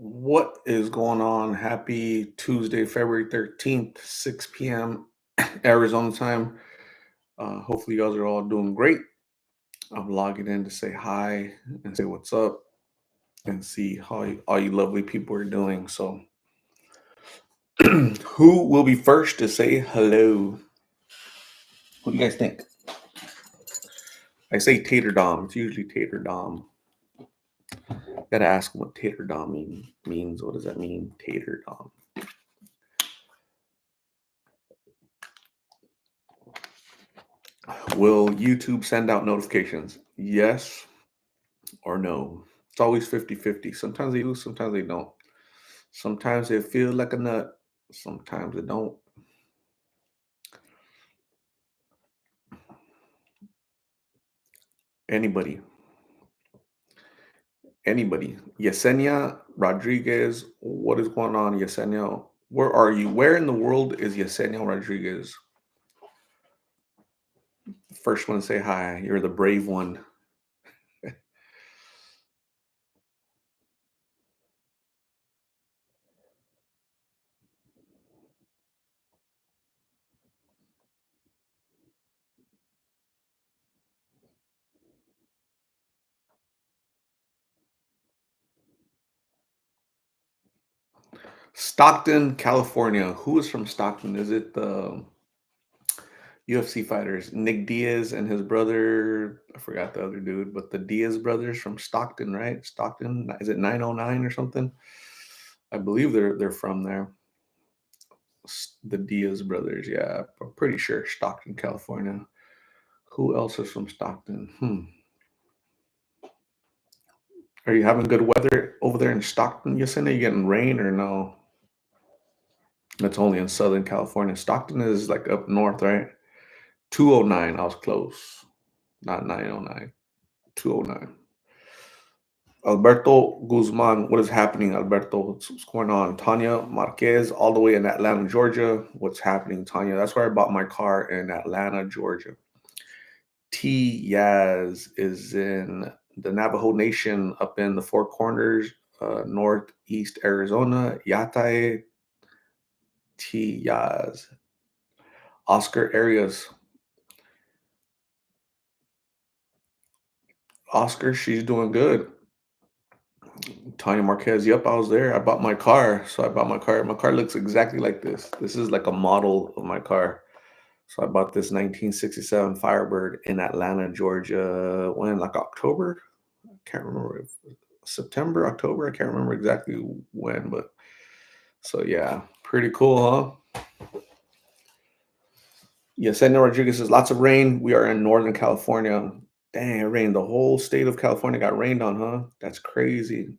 What is going on? Happy Tuesday, February 13th, 6 p.m. Arizona time. Hopefully, you guys are all doing great. I'm logging in to say hi and say what's up and see how all you lovely people are doing. So, who will be first to say hello? What do you guys think? I say Tater Dom. It's usually Tater Dom. Gotta ask what Tater Dom means. What does that mean, Tater Dom? Will YouTube send out notifications? Yes or no? It's always 50-50. Sometimes they do, sometimes they don't. Sometimes it feels like a nut, sometimes it don't. Anybody, anybody. Yesenia Rodriguez, what is going on, Yesenia? Where are you? Where in the world is Yesenia Rodriguez? First one to say hi. You're the brave one. Stockton, California. Who is from Stockton? Is it the UFC fighters, Nick Diaz and his brother? I forgot the other dude, but the Diaz brothers from Stockton, right? Stockton, is it 909 or something? I believe they're from there. The Diaz brothers, yeah, I'm pretty sure Stockton, California. Who else is from Stockton? Are you having good weather over there in Stockton, Yesenia? You getting rain or no? That's only in Southern California. Stockton is like up north, right? 209. I was close. Not 909. 209. Alberto Guzman, what is happening, Alberto? What's going on? Tanya Marquez, all the way in Atlanta, Georgia. What's happening, Tanya? That's where I bought my car in Atlanta, Georgia. T Yaz is in the Navajo Nation up in the Four Corners, northeast Arizona. Yatai T Yaz. Oscar Arias. Oscar, she's doing good. Tanya Marquez, yep, I was there. I bought my car. So I bought my car. My car looks exactly like this. This is like a model of my car. So I bought this 1967 Firebird in Atlanta, Georgia. When, like October? I can't remember if September, October. I can't remember exactly when, but so yeah, pretty cool, huh? Yesenia Rodriguez says lots of rain. We are in Northern California. Dang, it rained. The whole state of California got rained on, huh? That's crazy.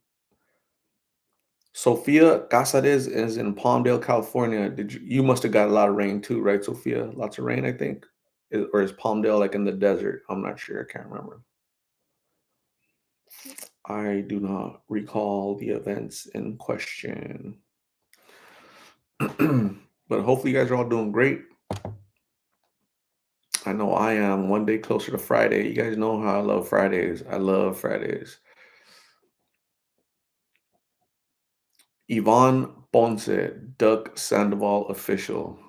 Sophia Casares is in Palmdale, California. You must have got a lot of rain too, right, Sophia? Lots of rain, I think. Or is Palmdale like in the desert? I'm not sure. I can't remember. I do not recall the events in question. But hopefully you guys are all doing great. I know I am one day closer to Friday. You guys know how I love Fridays. I love Fridays. Yvonne Ponce, Doug Sandoval official.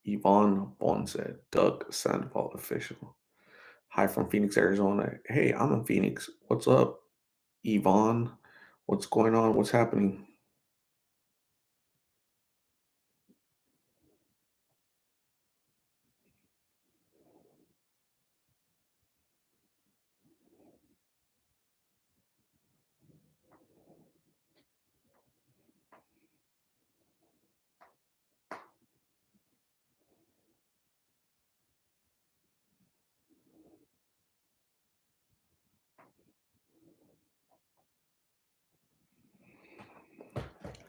Yvonne Ponce, Doug Sandoval official. Hi from Phoenix, Arizona. Hey, I'm in Phoenix. What's up, Yvonne? What's going on? What's happening?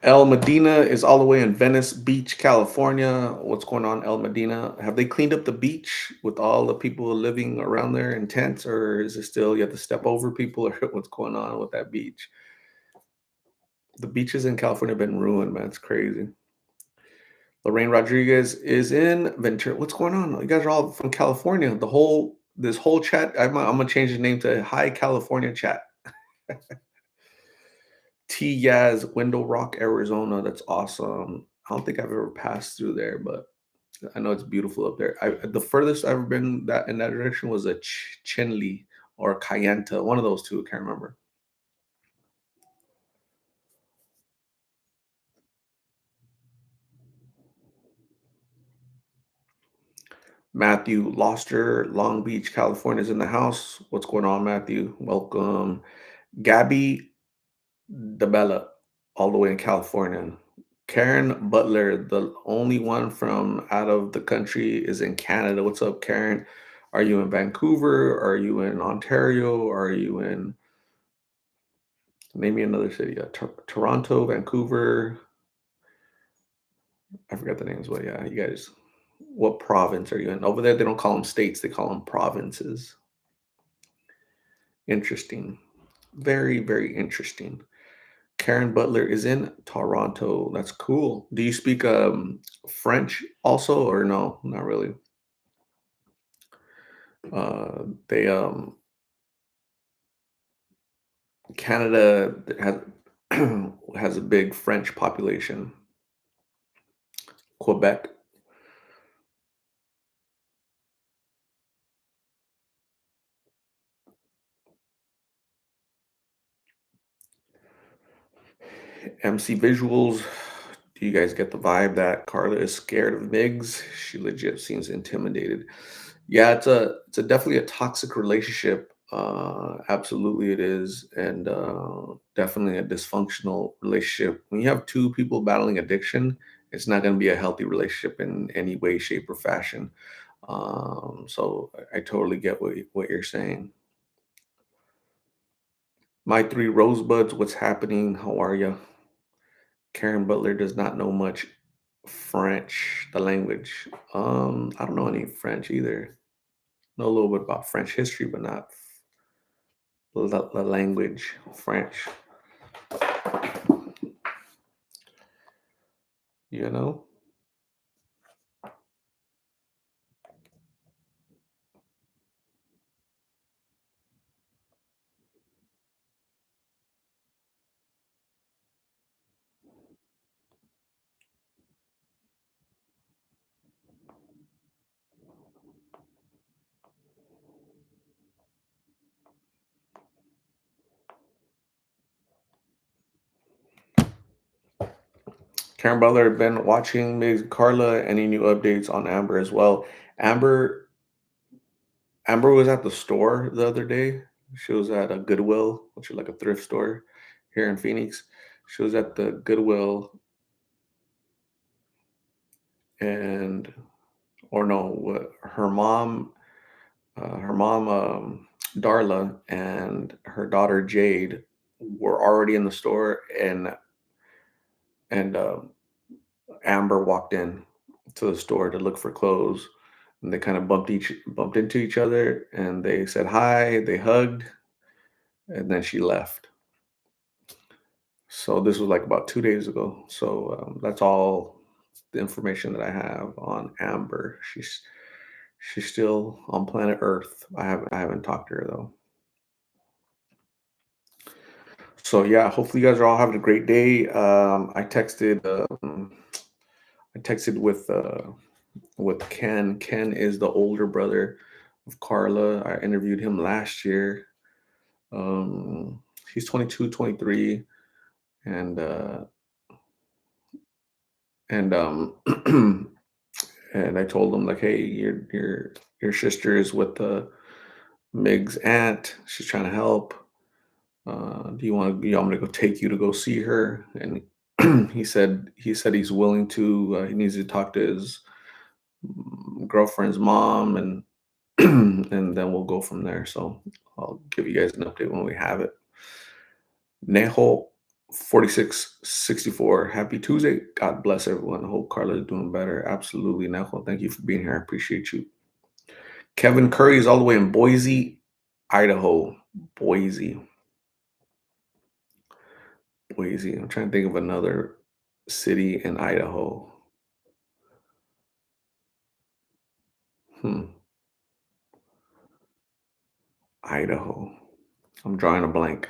El Medina is all the way in Venice Beach, California. What's going on, El Medina? Have they cleaned up the beach with all the people living around there in tents, or is it still you have to step over people, or what's going on with that beach? The beaches in California have been ruined, man. It's crazy. Lorraine Rodriguez is in Ventura. What's going on? You guys are all from California. This whole chat. I'm gonna change the name to Hi California Chat. T Yaz, Window Rock, Arizona. That's awesome. I don't think I've ever passed through there, but I know it's beautiful up there. The furthest I've ever been that in that direction was a Chinle or Kayenta, one of those two. I can't remember. Matthew Loster, Long Beach, California is in the house. What's going on, Matthew? Welcome. Gabby DeBella, all the way in California. Karen Butler, the only one from out of the country, is in Canada. What's up, Karen? Are you in Vancouver? Are you in Ontario? Are you in, name me another city? Toronto, Vancouver. I forgot the names, but yeah, you guys, what province are you in? Over there, they don't call them states, they call them provinces. Interesting. Very, very interesting. Karen Butler is in Toronto. That's cool. Do you speak French also, or no? Not really. They Canada has has a big French population. Quebec, MC Visuals. Do you guys get the vibe that Carla is scared of migs? She legit seems intimidated. Yeah, it's a definitely a toxic relationship. Absolutely, it is, and definitely a dysfunctional relationship. When you have two people battling addiction, it's not going to be a healthy relationship in any way, shape, or fashion. So I totally get what you're saying. My three rosebuds, what's happening? How are you? Karen Butler does not know much French, the language. I don't know any French either. Know a little bit about French history, but not the language, French. You know, Karen Butler been watching Migs Carla. Any new updates on Amber as well? Amber Amber was at the store the other day. She was at a Goodwill, which is like a thrift store here in Phoenix. She was at the Goodwill and or no, what her mom, Darla, and her daughter Jade were already in the store, and Amber walked in to the store to look for clothes, and they kind of bumped into each other, and they said hi, they hugged, and then she left. So this was like about 2 days ago. So that's all the information that I have on Amber. She's still on planet Earth. I haven't talked to her though. So yeah, hopefully you guys are all having a great day. I texted with Ken. Ken is the older brother of Carla. I interviewed him last year. He's 22, 23, and and and I told him like, hey, your sister is with the Mig's aunt. She's trying to help. Do you want me to go take you to go see her? And he said he's willing to. He needs to talk to his girlfriend's mom, and and then we'll go from there. So I'll give you guys an update when we have it. Neho 4664. Happy Tuesday. God bless everyone. I hope Carla is doing better. Absolutely, Neho. Thank you for being here. I appreciate you. Kevin Curry is all the way in Boise, Idaho. Boise. Boise. I'm trying to think of another city in Idaho. Hmm. Idaho. I'm drawing a blank.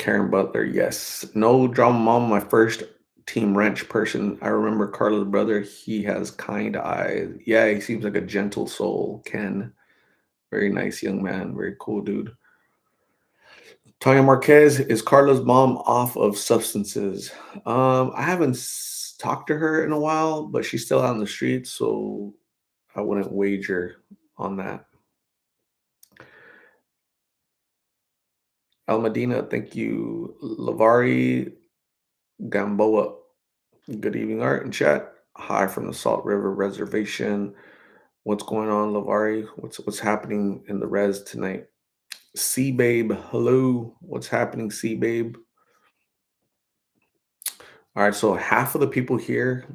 Karen Butler, yes. No drama mom, my first team wrench person. I remember Carla's brother. He has kind eyes. Yeah, he seems like a gentle soul. Ken, very nice young man. Very cool dude. Tanya Marquez, is Carla's mom off of substances? I haven't talked to her in a while, but she's still out in the streets, so I wouldn't wager on that. Al Medina, thank you. Lavari Gamboa, good evening, Art and chat. Hi from the Salt River Reservation. What's going on, Lavari? What's happening in the res tonight? Sea Babe, hello. What's happening, Sea Babe? All right, so half of the people here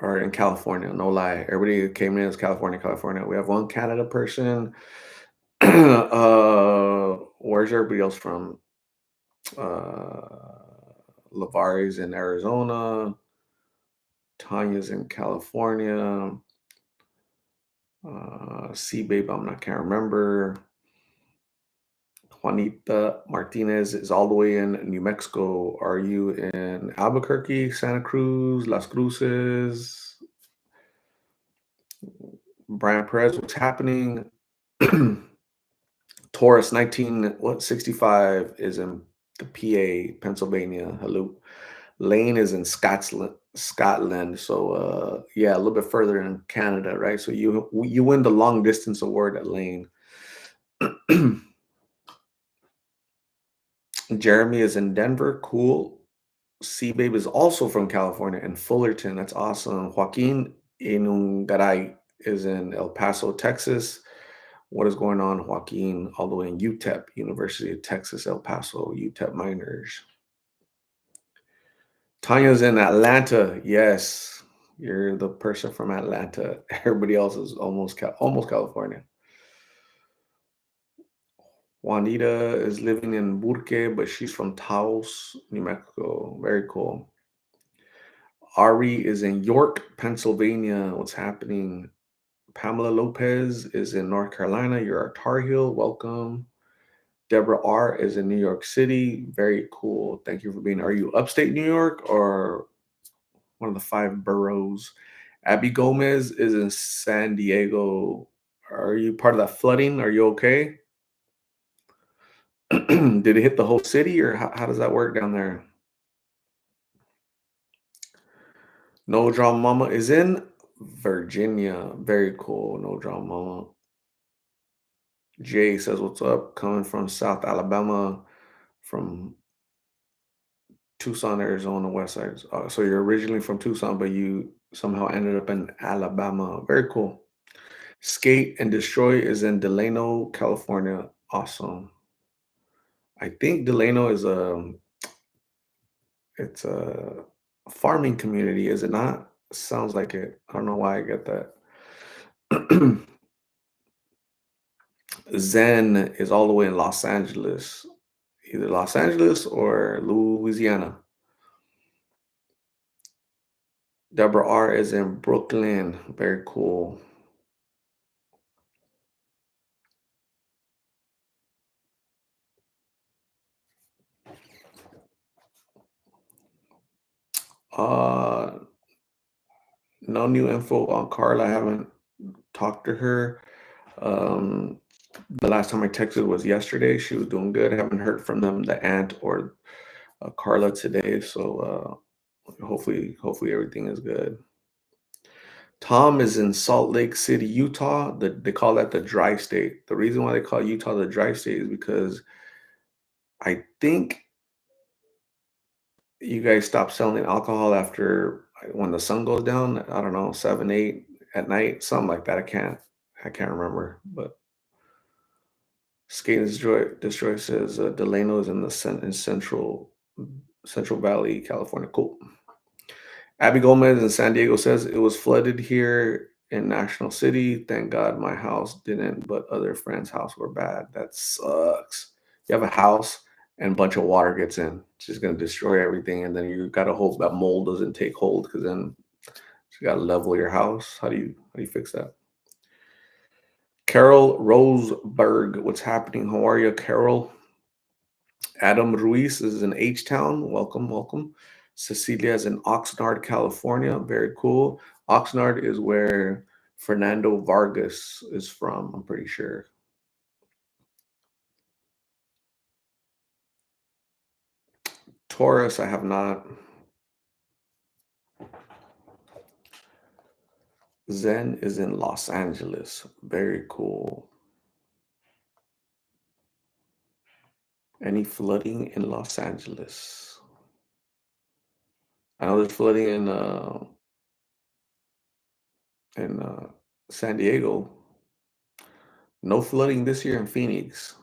are in California. No lie, everybody that came in is California, California. We have one Canada person. Where's everybody else from? Lavari's in Arizona. Tanya's in California. C Babe, can't remember. Juanita Martinez is all the way in New Mexico. Are you in Albuquerque, Santa Cruz, Las Cruces? Brian Perez, what's happening? Taurus 65 is in the PA, Pennsylvania. Hello. Lane is in Scotland. So yeah, a little bit further in Canada, right? So you win the long distance award at Lane. Jeremy is in Denver. Cool. C Babe is also from California in Fullerton. That's awesome. Joaquin Inungaray is in El Paso, Texas. What is going on, Joaquin? All the way in UTEP, University of Texas, El Paso, UTEP Miners. Tanya's in Atlanta. Yes, you're the person from Atlanta. Everybody else is almost California. Juanita is living in Burque, but she's from Taos, New Mexico. Very cool. Ari is in York, Pennsylvania. What's happening? Pamela Lopez is in North Carolina. You're a Tar Heel. Welcome. Deborah R is in New York City. Very cool. Thank you for being. Are you upstate New York or one of the five boroughs? Abby Gomez is in San Diego. Are you part of that flooding? Are you okay? Did it hit the whole city or how does that work down there? No Drama Mama is in Virginia. Very cool. No Drama Mama. Jay says, what's up? Coming from South Alabama, from Tucson, Arizona, west side. So you're originally from Tucson, but you somehow ended up in Alabama. Very cool. Skate and Destroy is in Delano, California. Awesome. I think Delano is it's a farming community, is it not? Sounds like it. I don't know why I get that. Zen is all the way in Los Angeles, either Los Angeles or Louisiana. Deborah R is in Brooklyn. Very cool. Uh, no new info on Carla. I haven't talked to her. The last time I texted was yesterday. She was doing good. I haven't heard from them, the aunt or Carla today. So hopefully everything is good. Tom is in Salt Lake City, Utah. They call that the dry state. The reason why they call Utah the dry state is because I think you guys stop selling alcohol after when the sun goes down. I don't know, 7, 8 at night, something like that. I can't remember. But Skate and Destroy says Delano is in the Central Valley, California. Cool. Abby Gomez in San Diego says it was flooded here in National City. Thank God my house didn't, but other friends' house were bad. That sucks. You have a house and a bunch of water gets in. It's just gonna destroy everything, and then you gotta hope that mold doesn't take hold because then you gotta level your house. How do you fix that? Carol Roseberg, what's happening? How are you, Carol? Adam Ruiz is in H Town. Welcome, welcome. Cecilia is in Oxnard, California. Very cool. Oxnard is where Fernando Vargas is from, I'm pretty sure. Taurus, I have not. Zen is in Los Angeles. Very cool. Any flooding in Los Angeles? I know there's flooding in San Diego. No flooding this year in Phoenix.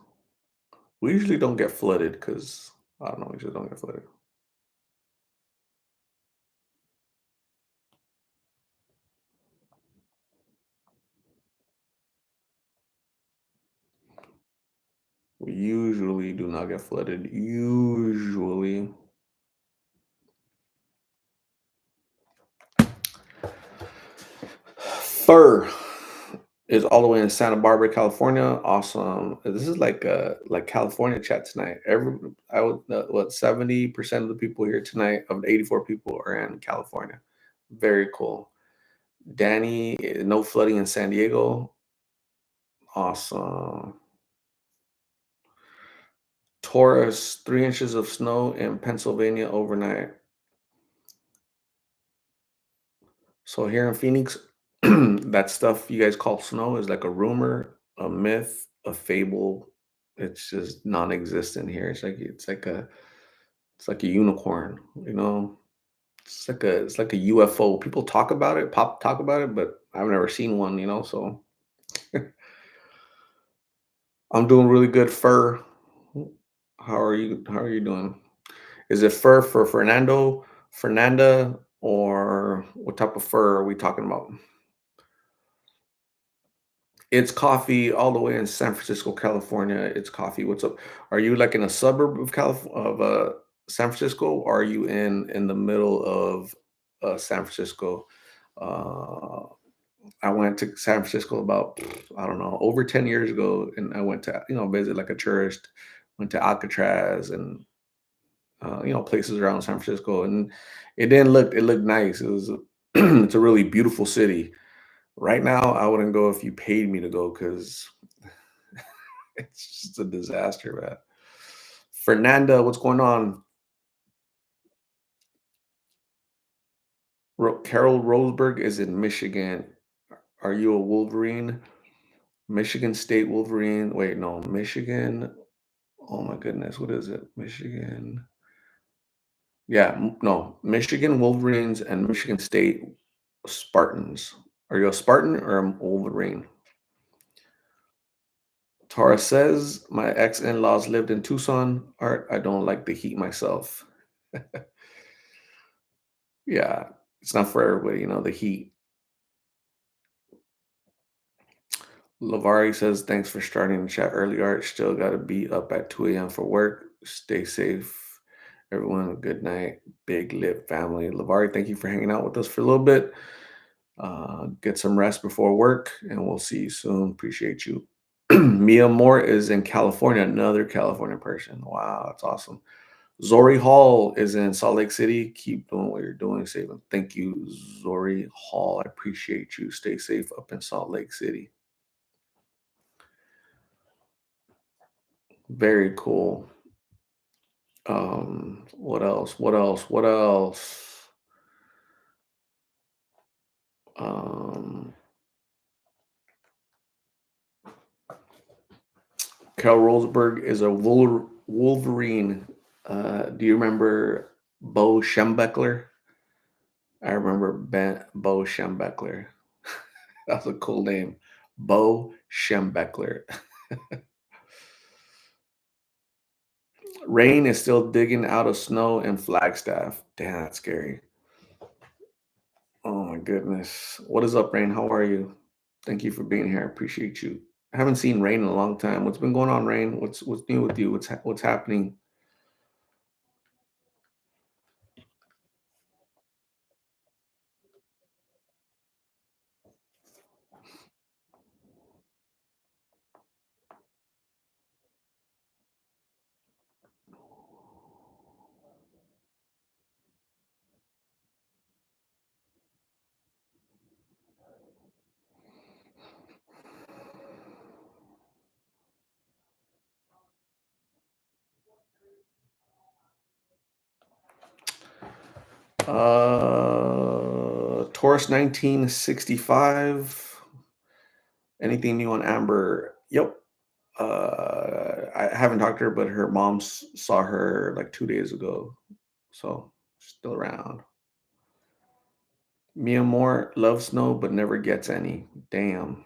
We usually don't get flooded because I don't know, we just don't get flooded. We usually do not get flooded. Usually. Fur is all the way in Santa Barbara, California. Awesome. This is like California chat tonight. I would what 70% of the people here tonight of the 84 people are in California. Very cool. Danny, no flooding in San Diego. Awesome. Taurus, 3 inches of snow in Pennsylvania overnight. So here in Phoenix, that stuff you guys call snow is like a rumor, a myth, a fable. It's just non-existent here. It's like a unicorn, you know. It's like a UFO. People talk about it, pop talk about it, but I've never seen one, you know. So I'm doing really good. Fur. How are you? How are you doing? Is it fur for Fernando, Fernanda, or what type of fur are we talking about? It's coffee all the way in San Francisco, California. It's coffee. What's up? Are you like in a suburb of San Francisco, or are you in the middle of San Francisco? Uh, I went to San Francisco about I don't know over 10 years ago, and I went to visit like a tourist. Went to Alcatraz and places around San Francisco, and it looked nice. It was it's a really beautiful city. Right now, I wouldn't go if you paid me to go because it's just a disaster, man. Fernanda, what's going on? Carol Roseberg is in Michigan. Are you a Wolverine? Michigan State Wolverine. Wait, no, Michigan. Oh my goodness, what is it? Michigan. Yeah, no, Michigan Wolverines and Michigan State Spartans. Are you a Spartan or a Wolverine? Tara says, my ex in laws lived in Tucson. Art, I don't like the heat myself. Yeah, it's not for everybody, the heat. Lavari says, thanks for starting the chat early, Art. Still got to be up at 2 a.m. for work. Stay safe. Everyone, good night. Big Lip family. Lavari, thank you for hanging out with us for a little bit. Get some rest before work, and we'll see you soon. Appreciate you. Mia Moore is in California, another California person. Wow, that's awesome. Zori Hall is in Salt Lake City. Keep doing what you're doing. Saving. Thank you, Zori Hall. I appreciate you. Stay safe up in Salt Lake City. Very cool. What else? What else? What else? Um, Carol Roseberg is a Wolverine. Do you remember Bo Schembechler? I remember Bo Schembechler. That's a cool name. Bo Schembechler. Rain is still digging out of snow in Flagstaff. Damn, that's scary. Oh my goodness. What is up, Rain? How are you? Thank you for being here. I appreciate you. I haven't seen Rain in a long time. What's been going on, Rain? What's new with you? What's happening? Taurus 1965. Anything new on Amber? Yep. I haven't talked to her, but her mom saw her like 2 days ago. So still around. Mia Moore loves snow but never gets any. Damn.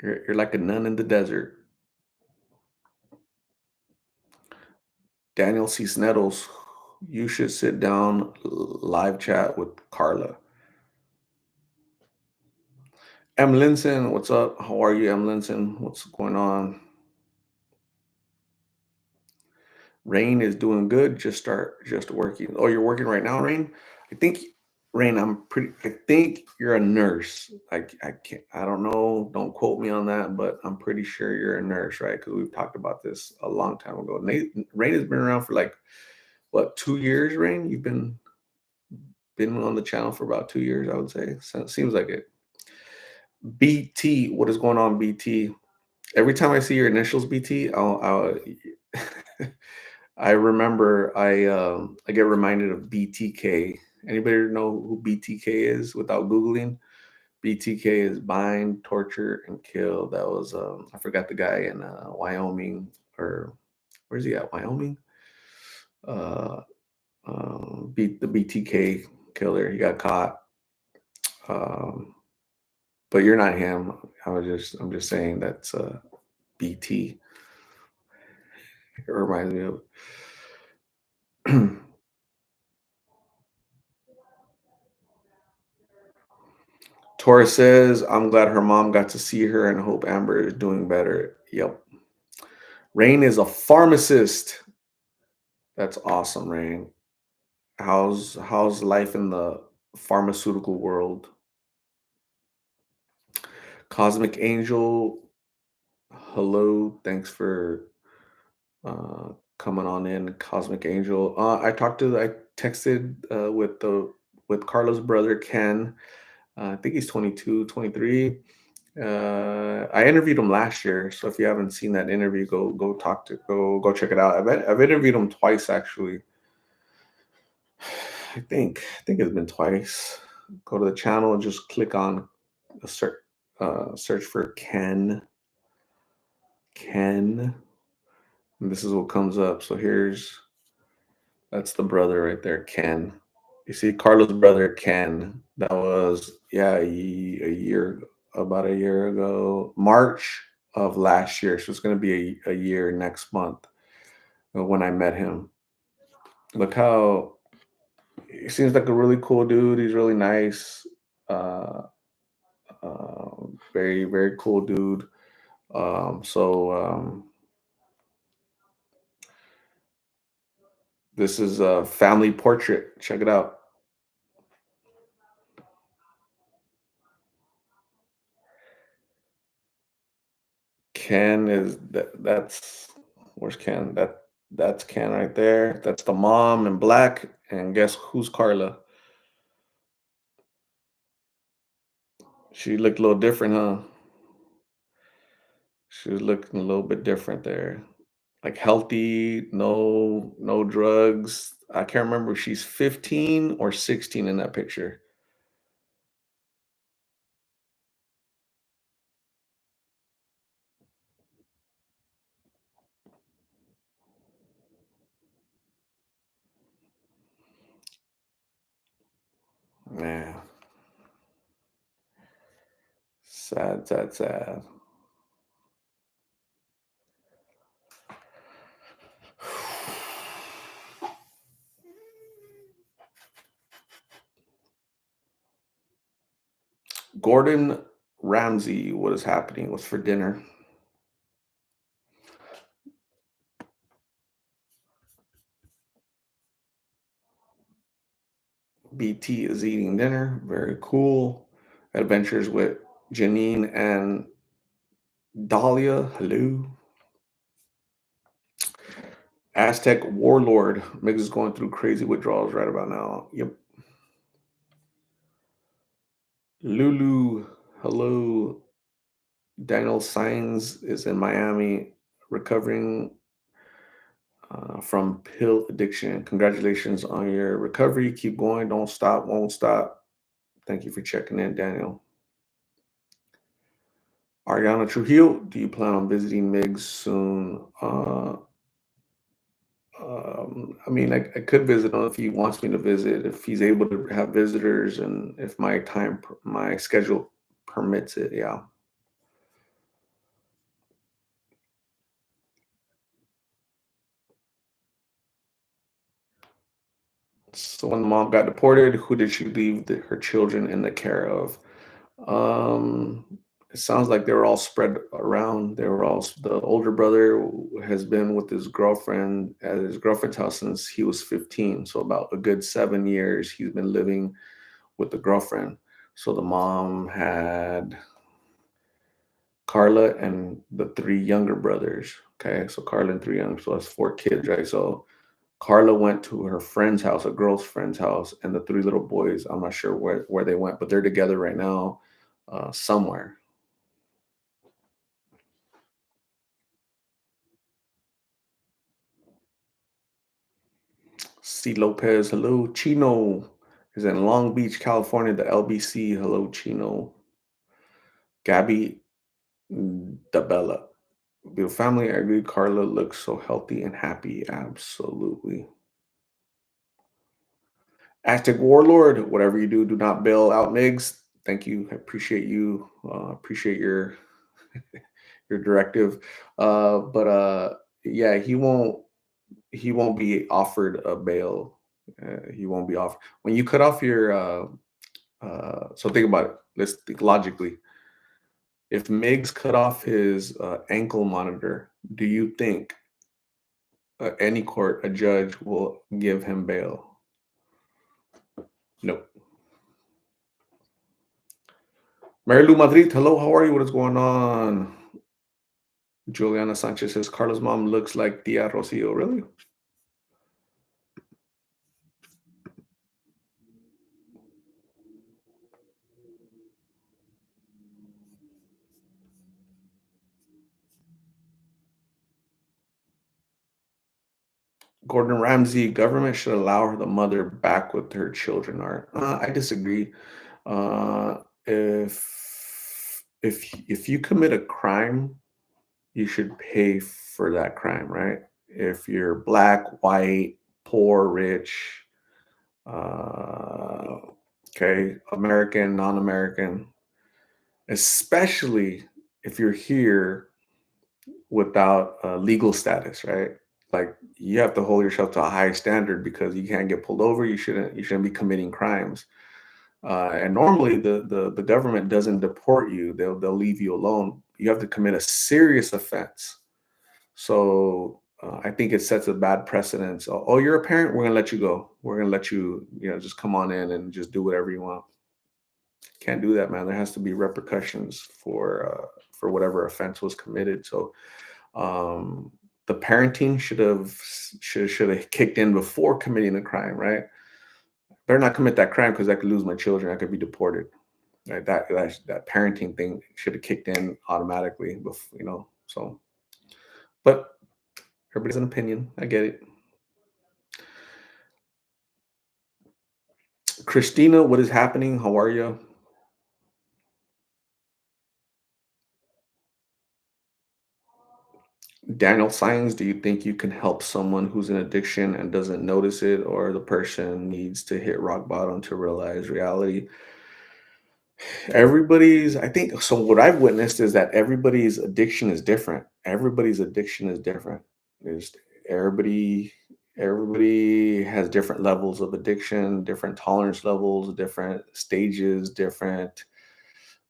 You're like a nun in the desert. Daniel C. Sneddles, you should sit down live chat with Carla. M. Linson, what's up? How are you, M. Linson? What's going on? Rain is doing good. Just working. Oh, you're working right now, Rain? I think Rain, I think you're a nurse. I can't I don't know. Don't quote me on that, but I'm pretty sure you're a nurse, right? Because we've talked about this a long time ago. Rain has been around for like what, 2 years, Rain? You've been on the channel for about 2 years, I would say. So it seems like it. BT, what is going on, BT? Every time I see your initials, BT, I remember I get reminded of BTK. Anybody know who BTK is without Googling? BTK is bind, torture, and kill. That was I forgot the guy in Wyoming, or where's he at? Wyoming? Uh, beat the BTK killer. He got caught. Um, but you're not him. I'm just saying that's BT. It reminds me of. Tora says, I'm glad her mom got to see her and hope Amber is doing better. Yep. Rain is a pharmacist. That's awesome, Rain. How's life in the pharmaceutical world? Cosmic Angel, hello. Thanks for uh coming on in, Cosmic Angel. I texted with Carla's brother Ken. I think he's 22, 23. I interviewed him last year, so if you haven't seen that interview, go check it out. I've interviewed him twice actually. I think it's been twice. Go to the channel and just click on a search for Ken, and this is what comes up. So that's the brother right there, Ken. You see Carlos' brother, Ken. That was, yeah, about a year ago, March of last year. So it's going to be a year next month when I met him. Look how he seems like a really cool dude. He's really nice. Uh, very, very cool dude. This is a family portrait. Check it out. Ken is that's where's Ken? That's Ken right there. That's the mom in black. And guess who's Carla? She looked a little different, huh? She was looking a little bit different there. Like healthy, no drugs. I can't remember if she's 15 or 16 in that picture. Man, sad, sad, sad. Gordon Ramsay, what is happening? What's for dinner? BT is eating dinner. Very cool. Adventures with Janine and Dahlia. Hello. Aztec Warlord. Migs is going through crazy withdrawals right about now. Yep. Lulu. Hello. Daniel Signs is in Miami recovering from pill addiction. Congratulations on your recovery. Keep going. Don't stop. Won't stop. Thank you for checking in, Daniel. Ariana Trujillo, do you plan on visiting Migs soon? I mean, I could visit him if he wants me to visit, if he's able to have visitors, and if my schedule permits it. Yeah. So when the mom got deported, who did she leave her children in the care of? Um, it sounds like they were all spread around. They were all the older brother has been with his girlfriend at his girlfriend's house since he was 15. So about a good 7 years he's been living with the girlfriend. So the mom had Carla and the three younger brothers. Okay, so Carla and three young, so that's four kids, right? So Carla went to her friend's house, a girl's friend's house, and the three little boys, I'm not sure where they went, but they're together right now, somewhere. C. Lopez, hello. Chino is in Long Beach, California, the LBC. Hello, Chino. Gabby Dabella. Your family, I agree. Carla looks so healthy and happy. Absolutely. Aztec Warlord, whatever you do, do not bail out Migs. Thank you. I appreciate you. Appreciate your directive. But yeah, he won't be offered a bail. He won't be offered when you cut off your. So think about it. Let's think logically. If Migs cut off his ankle monitor, do you think any court, a judge will give him bail? No. Mary Lou Madrid, hello, how are you? What is going on? Juliana Sanchez says Carla's mom looks like Tia Rocio. Really? Gordon Ramsay, government should allow the mother back with her children. Are I disagree. If you commit a crime, you should pay for that crime, right? If you're black, white, poor, rich, uh, okay, American, non-American, especially if you're here without legal status, right? Like you have to hold yourself to a high standard because you can't get pulled over. You shouldn't be committing crimes. And normally the government doesn't deport you. They'll leave you alone. You have to commit a serious offense. So I think it sets a bad precedence. Oh, you're a parent. We're gonna let you go. We're gonna let you, just come on in and just do whatever you want. Can't do that, man. There has to be repercussions for whatever offense was committed. So um, the parenting should have kicked in before committing the crime, right? Better not commit that crime because I could lose my children. I could be deported. Right? That parenting thing should have kicked in automatically. So, but everybody's an opinion. I get it. Christina, what is happening? How are you? Daniel Signs, do you think you can help someone who's in addiction and doesn't notice it, or the person needs to hit rock bottom to realize reality? I think so. What I've witnessed is that everybody's addiction is different. Everybody's addiction is different. There's everybody, everybody has different levels of addiction, different tolerance levels, different stages, different.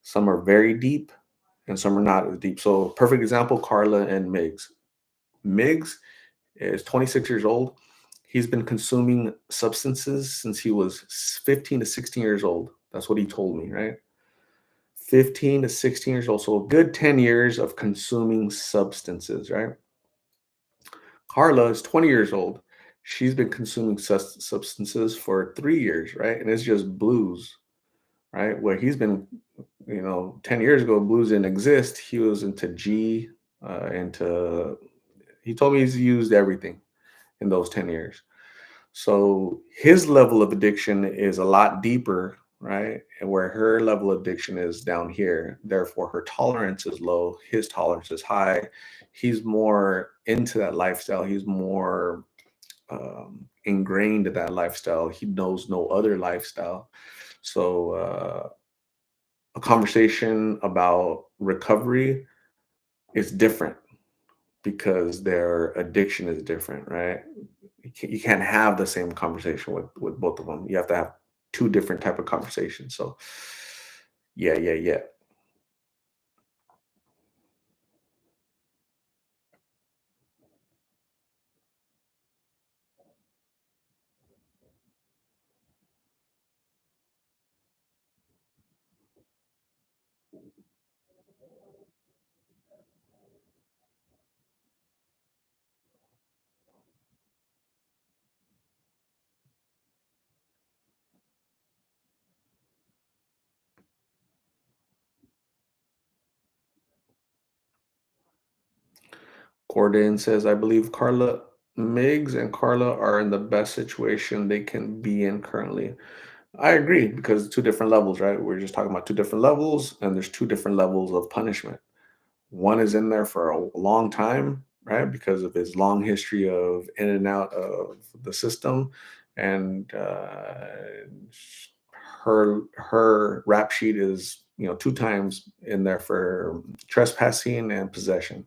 Some are very deep and some are not as deep. So, perfect example Carla and Migs. Migs is 26 years old. He's been consuming substances since he was 15 to 16 years old. That's what he told me, right? 15 to 16 years old. So a good 10 years of consuming substances, right? Carla is 20 years old. She's been consuming substances for 3 years, right? And it's just blues. right? Where he's been, 10 years ago, blues didn't exist. He was into G, into, he told me he's used everything in those 10 years. So his level of addiction is a lot deeper, right? And where her level of addiction is down here. Therefore, her tolerance is low, his tolerance is high. He's more into that lifestyle. He's more ingrained in that lifestyle. He knows no other lifestyle. So, a conversation about recovery is different because their addiction is different, right? You can't have the same conversation with both of them. You have to have two different type of conversations. So, yeah, yeah, yeah. Gordon says, I believe Carla, Migs and Carla are in the best situation they can be in currently. I agree because two different levels, right? We're just talking about two different levels, and there's two different levels of punishment. One is in there for a long time, right? Because of his long history of in and out of the system, and her rap sheet is, two times in there for trespassing and possession.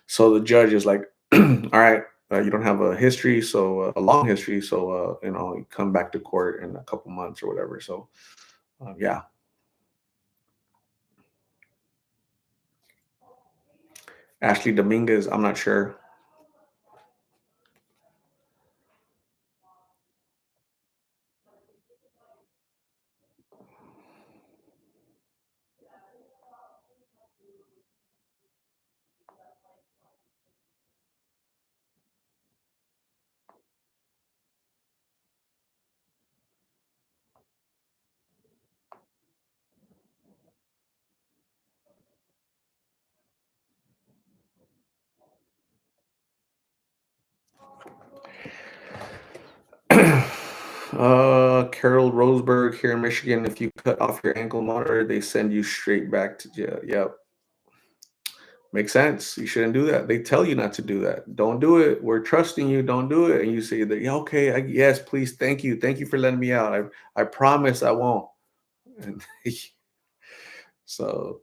So the judge is like, all right, you don't have a history, so a long history, so you come back to court in a couple months or whatever. So yeah, Ashley Dominguez, I'm not sure. Carol Roseberg here in Michigan. If you cut off your ankle monitor, they send you straight back to jail. Yep, makes sense. You shouldn't do that. They tell you not to do that. Don't do it. We're trusting you. Don't do it. And you say that, yeah, okay, yes, please, thank you for letting me out. I promise I won't. And so,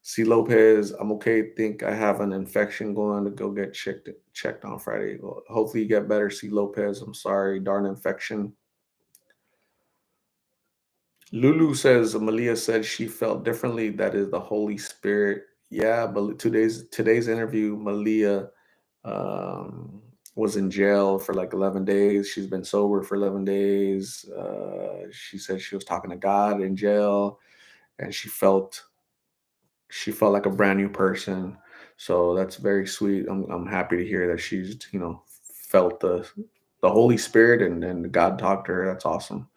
C. Lopez, I'm okay. Think I have an infection going to go get checked on Friday. Well, hopefully you get better, C. Lopez. I'm sorry, darn infection. Lulu says Malia said she felt differently. That is the Holy Spirit. Yeah, but today's interview, Malia was in jail for like 11 days. She's been sober for 11 days. She said she was talking to God in jail, and she felt like a brand new person. So that's very sweet. I'm happy to hear that she's felt the Holy Spirit and God talked to her. That's awesome.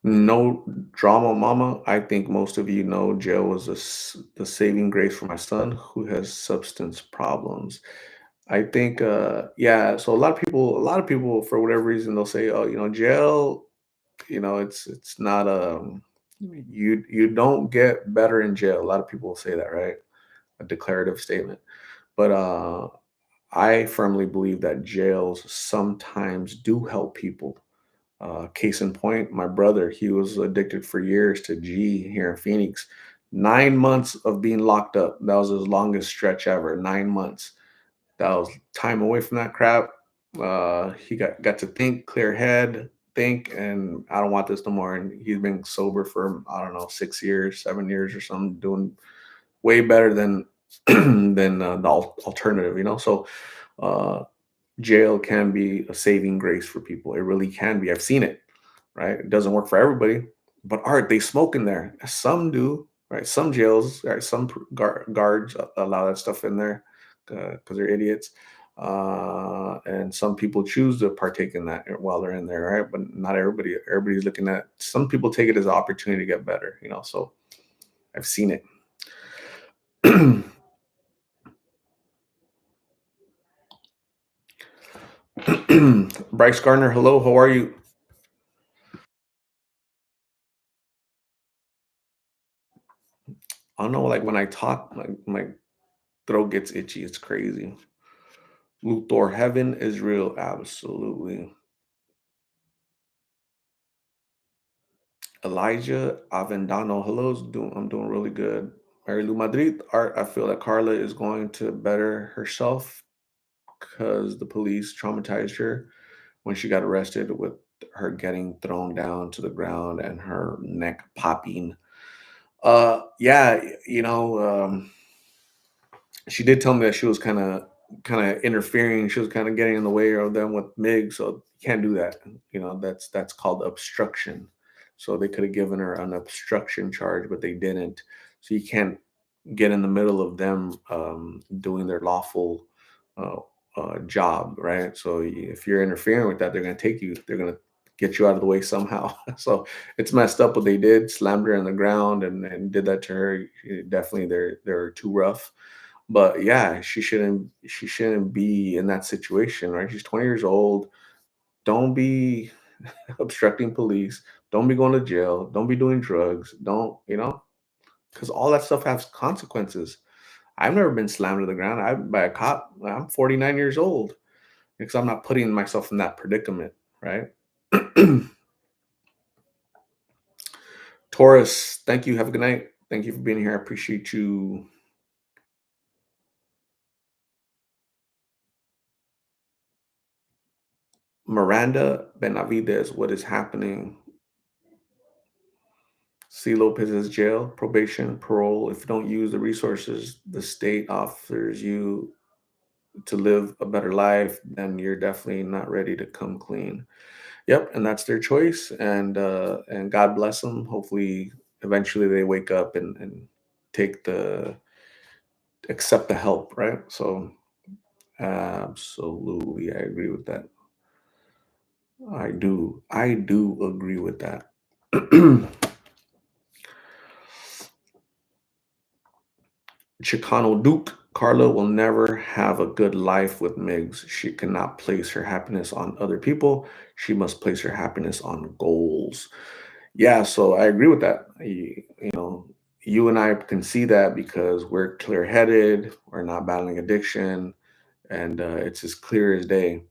No drama, mama. I think most of you know jail was the saving grace for my son who has substance problems. I think, yeah. So a lot of people, for whatever reason, they'll say, "Oh, jail. It's not you don't get better in jail." A lot of people will say that, right? A declarative statement. But I firmly believe that jails sometimes do help people. Case in point, my brother, he was addicted for years to G here in Phoenix. 9 months of being locked up. That was his longest stretch ever. 9 months. That was time away from that crap. He got to think, clear head, think, and I don't want this no more. And he's been sober for I don't know 6 years, 7 years or something, doing way better than than the alternative. So uh, jail can be a saving grace for people. It really can be. I've seen it. Right? It doesn't work for everybody. But art, they smoke in there. Some do. Right? Some jails, right? Some guards allow that stuff in there. because they're idiots. And some people choose to partake in that while they're in there, right? But not everybody. Everybody's looking at. Some people take it as an opportunity to get better, So I've seen it. Bryce Garner, hello. How are you? I don't know. Like when I talk, my throat gets itchy. It's crazy. Luthor, heaven is real. Absolutely. Elijah Avendano, hello. I'm doing really good. Mary Lou Madrid, Art, I feel that Carla is going to better herself because the police traumatized her when she got arrested with her getting thrown down to the ground and her neck popping. Yeah, she did tell me that she was kind of interfering. She was kind of getting in the way of them with migs, so you can't do that. That's called obstruction. So they could have given her an obstruction charge, but they didn't. So you can't get in the middle of them doing their lawful uh, job, right? So if you're interfering with that, they're going to take you. They're going to get you out of the way somehow. So it's messed up what they did. Slammed her in the ground and did that to her. Definitely, they're too rough. But yeah, she shouldn't be in that situation, right? She's 20 years old. Don't be obstructing police. Don't be going to jail. Don't be doing drugs. Don't, because all that stuff has consequences. I've never been slammed to the ground by a cop. I'm 49 years old because I'm not putting myself in that predicament, right? Taurus, thank you. Have a good night. Thank you for being here. I appreciate you. Miranda Benavides, what is happening? C. Lopez's jail, probation, parole. If you don't use the resources the state offers you to live a better life, then you're definitely not ready to come clean. Yep, and that's their choice, and God bless them. Hopefully, eventually they wake up and take the accept the help, right? So, absolutely, I agree with that. I do agree with that. Chicano Duke, Carla will never have a good life with Migs. She cannot place her happiness on other people. She must place her happiness on goals. Yeah, so I agree with that. You and I can see that because we're clear headed, we're not battling addiction, and it's as clear as day.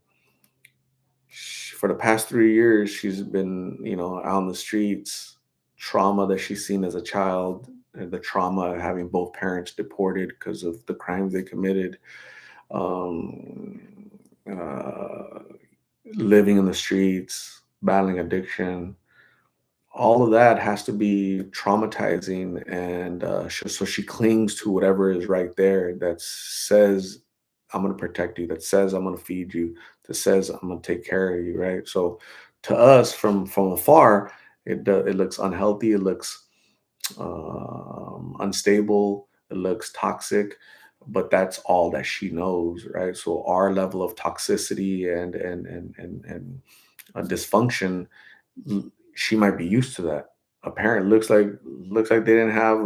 For the past 3 years, she's been, out on the streets, trauma that she's seen as a child, and the trauma of having both parents deported because of the crimes they committed, um, uh, living in the streets, battling addiction. All of that has to be traumatizing, and so she clings to whatever is right there that says, I'm going to protect you, that says I'm going to feed you, that says I'm going to take care of you, right? So to us from afar, it looks unhealthy, it looks unstable, it looks toxic, but that's all that she knows, right? So our level of toxicity and dysfunction, she might be used to that. A parent looks like they didn't have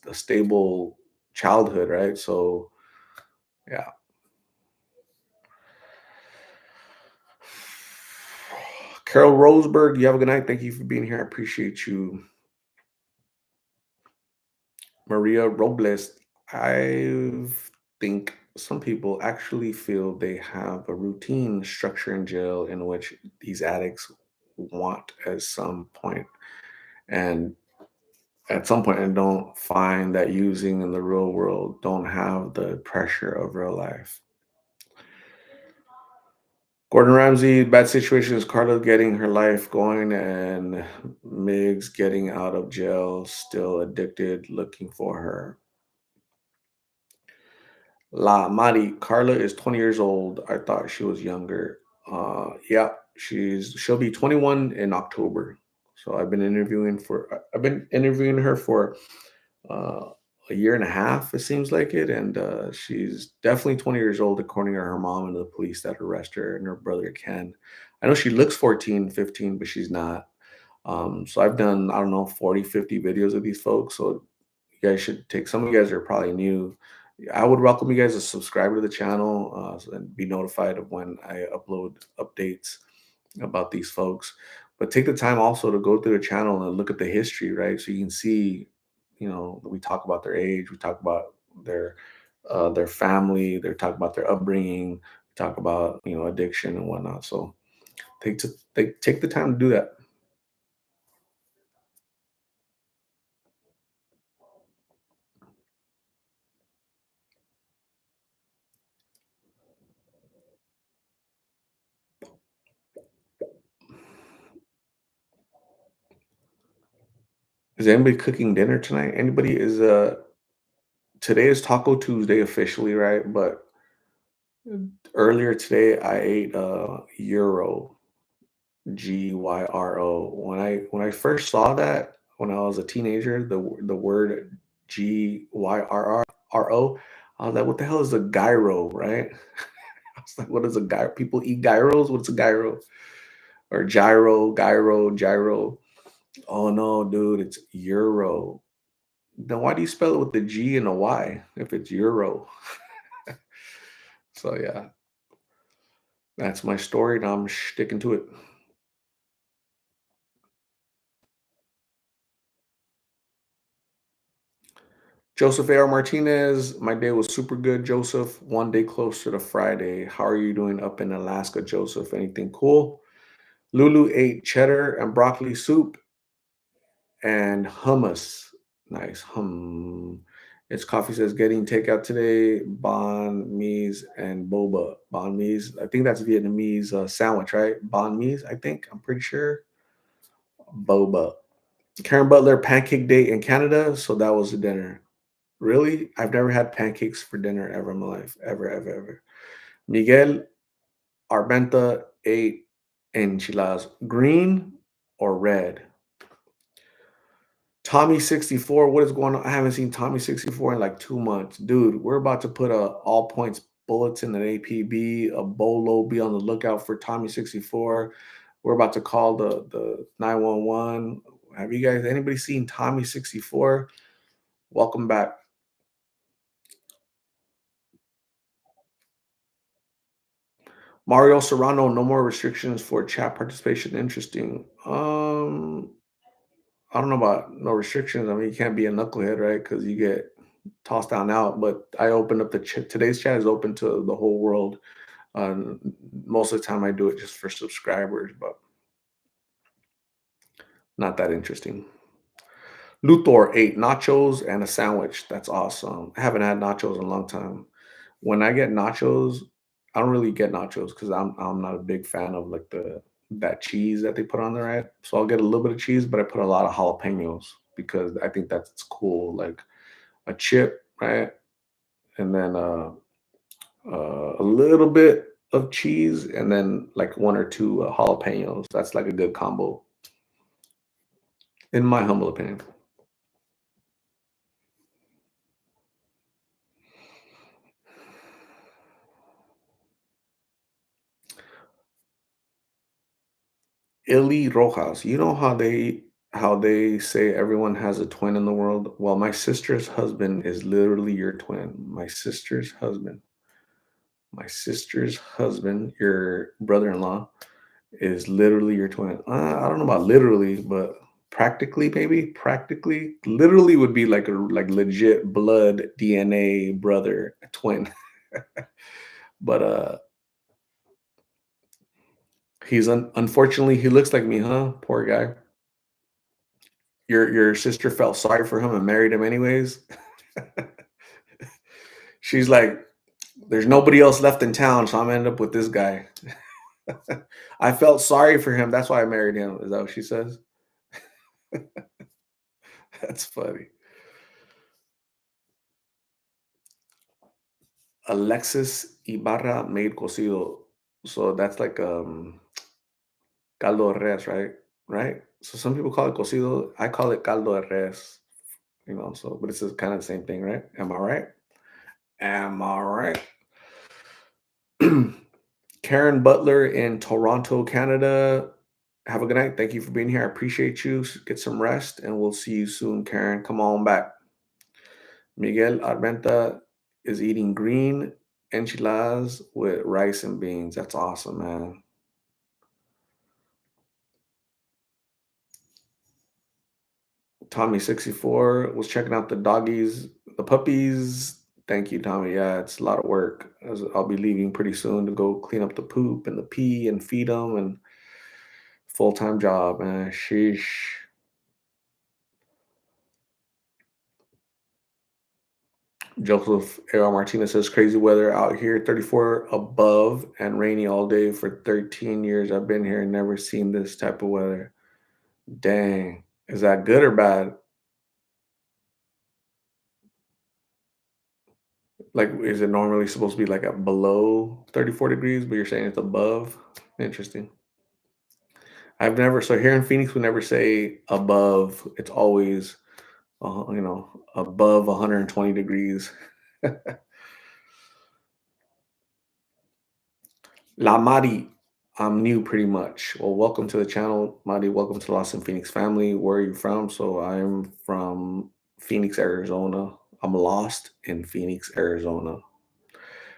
a stable childhood, right? So yeah. Carol Roseberg, you have a good night. Thank you for being here. I appreciate you. Maria Robles, I think some people actually feel they have a routine structure in jail in which these addicts want at some point. And at some point, and don't find that using in the real world don't have the pressure of real life. Gordon Ramsay, bad situation is Carla getting her life going and Migs getting out of jail, still addicted, looking for her. La Mari, Carla is 20 years old. I thought she was younger. Yeah, she'll be 21 in October. So I've been interviewing her for uh, a year and a half, it seems like it, and she's definitely 20 years old, according to her mom and the police that arrest her and her brother Ken. I know she looks 14, 15, but she's not. So I've done, I don't know, 40, 50 videos of these folks. So you guys should take, some of you guys are probably new. I would welcome you guys to subscribe to the channel and be notified of when I upload updates about these folks. But take the time also to go through the channel and look at the history, right? So you can see, we talk about their age, we talk about their family, they talk about their upbringing, we talk about addiction and whatnot. So take the time to do that. Is anybody cooking dinner tonight? Anybody is today is Taco Tuesday officially, right? But earlier today I ate Euro, Gyro. When I first saw that when I was a teenager, the word Gyro, I was like, what the hell is a gyro, right? I was like, what is a gyro? People eat gyros? What's a gyro? Or gyro. Oh no, dude, it's Euro. Then why do you spell it with the G and a Y if it's Euro? So yeah, that's my story, and I'm sticking to it. Joseph A.R. Martinez, my day was super good, Joseph. One day closer to Friday. How are you doing up in Alaska, Joseph? Anything cool? Lulu ate cheddar and broccoli soup and hummus. Nice. It's coffee says getting takeout today. Banh mi's and boba. Banh mi's. I think that's Vietnamese sandwich, right? Banh mi's. I think. I'm pretty sure. Boba. Karen Butler pancake date in Canada, so that was the dinner. Really? I've never had pancakes for dinner ever in my life. Ever, ever, ever. Miguel Arbenta ate enchiladas. Green or red? Tommy 64, what is going on? I haven't seen Tommy 64 in like 2 months. Dude, we're about to put a all points bulletin in APB, a bolo, be on the lookout for Tommy 64. We're about to call the 911. Have you guys, anybody seen Tommy 64? Welcome back. Mario Serrano, no more restrictions for chat participation. Interesting. I don't know about no restrictions. I mean, you can't be a knucklehead, right? Because you get tossed down out. But I opened up today's chat is open to the whole world. Most of the time, I do it just for subscribers, but not that interesting. Luthor ate nachos and a sandwich. That's awesome. I haven't had nachos in a long time. When I get nachos, I don't really get nachos because I'm not a big fan of like the that cheese that they put on there, right? So I'll get a little bit of cheese, but I put a lot of jalapenos because I think that's cool, like a chip, right? And then a little bit of cheese, and then like one or two jalapenos. That's like a good combo, in my humble opinion. Illy Rojas, you know how they say everyone has a twin in the world? Well, my sister's husband is literally your twin. My sister's husband, your brother-in-law, is literally your twin. I don't know about literally, but practically, maybe practically, literally would be like a like legit blood DNA brother twin. But unfortunately he looks like me, huh? Poor guy. Your sister felt sorry for him and married him anyways. She's like, there's nobody else left in town, so I'm ended up with this guy. I felt sorry for him. That's why I married him. Is that what she says? That's funny. Alexis Ibarra made cocido. So that's like caldo de res, right? Right? So some people call it cocido. I call it caldo de res. So but it's kind of the same thing, right? Am I right? Am I right? Karen Butler in Toronto, Canada. Have a good night. Thank you for being here. I appreciate you. Get some rest, and we'll see you soon, Karen. Come on back. Miguel Armenta is eating green enchiladas with rice and beans. That's awesome, man. Tommy64 was checking out the doggies, the puppies. Thank you, Tommy. Yeah, it's a lot of work. I'll be leaving pretty soon to go clean up the poop and the pee and feed them and full time job, man. Sheesh. Joseph A.R. Martinez says crazy weather out here, 34 above and rainy all day for 13 years. I've been here and never seen this type of weather. Dang. Is that good or bad? Like, is it normally supposed to be like at below 34 degrees, but you're saying it's above? Interesting. So here in Phoenix, we never say above. It's always, above 120 degrees. La Mari, I'm new pretty much. Well, welcome to the channel, Mari. Welcome to Lost in Phoenix family. Where are you from? So I'm from Phoenix, Arizona. I'm lost in Phoenix, Arizona.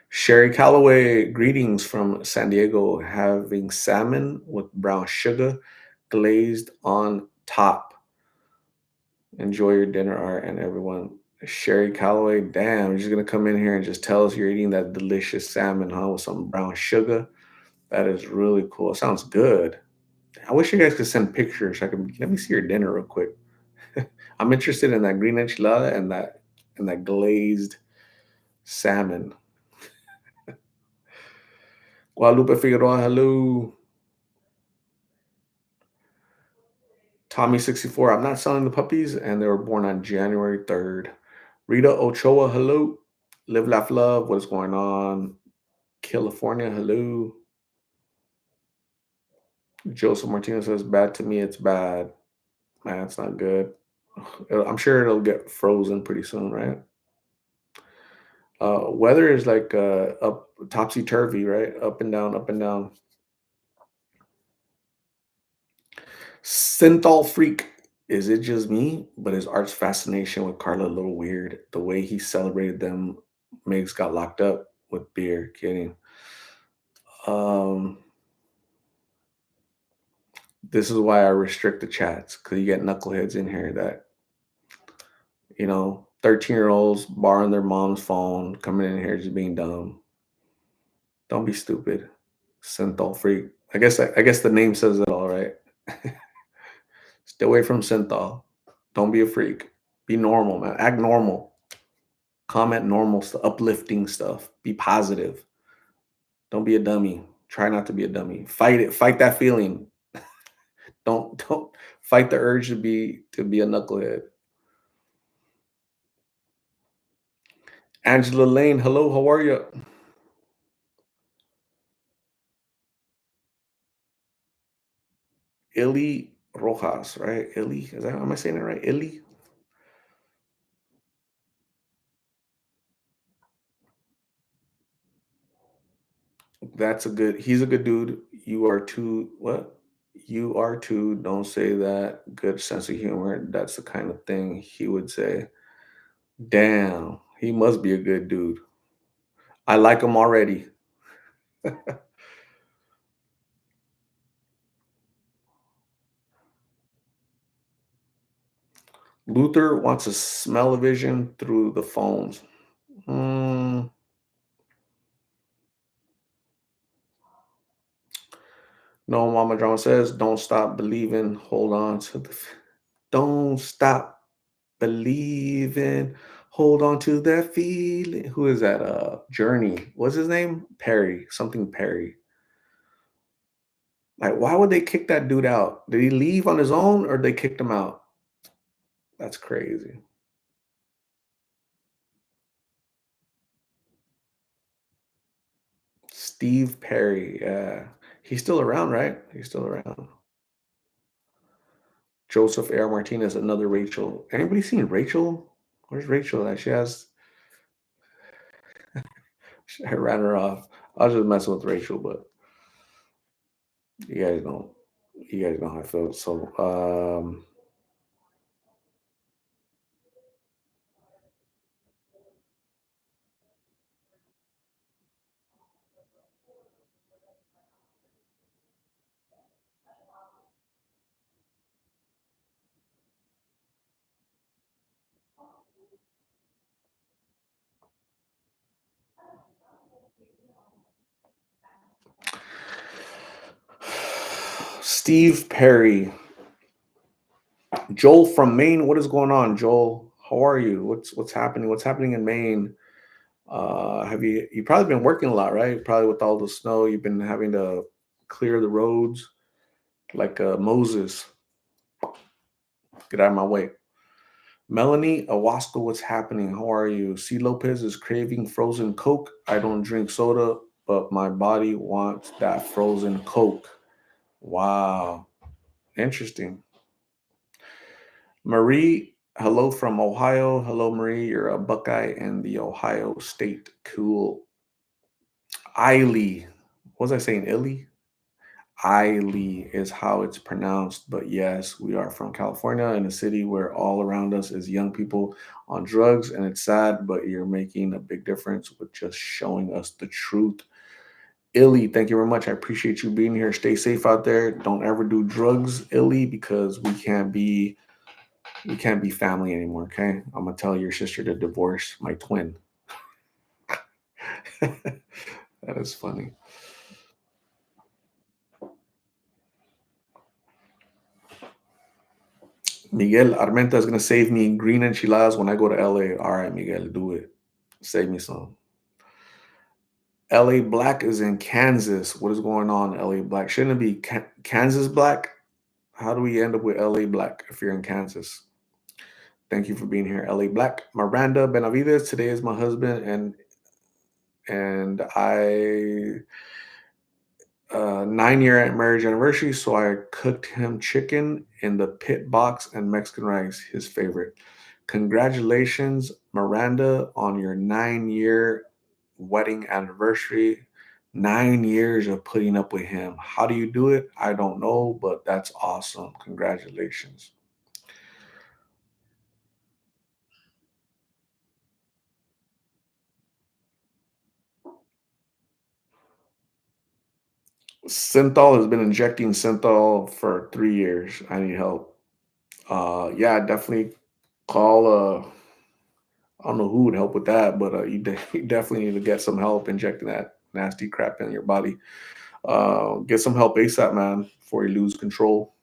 Sherry Calloway, greetings from San Diego, having salmon with brown sugar glazed on top. Enjoy your dinner, Art, and everyone. Sherry Calloway, damn, you're just gonna come in here and just tell us you're eating that delicious salmon, huh, with some brown sugar. That is really cool. It sounds good. I wish you guys could send pictures. I can let me see your dinner real quick. I'm interested in that green enchilada and that glazed salmon. Guadalupe Figueroa, hello. Tommy64, I'm not selling the puppies, and they were born on January 3rd. Rita Ochoa, hello. Live, laugh, love. What is going on? California, hello. Joseph Martinez says, bad to me, it's bad. Man, it's not good. I'm sure it'll get frozen pretty soon, right? Weather is like up topsy turvy, right? Up and down, up and down. Synthol freak. Is it just me? But his art's fascination with Carla a little weird. The way he celebrated them, Migs got locked up with beer. Kidding. Um, this is why I restrict the chats because you get knuckleheads in here that 13-year-olds borrowing their mom's phone, coming in here just being dumb. Don't be stupid. Synthol freak. I guess the name says it all, right? Stay away from synthol. Don't be a freak. Be normal, man. Act normal. Comment normal stuff, uplifting stuff. Be positive. Don't be a dummy. Try not to be a dummy. Fight it. Fight that feeling. Don't fight the urge to be a knucklehead. Angela Lane, hello, how are you? Illy Rojas, right? Illy, am I saying it right? Illy? He's a good dude. You are too, what? You are too, don't say that. Good sense of humor. That's the kind of thing he would say. Damn, he must be a good dude. I like him already. Luther wants to smell vision through the phones. Mm, no, Mama Drama says, don't stop believing. Hold on to don't stop believing. Hold on to that feeling. Who is that? Journey. What's his name? Perry. Something Perry. Like, why would they kick that dude out? Did he leave on his own or they kicked him out? That's crazy. Steve Perry. Yeah. He's still around, right? He's still around. Joseph Air Martinez, another Rachel. Anybody seen Rachel? Where's Rachel at? I ran her off. I was just messing with Rachel, but you guys know, you guys know how I feel. So, Steve Perry, Joel from Maine. What is going on, Joel? How are you? What's happening? What's happening in Maine? Have you probably been working a lot, right? Probably with all the snow, you've been having to clear the roads like Moses. Get out of my way. Melanie Owasco, what's happening? How are you? C. Lopez is craving frozen Coke. I don't drink soda, but my body wants that frozen Coke. Wow. Interesting. Marie, hello from Ohio. Hello, Marie. You're a Buckeye in the Ohio State. Cool. Eiley. What was I saying? Illy? Eiley is how it's pronounced. But yes, we are from California in a city where all around us is young people on drugs. And it's sad, but you're making a big difference with just showing us the truth. Illy, thank you very much. I appreciate you being here. Stay safe out there. Don't ever do drugs, Illy, because we can't be family anymore. Okay, I'm gonna tell your sister to divorce my twin. That is funny. Miguel Armenta is gonna save me green enchiladas when I go to LA. All right, Miguel, do it. Save me some. LA Black is in Kansas. What is going on, LA Black? Shouldn't it be Kansas Black? How do we end up with LA Black if you're in Kansas? Thank you for being here, LA Black. Miranda Benavides. Today is my husband and I 9-year marriage anniversary, so I cooked him chicken in the pit box and Mexican rice, his favorite. Congratulations, Miranda, on your 9-year wedding anniversary. 9 years of putting up with him. How do you do it? I don't know, but that's awesome. Congratulations. Synthol has been injecting Synthol for 3 years. I need help. Yeah, definitely call. I don't know who would help with that, but you definitely need to get some help injecting that nasty crap in your body. Get some help ASAP, man, before you lose control.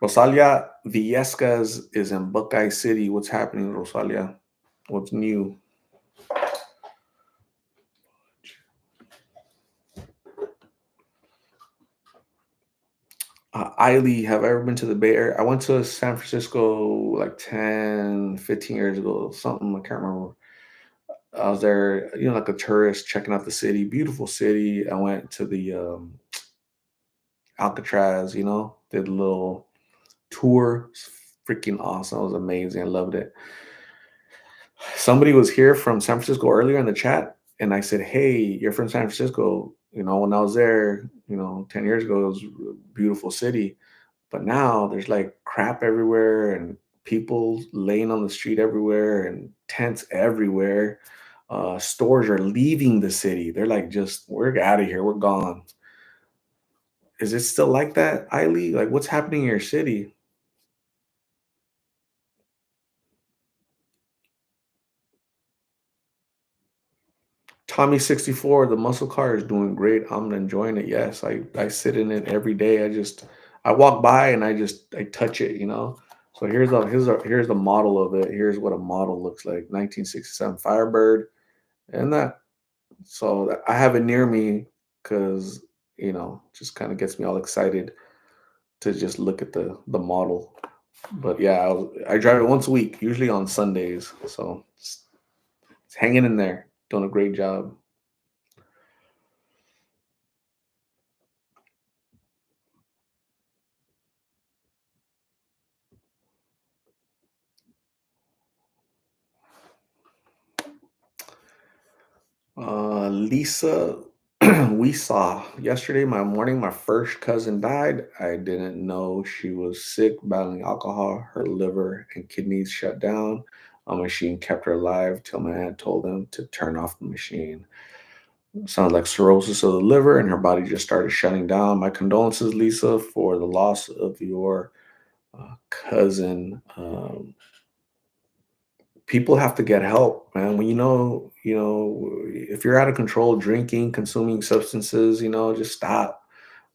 Rosalia Villescas is in Buckeye City. What's happening, Rosalia? What's new? Eiley, have I ever been to the Bay Area? I went to San Francisco like 10, 15 years ago, something. I can't remember. I was there, like a tourist checking out the city. Beautiful city. I went to the Alcatraz, did a little tour. It's freaking awesome. It was amazing. I loved it. Somebody was here from San Francisco earlier in the chat, and I said, "Hey, you're from San Francisco." When I was there, 10 years ago, it was a beautiful city. But now there's like crap everywhere and people laying on the street everywhere and tents everywhere. Stores are leaving the city. They're like, just, we're out of here. We're gone. Is it still like that, Eiley? Like, what's happening in your city? Tommy 64, the muscle car is doing great. I'm enjoying it. Yes, I sit in it every day. I walk by and I touch it. So here's the model of it. Here's what a model looks like. 1967 Firebird, and that. So I have it near me because just kind of gets me all excited to just look at the model. But yeah, I drive it once a week, usually on Sundays. So it's hanging in there, doing a great job. Lisa, we saw yesterday, my morning, my first cousin died. I didn't know she was sick, battling alcohol. Her liver and kidneys shut down. A machine kept her alive till my aunt told them to turn off the machine. Sounds like cirrhosis of the liver, and her body just started shutting down. My condolences, Lisa, for the loss of your cousin. People have to get help, man. When if you're out of control, drinking, consuming substances, just stop.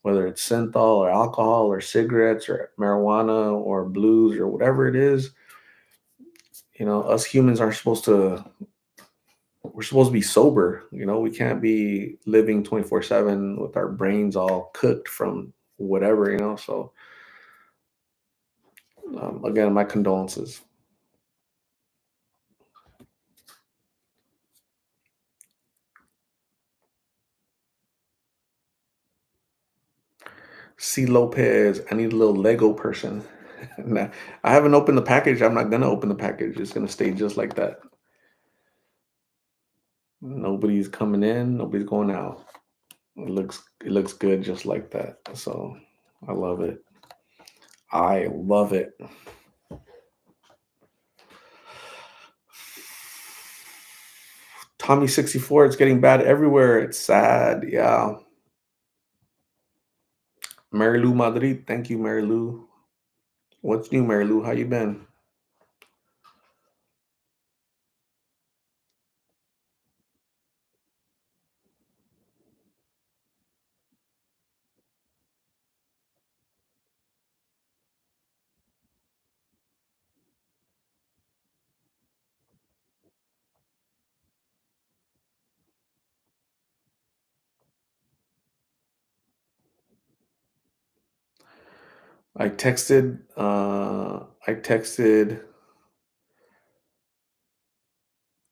Whether it's synthol or alcohol or cigarettes or marijuana or blues or whatever it is, us humans aren't supposed to. We're supposed to be sober. We can't be living 24/7 with our brains all cooked from whatever. So again, my condolences. C. Lopez, I need a little Lego person. Nah, I haven't opened the package. I'm not gonna open the package. It's gonna stay just like that. Nobody's coming in, nobody's going out. It looks good just like that. So I love it. I love it. Tommy 64, it's getting bad everywhere. It's sad. Yeah. Mary Lou Madrid. Thank you, Mary Lou. What's new, Mary Lou? How you been? I texted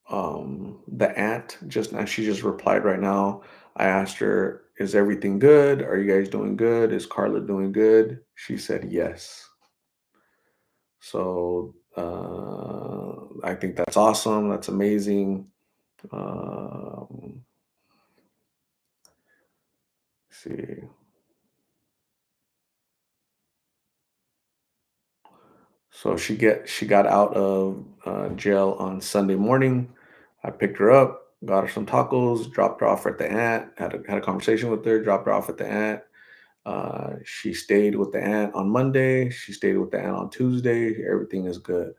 the aunt just now. She just replied right now. I asked her, is everything good? Are you guys doing good? Is Carla doing good? She said yes. So I think that's awesome. That's amazing. Um, see. So she got out of jail on Sunday morning. I picked her up, got her some tacos, dropped her off at the aunt, had a conversation with her, dropped her off at the aunt. She stayed with the aunt on Monday. She stayed with the aunt on Tuesday. Everything is good.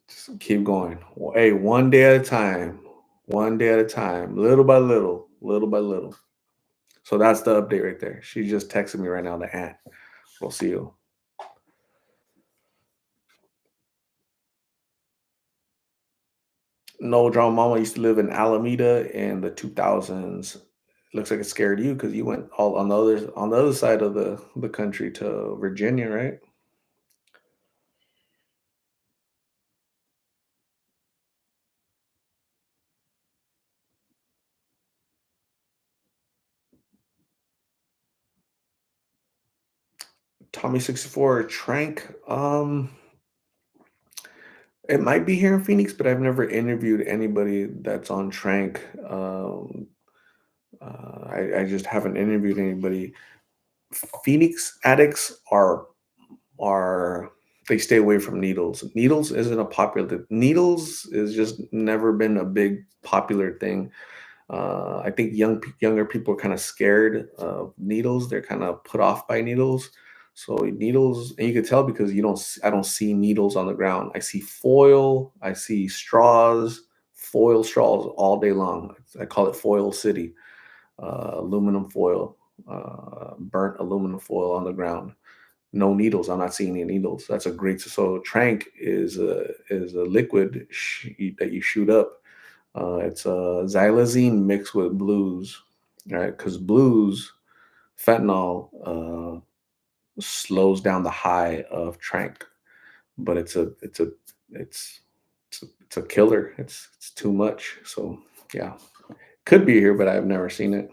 Just keep going. Hey, one day at a time. One day at a time. Little by little. Little by little. So that's the update right there. She just texted me right now, the aunt. We'll see you. No Drama Mama used to live in Alameda in the 2000s. Looks like it scared you because you went all on the other side of the country to Virginia, right? Tommy 64 Trank. It might be here in Phoenix, but I've never interviewed anybody that's on Trank. I just haven't interviewed anybody. Phoenix addicts are they stay away from needles. Needles is just never been a big popular thing. I think younger people are kind of scared of needles. They're kind of put off by needles. So needles, and you can tell because I don't see needles on the ground. I see foil. I see straws, foil straws all day long. I call it Foil City. Aluminum foil, burnt aluminum foil on the ground. No needles. I'm not seeing any needles. That's a great. So Trank is a liquid that you shoot up. It's a xylazine mixed with blues, right? Because blues, fentanyl, slows down the high of Trank, but it's it's a killer. It's too much. So yeah, could be here, but I've never seen it.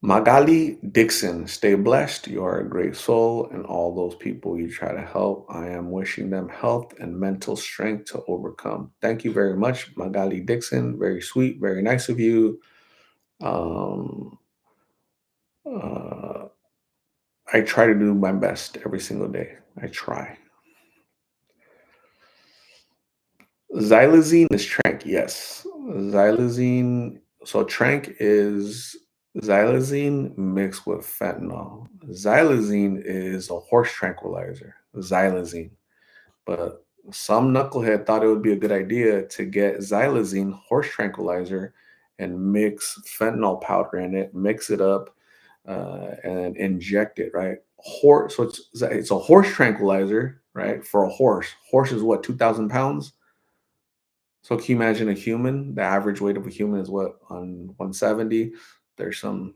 Magali Dixon, stay blessed. You are a great soul, and all those people you try to help, I am wishing them health and mental strength to overcome. Thank you very much, Magali Dixon. Very sweet, very nice of you. Um, uh, I try to do my best every single day. I try. Xylazine is trank, yes. Xylazine, so trank is xylazine mixed with fentanyl. Xylazine is a horse tranquilizer, xylazine. But some knucklehead thought it would be a good idea to get xylazine horse tranquilizer and mix fentanyl powder in it, mix it up, and inject it. Right, horse. So it's a horse tranquilizer, right? For a horse. Horse is what, 2,000 pounds. So can you imagine a human? The average weight of a human is what, on 170. There's some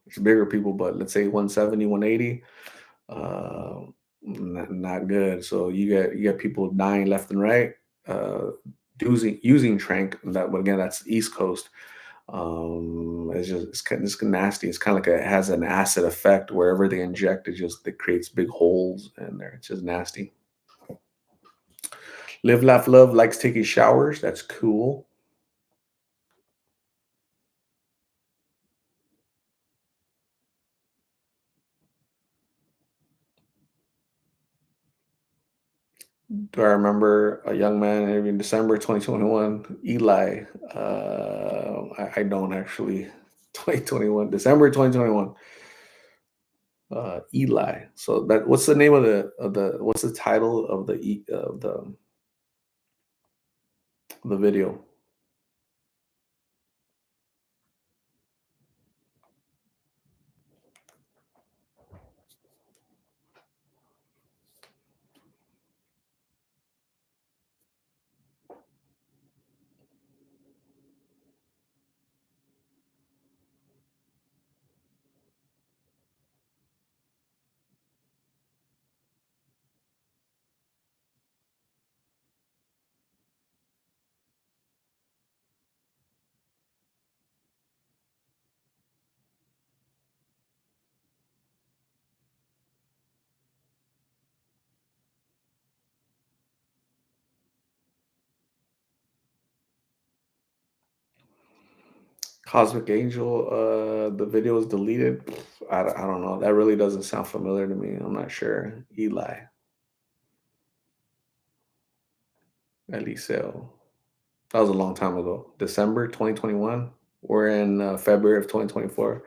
it's bigger people, but let's say 170, 180. Not good. So you get people dying left and right, uh, using trank. That, but again, that's East Coast. It's nasty. It's kind of like it has an acid effect. Wherever they inject, it creates big holes in there. It's just nasty. Live, laugh, love likes taking showers. That's cool. Do I remember a young man interviewed in December 2021? Eli. I don't actually. 2021, December 2021. Eli. So that, what's the name of the what's the title of the video? Cosmic Angel. The video is deleted. I don't know. That really doesn't sound familiar to me. I'm not sure. Eli. Eliseo. That was a long time ago. December 2021. We're in February of 2024.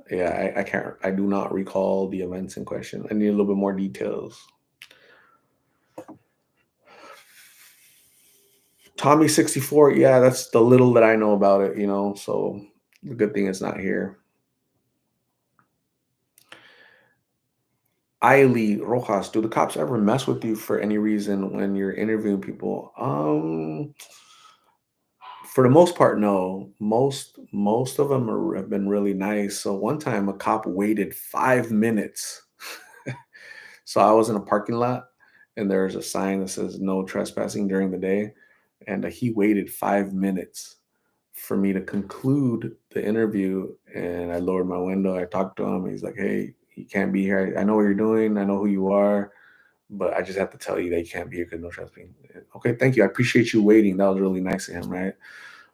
Yeah, I can't. I do not recall the events in question. I need a little bit more details. Tommy 64. Yeah, that's the little that I know about it. So the good thing it's not here. Ailey Rojas, do the cops ever mess with you for any reason when you're interviewing people? For the most part, no. Most of them have been really nice. So one time, a cop waited 5 minutes. So I was in a parking lot, and there's a sign that says "No trespassing during the day," and he waited 5 minutes for me to conclude the interview. And I lowered my window. I talked to him. He's like, "Hey, you can't be here. I know what you're doing. I know who you are, but I just have to tell you that you can't be here because no trespassing." Okay, thank you. I appreciate you waiting. That was really nice of him, right?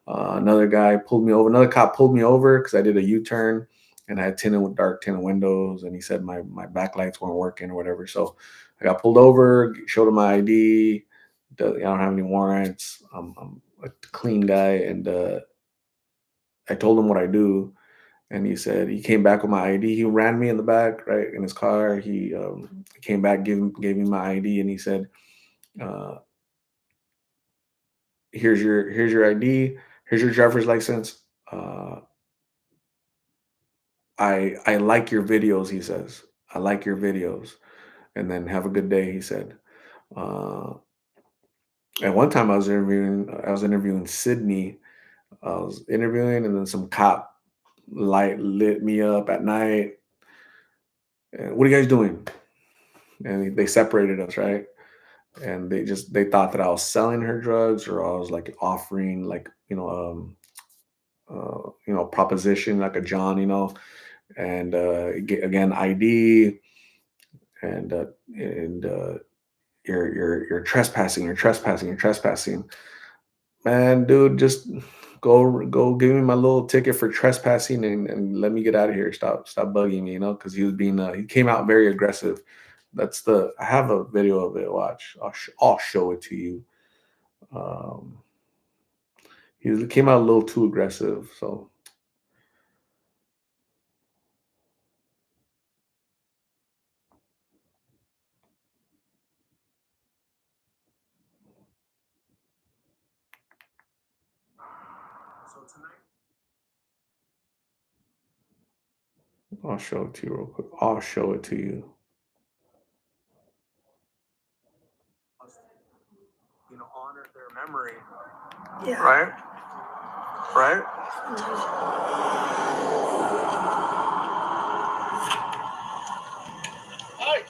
Another guy pulled me over. Another cop pulled me over because I did a U-turn and I had dark tinted windows, and he said my backlights weren't working or whatever. So I got pulled over, showed him my ID. I don't have any warrants. I'm a clean guy, and I told him what I do, and he said he came back with my ID. He ran me in the back, right, in his car. He came back, gave me my ID, and he said, uh, "Here's your ID. Here's your driver's license. I like your videos," he says. "I like your videos." And then, "Have a good day," he said. Uh, at one time I was interviewing Sydney. I was interviewing, and then some cop light lit me up at night. And, "What are you guys doing?" And they separated us, right? And they thought that I was selling her drugs, or I was like offering, like, proposition like a John, and again ID and you're trespassing, you're trespassing, you're trespassing. Man, dude, just go give me my little ticket for trespassing and let me get out of here. Stop bugging me, because he was being he came out very aggressive. I have a video of it. Watch, I'll show it to you. Um, he came out a little too aggressive, so I'll show it to you real quick. I'll show it to you. Honor their memory. Yeah. Right? Right? Hi.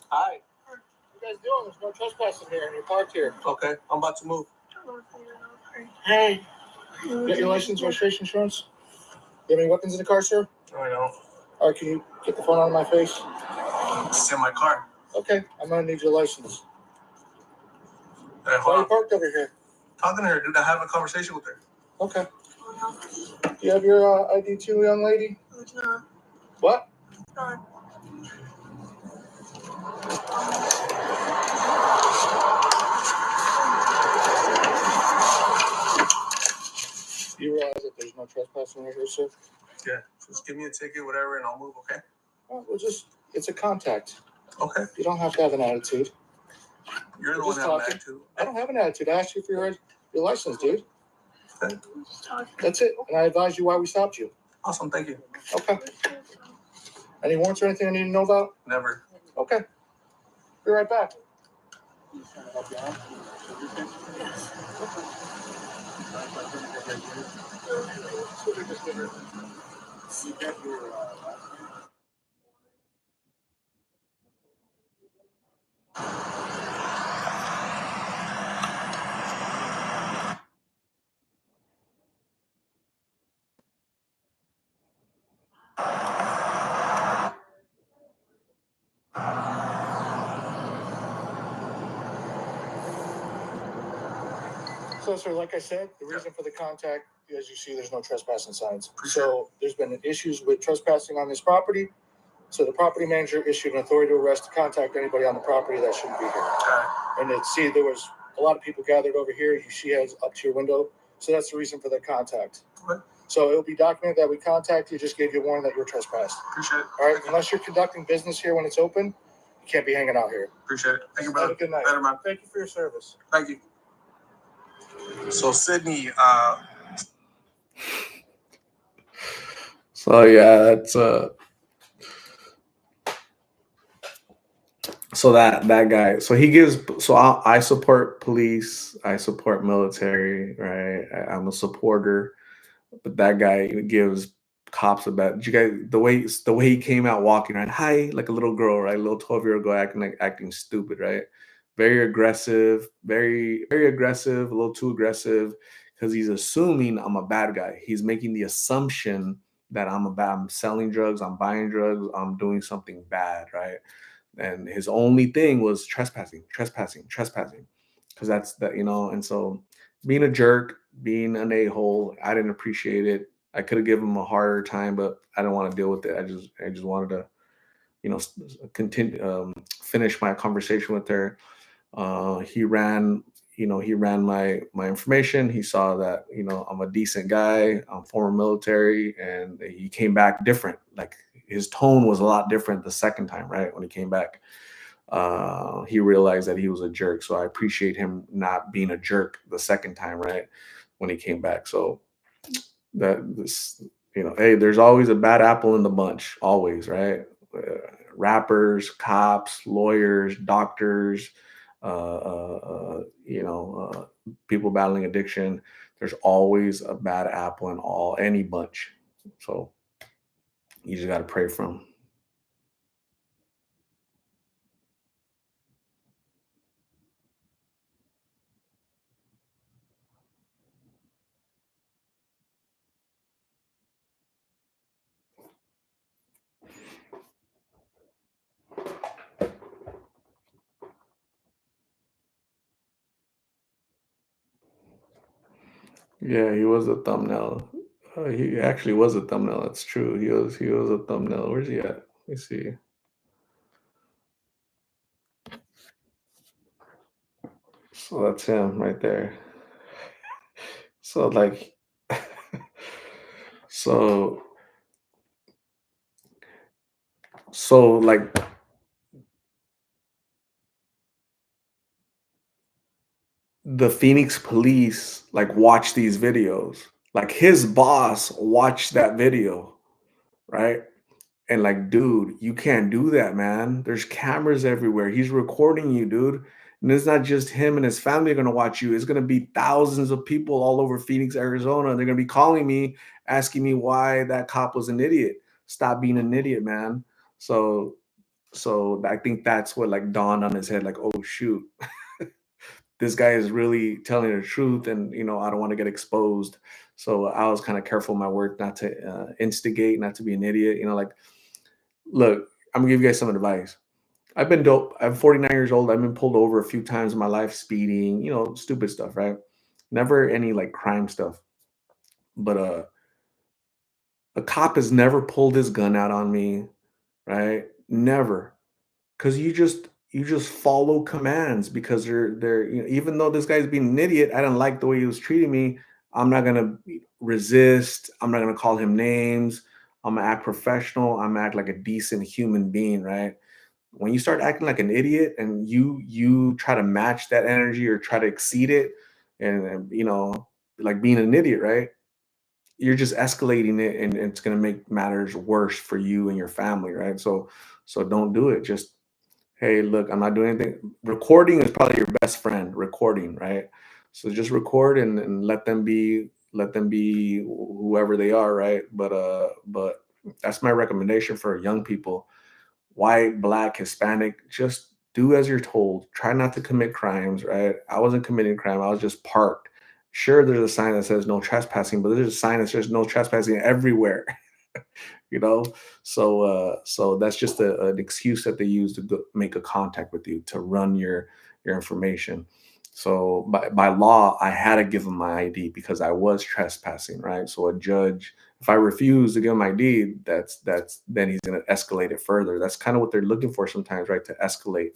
Hi. What you guys doing? There's no trespassing here, and you're parked here. Okay, I'm about to move. Hey. You got your license, registration, insurance? You have any weapons in the car, sir? No, I don't. All right, can you get the phone out of my face? It's in my car. Okay, I'm gonna need your license. Hey, why are you parked over here? Talking to her, dude. I have a conversation with her. Okay. Do you have your ID too, young lady? No. What? No. Do you realize that there's no trespassing right here, sir? Yeah. Just give me a ticket, whatever, and I'll move, okay? Well, it's a contact. Okay. You don't have to have an attitude. You're the one having an attitude. I don't have an attitude. I asked you for your license, dude. Okay. That's it. And I advised you why we stopped you. Awesome. Thank you. Okay. Any warrants or anything I need to know about? Never. Okay. Be right back. So, sir, like I said, the reason for the contact, as you see, there's no trespassing signs. So there's been issues with trespassing on this property. So the property manager issued an authority to arrest to contact anybody on the property that shouldn't be here. And there was a lot of people gathered over here. She has up to your window. So that's the reason for the contact. Okay. So it'll be documented that we contact you, just gave you a warning that you're trespassed. Appreciate it. All right. Unless you're conducting business here when it's open, you can't be hanging out here. Appreciate it. Thank you, brother. Have a good night. Better, man. Thank you for your service. Thank you. So Sydney, so yeah, that's so that guy. So he gives. So I support police. I support military. Right. I'm a supporter. But that guy gives cops about. Did you guys the way he came out walking right? Hi, like a little girl, right? A little 12-year-old girl acting stupid, right? Very aggressive, very aggressive, a little too aggressive, because he's assuming I'm a bad guy. He's making the assumption that I'm selling drugs, I'm buying drugs, I'm doing something bad, right? And his only thing was trespassing, trespassing, trespassing, because that's that, And so, being a jerk, being an a-hole, I didn't appreciate it. I could have given him a harder time, but I didn't want to deal with it. I just wanted to, continue, finish my conversation with her. He ran my information. He saw that I'm a decent guy. I'm former military, and he came back different. Like, his tone was a lot different the second time, right? When he came back, he realized that he was a jerk. So I appreciate him not being a jerk the second time, right? When he came back. So hey, there's always a bad apple in the bunch, always, right? Rappers, cops, lawyers, doctors, people battling addiction. There's always a bad apple in any bunch. So you just got to pray for them. Yeah, he was a thumbnail. He actually was a thumbnail. That's true. He was a thumbnail. Where's he at? Let me see. So that's him right there. So like, so like the Phoenix police like watch these videos. Like his boss watched that video, right? And like, dude, you can't do that, man. There's cameras everywhere. He's recording you, dude. And it's not just him and his family are gonna watch you. It's gonna be thousands of people all over Phoenix, Arizona. They're gonna be calling me, asking me why that cop was an idiot. Stop being an idiot, man. So I think that's what like dawned on his head, like, oh shoot, this guy is really telling the truth, and I don't want to get exposed. So I was kind of careful in my work not to instigate, not to be an idiot. Like, look, I'm gonna give you guys some advice. I've been dope. I'm 49 years old. I've been pulled over a few times in my life, speeding, stupid stuff, right? Never any like crime stuff. But a cop has never pulled his gun out on me, right? Never. Because you just follow commands because they're even though this guy's being an idiot, I didn't like the way he was treating me. I'm not gonna resist. I'm not gonna call him names. I'm gonna act professional. I'm gonna act like a decent human being, right? When you start acting like an idiot and you try to match that energy or try to exceed it, and like being an idiot, right? You're just escalating it, and it's going to make matters worse for you and your family, right? So don't do it. Just, hey, look, I'm not doing anything. Recording is probably your best friend. Recording, right? So just record, and let them be whoever they are, right? But that's my recommendation for young people: white, black, Hispanic, just do as you're told. Try not to commit crimes, right? I wasn't committing crime. I was just parked. Sure, there's a sign that says no trespassing, but there's a sign that says no trespassing everywhere. you know so that's just an excuse that they use to make a contact with you, to run your information. So by law, I had to give them my ID because I was trespassing, right? So a judge, if I refuse to give him ID, that's then he's going to escalate it further. That's kind of what they're looking for sometimes, right? To escalate.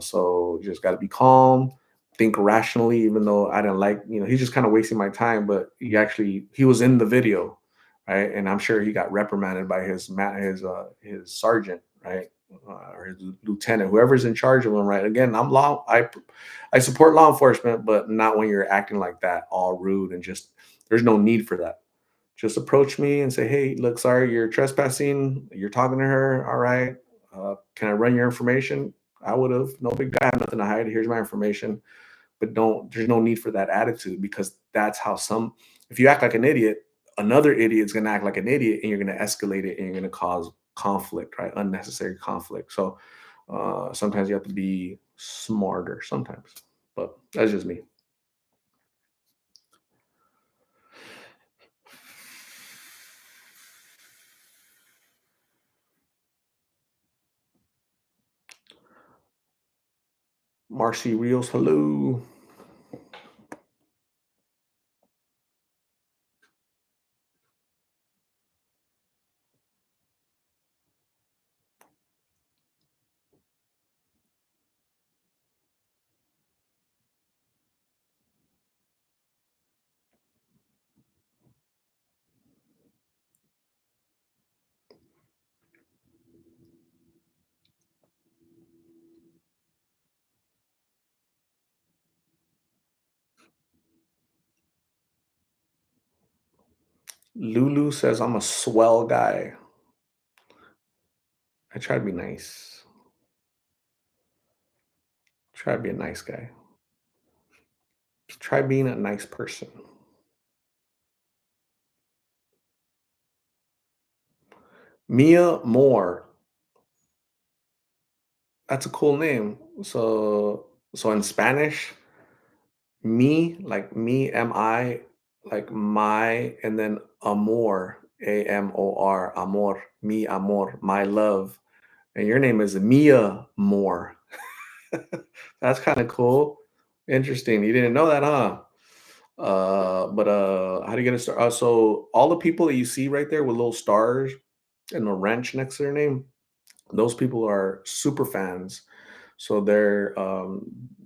So you just got to be calm, think rationally, even though I didn't like, he's just kind of wasting my time, but he was in the video, right? And I'm sure he got reprimanded by his sergeant, right? Or his lieutenant, whoever's in charge of him, right? Again, I support law enforcement, but not when you're acting like that, all rude, and just there's no need for that. Just approach me and say, "Hey, look, sorry, you're trespassing. You're talking to her. All right. Can I run your information?" I would have. No big guy. I have nothing to hide. Here's my information. But don't. There's no need for that attitude, because that's how some. If you act like an idiot, another idiot's gonna act like an idiot, and you're gonna escalate it, and you're gonna cause conflict, right? Unnecessary conflict. So sometimes you have to be smarter. Sometimes, but that's just me. Marcy Rios, hello. Lulu says I'm a swell guy. I try to be nice. Try to be a nice guy. Try being a nice person. Mia Moore. That's a cool name. So in Spanish, me, like my, and then amor, amor, mi amor, my love. And your name is Mia Moore. That's kind of cool. Interesting. You didn't know that, huh? How do you get it started? So all the people that you see right there with little stars and a wrench next to their name, those people are super fans. So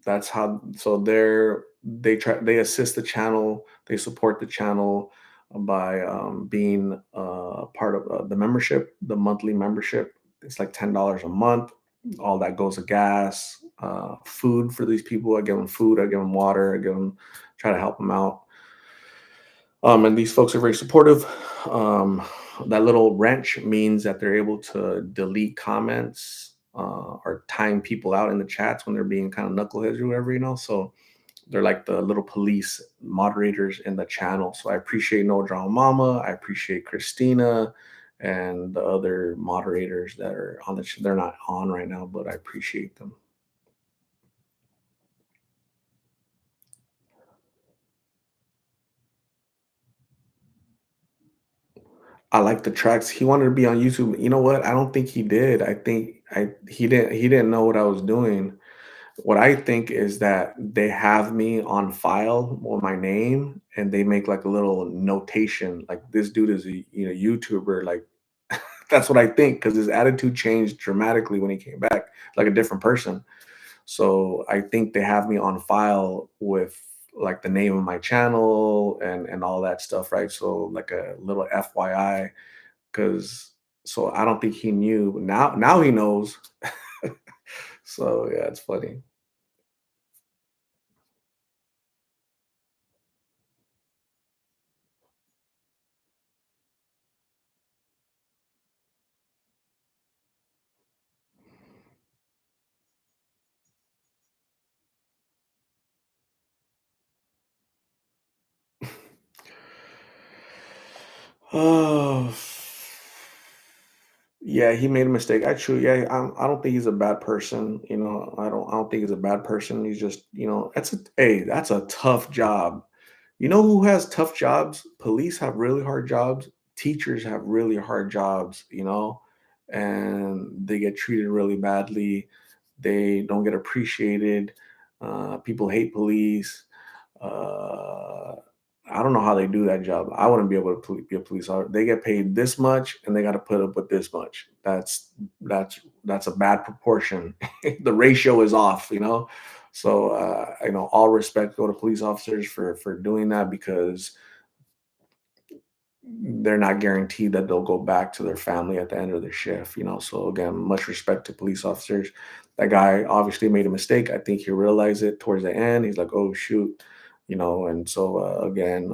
that's how so they assist the channel, they support the channel by being part of the membership, the monthly membership. It's like $10 a month. All that goes to gas, food for these people. I give them food, I give them water, I give them try to help them out. And these folks are very supportive. Um, that little wrench means that they're able to delete comments or time people out in the chats when they're being kind of knuckleheads or whatever, So they're like the little police moderators in the channel. So I appreciate No Drama Mama. I appreciate Christina and the other moderators that are on they're not on right now, but I appreciate them. I like the tracks. He wanted to be on YouTube. You know what? I don't think he did. I think I he didn't know what I was doing. What I think is that they have me on file with my name and they make like a little notation like this dude is a YouTuber. Like that's what I think because his attitude changed dramatically when he came back, like a different person. So I think they have me on file with like the name of my channel and all that stuff, right? So like a little FYI, because so I don't think he knew. Now he knows. So yeah, it's funny. Oh, yeah, he made a mistake. Actually, yeah, I don't think he's a bad person. I don't think he's a bad person. He's just, that's a tough job. You know who has tough jobs? Police have really hard jobs. Teachers have really hard jobs, and they get treated really badly. They don't get appreciated. People hate police. Uh, I don't know how they do that job. I wouldn't be able to be a police officer. They get paid this much, and they got to put up with this much. That's a bad proportion. The ratio is off. So all respect go to police officers for doing that because they're not guaranteed that they'll go back to their family at the end of their shift. So again, much respect to police officers. That guy obviously made a mistake. I think he realized it towards the end. He's like, oh shoot, and so again,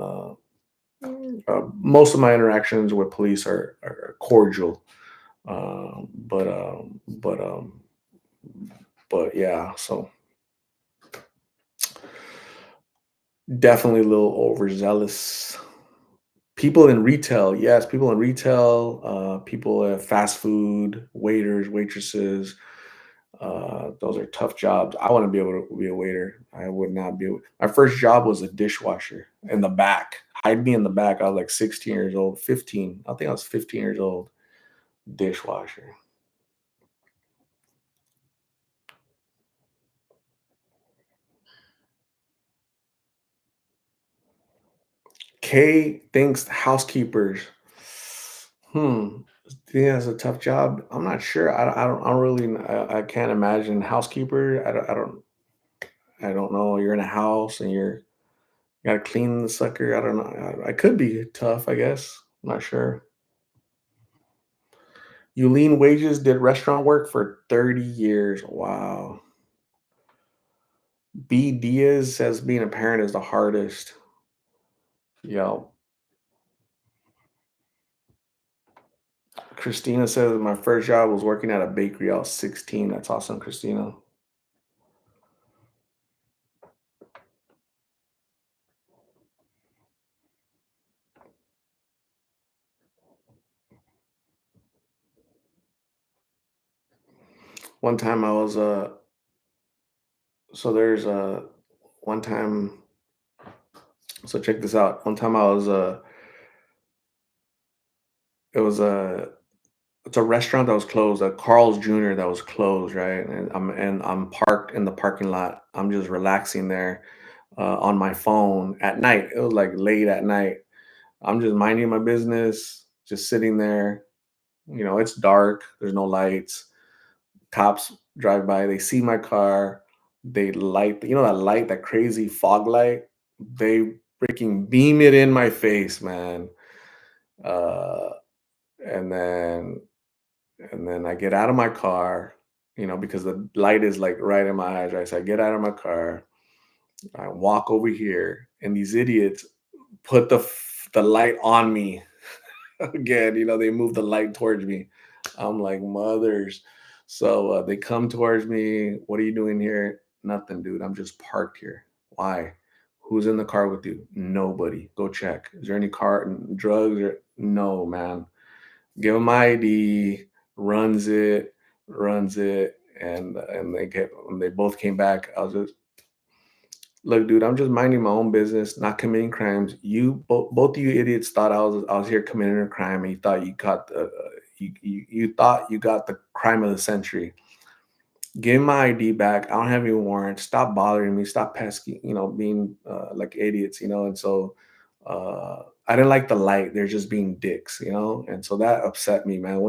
most of my interactions with police are cordial. But yeah, so definitely a little overzealous. People in retail, yes, people in retail, people at fast food, waiters, waitresses, those are tough jobs. I wanna be able to be a waiter. I would not be able my first job was a dishwasher in the back. Hide me in the back. I was like 16 years old, 15. I think I was 15 years old. Dishwasher. K thinks housekeepers. Hmm. Do you think that's a tough job? I'm not sure. I don't really. I can't imagine housekeeper. I don't know. You're in a house and you gotta clean the sucker. I don't know. I could be tough. I guess. I'm not sure. Yulene Wages did restaurant work for 30 years. Wow. B Diaz says being a parent is the hardest. Yo. Christina says my first job was working at a bakery. I was 16. That's awesome, Christina. One time I was so there's one time so check this out. One time I was it was a it's a restaurant that was closed, a Carl's Jr. that was closed, right? And I'm parked in the parking lot. I'm just relaxing there. on my phone at night. It was like late at night. I'm just minding my business, just sitting there. It's dark. There's no lights. Cops drive by. They see my car. They light. That light, that crazy fog light. They freaking beam it in my face, man. Uh, and then I get out of my car. Because the light is like right in my eyes, right? So I get out of my car. I walk over here, and these idiots put the light on me again. They move the light towards me. I'm like, mothers. So they come towards me. What are you doing here? Nothing, dude. I'm just parked here. Why? Who's in the car with you? Nobody. Go check. Is there any car drugs or no, man? Give him my ID. Runs it, runs it, and they both came back. I was just, look, dude, I'm just minding my own business, not committing crimes. Both of you idiots thought I was here committing a crime, and you thought you got you thought you got the crime of the century. Give my ID back. I don't have any warrants. Stop bothering me. Stop pesky, being like idiots, And so I didn't like the light. They're just being dicks, And so that upset me, man.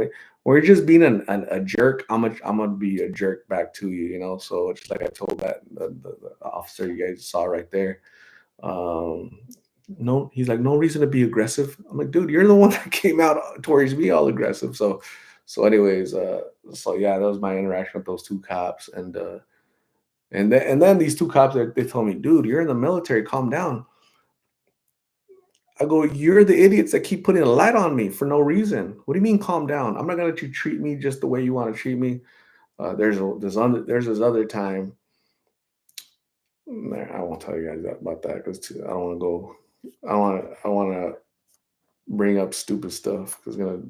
We're just being a jerk. I'm gonna be a jerk back to you, So just like I told that the officer you guys saw right there. Um, no, he's like, no reason to be aggressive. I'm like, dude, you're the one that came out towards me all aggressive. Anyways, so yeah, that was my interaction with those two cops, and then these two cops, they told me, dude, you're in the military, calm down. I go, you're the idiots that keep putting a light on me for no reason. What do you mean, calm down? I'm not gonna let you treat me just the way you want to treat me. There's this other time. Nah, I won't tell you guys about that because I don't want to go. I want to bring up stupid stuff because gonna.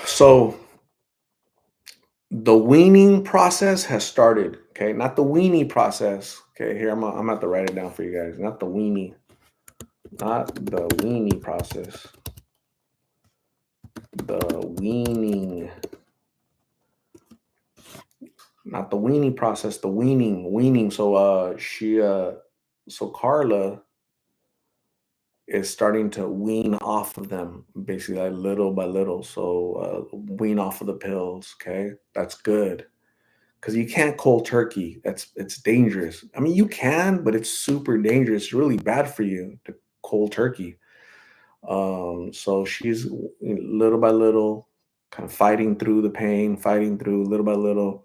So the weaning process has started. Okay, not the weenie process. Okay, here I'm at to write it down for you guys. Not the weenie, not the weenie process. The weaning, not the weenie process. The weaning. So so Carla is starting to wean off of them, basically, like little by little. So wean off of the pills. Okay, that's good because you can't cold turkey. It's dangerous. I mean, you can, but it's super dangerous. It's really bad for you to cold turkey. So she's little by little, kind of fighting through the pain, fighting through little by little,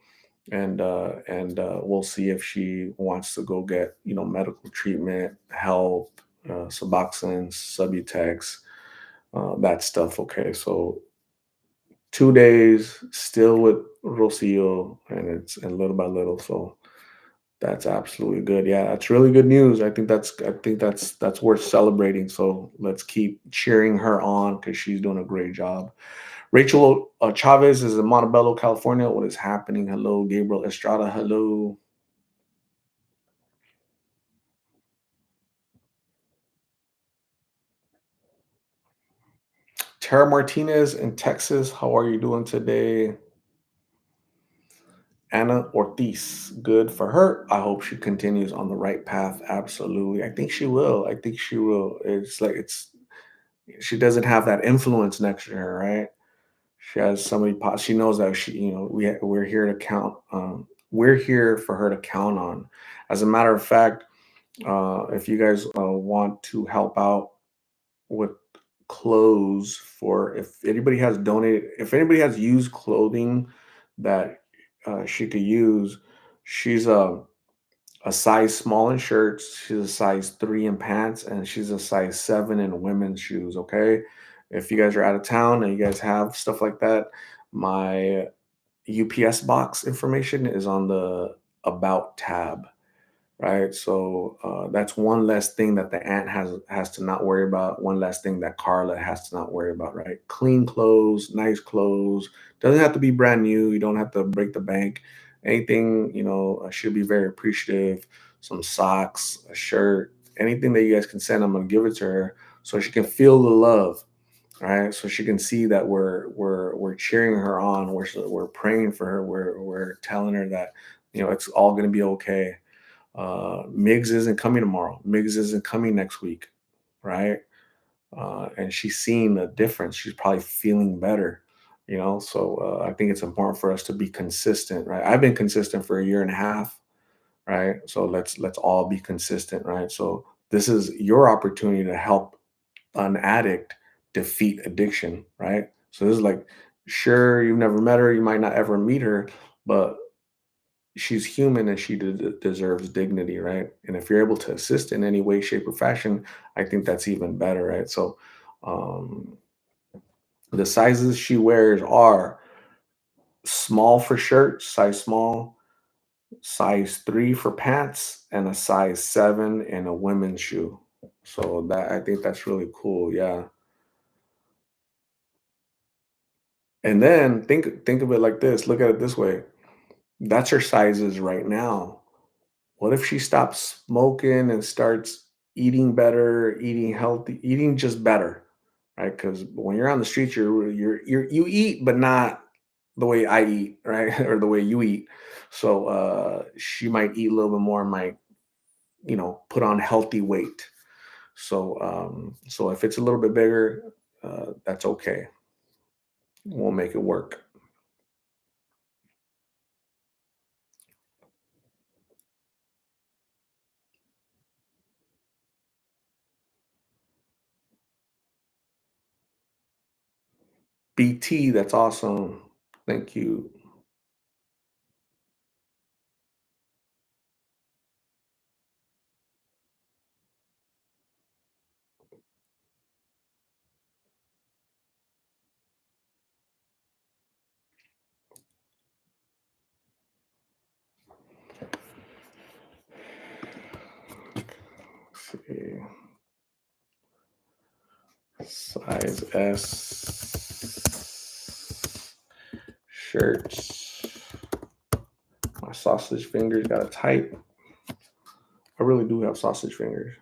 and we'll see if she wants to go get medical treatment, help, Suboxone, Subutex, that stuff. Okay, so 2 days still with Rocio, and it's and little by little. So that's absolutely good. Yeah, that's really good news. I think that's worth celebrating. So let's keep cheering her on because she's doing a great job. Rachel Chavez is in Montebello, California. What is happening? Hello, Gabriel Estrada. Hello, Tara Martinez in Texas. How are you doing today? Anna Ortiz, good for her. I hope she continues on the right path. Absolutely. I think she will. I think she will. It's like she doesn't have that influence next to her, right? She has somebody. She knows that we're here to count. We're here for her to count on. As a matter of fact, if you guys want to help out with clothes, for if anybody has used clothing that she could use, she's a size small in shirts, she's a size 3 in pants, and she's a size 7 in women's shoes. Okay, if you guys are out of town and you guys have stuff like that, my UPS box information is on the about tab, right? So that's one less thing that the aunt has to not worry about. One less thing that Carla has to not worry about, right? Clean clothes, nice clothes. Doesn't have to be brand new. You don't have to break the bank. Anything, should be very appreciative. Some socks, a shirt, anything that you guys can send. I'm gonna give it to her so she can feel the love. right? So she can see that we're cheering her on, we're praying for her, we're telling her that it's all going to be okay. Migs isn't coming tomorrow. Migs isn't coming next week, right? And she's seeing the difference. She's probably feeling better, So I think it's important for us to be consistent, right? I've been consistent for a year and a half, right? So let's all be consistent, right? So this is your opportunity to help an addict defeat addiction, right? So this is like, sure, you've never met her, you might not ever meet her, but she's human and she deserves dignity, right? And if you're able to assist in any way, shape, or fashion, I think that's even better, right? So um, the sizes she wears are small for shirts, size small, size 3 for pants, and a size 7 in a women's shoe. So that I think that's really cool. Yeah. And then think of it like this. Look at it this way. That's her sizes right now. What if she stops smoking and starts eating better, eating healthy, eating just better, right? Because when you're on the streets, you eat, but not the way I eat, right, or the way you eat. So she might eat a little bit more, might put on healthy weight. So if it's a little bit bigger, that's okay. We'll make it work. BT, that's awesome. Thank you. Let's see. Size S shirts. My sausage fingers got to type. I really do have sausage fingers.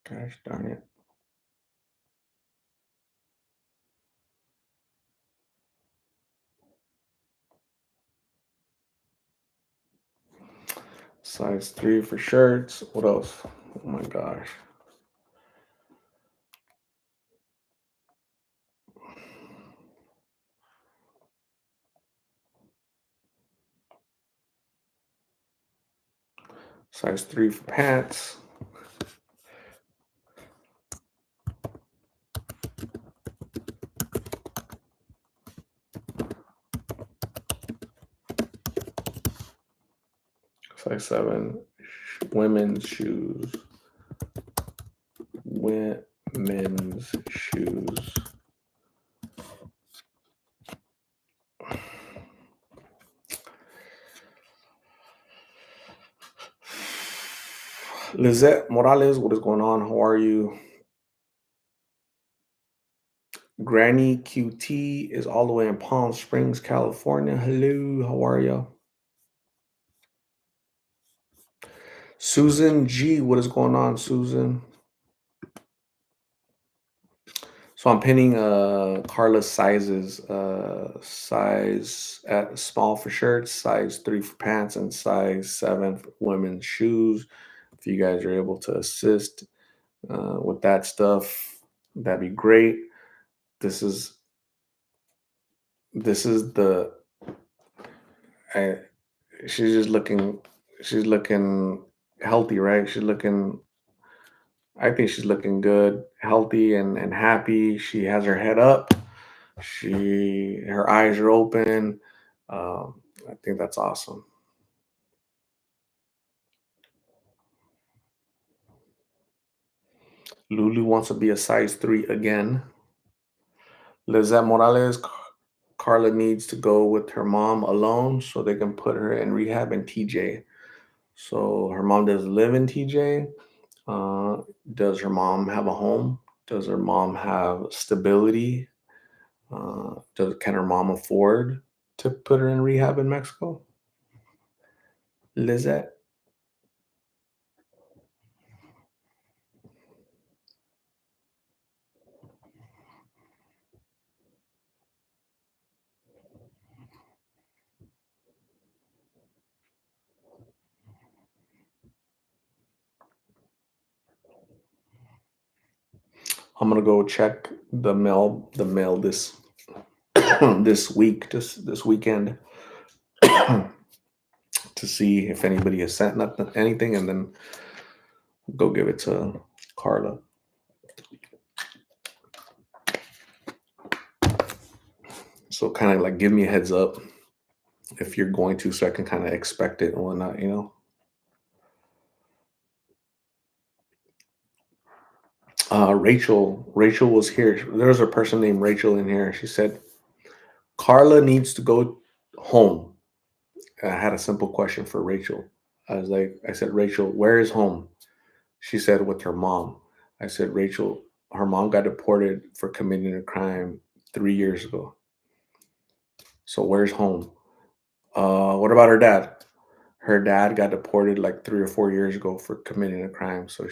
Gosh darn it. Size 3 for shirts. What else? Oh my gosh. Size 3 for pants. Size 7 women's shoes. Women's shoes. Lizette Morales, what is going on? How are you? Granny QT is all the way in Palm Springs, California. Hello, how are you? Susan G, what is going on, Susan? So I'm pinning Carla's sizes, size at small for shirts, size 3 for pants, and size 7 for women's shoes. If you guys are able to assist with that stuff, that'd be great. This is the I, she's just looking she's looking healthy, right? I think she's looking good, healthy and happy. She has her head up. Her eyes are open. I think that's awesome. Lulu wants to be a size 3 again. Lizette Morales, Carla needs to go with her mom alone so they can put her in rehab in TJ. So her mom doesn't live in TJ. Uh, does her mom have a home? Does her mom have stability? Can her mom afford to put her in rehab in Mexico? Lizette? I'm gonna go check the mail this this week, this weekend, to see if anybody has sent nothing, anything, and then go give it to Carla. So kind of like give me a heads up if you're going to, so I can kind of expect it and whatnot, you know. Rachel was here. There was a person named Rachel in here. She said Carla needs to go home. And I had a simple question for Rachel. I said, Rachel, where is home? She said, with her mom. I said, Rachel, her mom got deported for committing a crime 3 years ago. So where's home? What about her dad? Her dad got deported like 3 or 4 years ago for committing a crime. So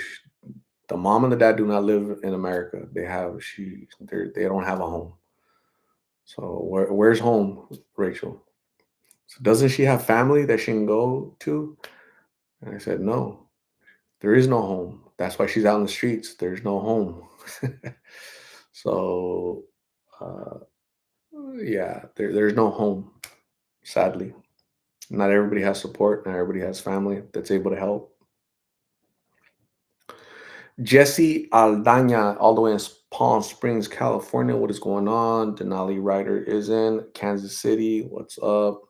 the mom and the dad do not live in America. They don't have a home. So where's home, Rachel? So doesn't she have family that she can go to? And I said, no, there is no home. That's why she's out in the streets. There's no home. So uh, yeah, there's no home. Sadly, not everybody has support. Not everybody has family that's able to help. Jesse Aldaña, all the way in Palm Springs, California. What is going on? Denali Ryder is in Kansas City. What's up?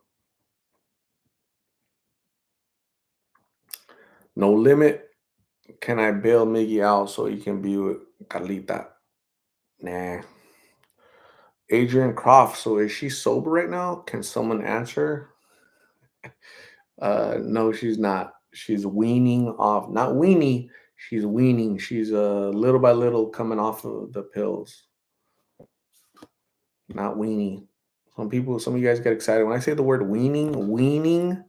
No limit. Can I bail Miggy out so he can be with Carlita? Nah. Adrian Croft. So is she sober right now? Can someone answer? No, she's not. She's weaning off. Not weenie. She's weaning. She's little by little coming off of the pills. Not weenie. Some of you guys get excited when I say the word weaning.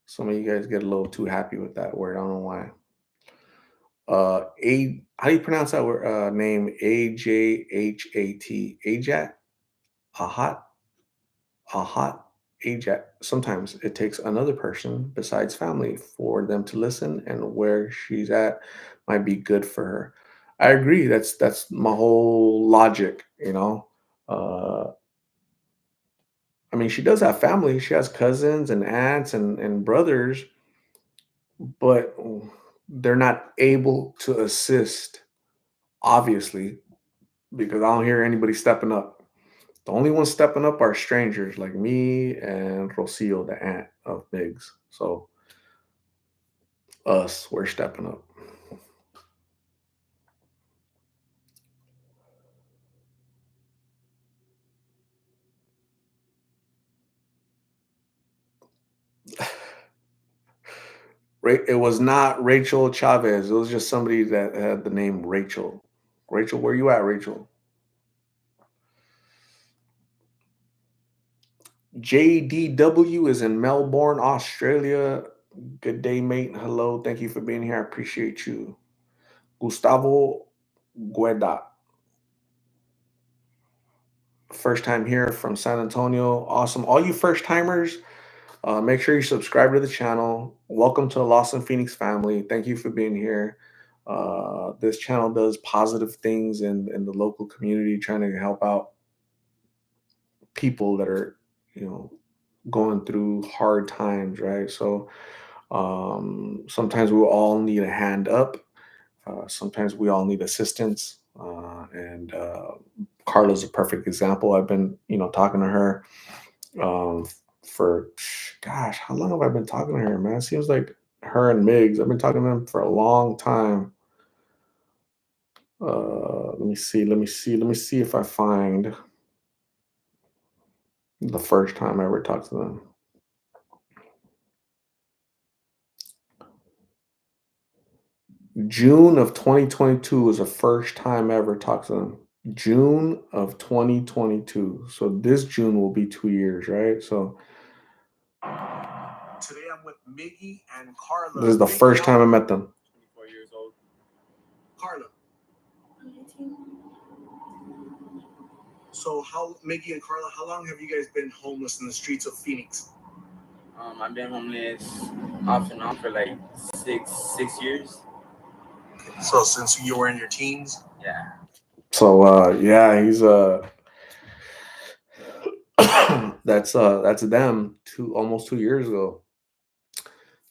Some of you guys get a little too happy with that word. I don't know why. How do you pronounce that word, name? Ajhat. Ajat. Ahat. Ahat. Ajat. Sometimes it takes another person besides family for them to listen, and where she's at might be good for her. I agree. That's my whole logic. You know. I mean, she does have family. She has cousins and aunts and brothers, but they're not able to assist, obviously, because I don't hear anybody stepping up. The only ones stepping up are strangers like me and Rocio, the aunt of Migs. So us, we're stepping up. It was not Rachel Chavez. It was just somebody that had the name Rachel. Rachel, where you at, Rachel? JDW is in Melbourne, Australia. Good day, mate. Hello. Thank you for being here. I appreciate you. Gustavo Gueda. First time here from San Antonio. Awesome. All you first timers, make sure you subscribe to the channel. Welcome to the Lost in Phoenix family. Thank you for being here. This channel does positive things in the local community, trying to help out people that are, you know, going through hard times, right? So sometimes we all need a hand up. Sometimes we all need assistance. And Carla's a perfect example. I've been, talking to her um, for, gosh, how long have I been talking to her, man? It seems like her and Migs, I've been talking to them for a long time. Let me see if I find the first time I ever talked to them. June of 2022 was the first time I ever talked to them. June of 2022. So this June will be 2 years, right? So today I'm with Miggy and Carla. This is the first time I met them. 24 years old. Carla. 19. So Miggy and Carla, how long have you guys been homeless in the streets of Phoenix? I've been homeless off and on for like six years. So since you were in your teens? Yeah. So yeah, he's that's them almost 2 years ago.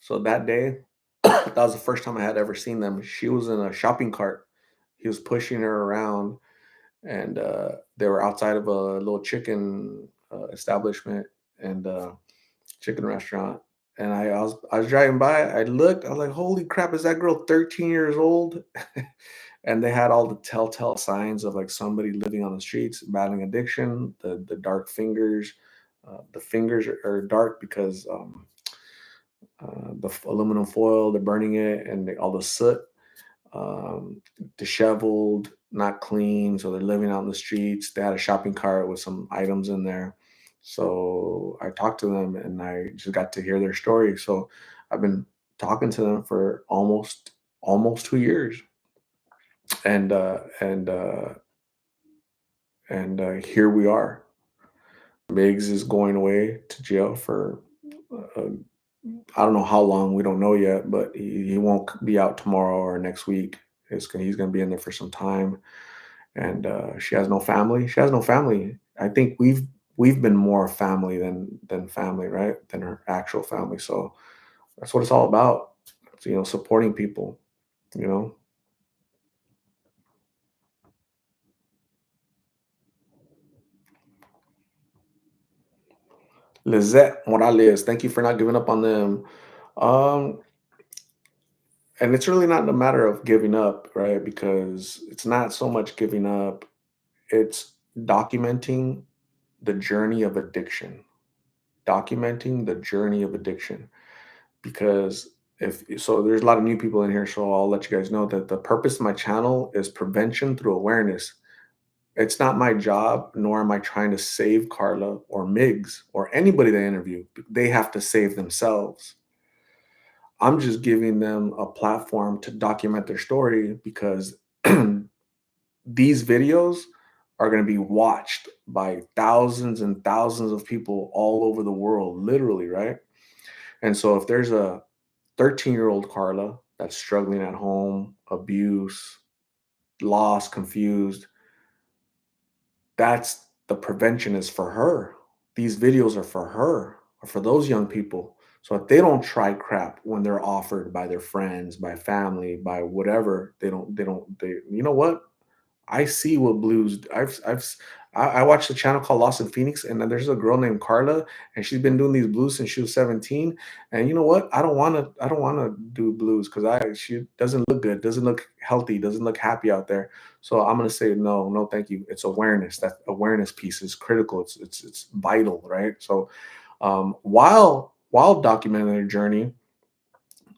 So that day, that was the first time I had ever seen them. She was in a shopping cart. He was pushing her around, and they were outside of a little chicken establishment and chicken restaurant. And I was driving by. I looked. I was like, "Holy crap! Is that girl 13 years old?" And they had all the telltale signs of like somebody living on the streets, battling addiction. The dark fingers. The fingers are dark because aluminum foil. They're burning it, and all the soot, disheveled, not clean. So they're living out in the streets. They had a shopping cart with some items in there. So I talked to them and I just got to hear their story. So I've been talking to them for almost 2 years, and here we are. Migs is going away to jail for uh, I don't know how long. We don't know yet, but he won't be out tomorrow or next week. He's going to be in there for some time. And she has no family. She has no family. I think we've been more family than family, right? Than her actual family. So that's what it's all about. It's, supporting people. You know, Lizette Morales. Thank you for not giving up on them. Um, and it's really not a matter of giving up, right? Because it's not so much giving up. It's documenting the journey of addiction. Documenting the journey of addiction because if so there's a lot of new people in here, so I'll let you guys know that the purpose of my channel is prevention through awareness. It's not my job, nor am I trying to save Carla or Migs or anybody they interview. They have to save themselves. I'm just giving them a platform to document their story because these videos are going to be watched by thousands and thousands of people all over the world, literally, right? And so if there's a 13-year-old Carla that's struggling at home, abuse, lost, confused, that's the prevention is for her. These videos are for her or for those young people. So if they don't try crap when they're offered by their friends, by family, by whatever, you know what? I see what blues. I watched a channel called Lost in Phoenix, and then there's a girl named Karla, and she's been doing these blues since she was 17. And you know what? I don't want to do blues because she doesn't look good, doesn't look healthy, doesn't look happy out there. So I'm gonna say no, no, thank you. It's awareness. That awareness piece is critical. It's vital, right? So while documenting their journey,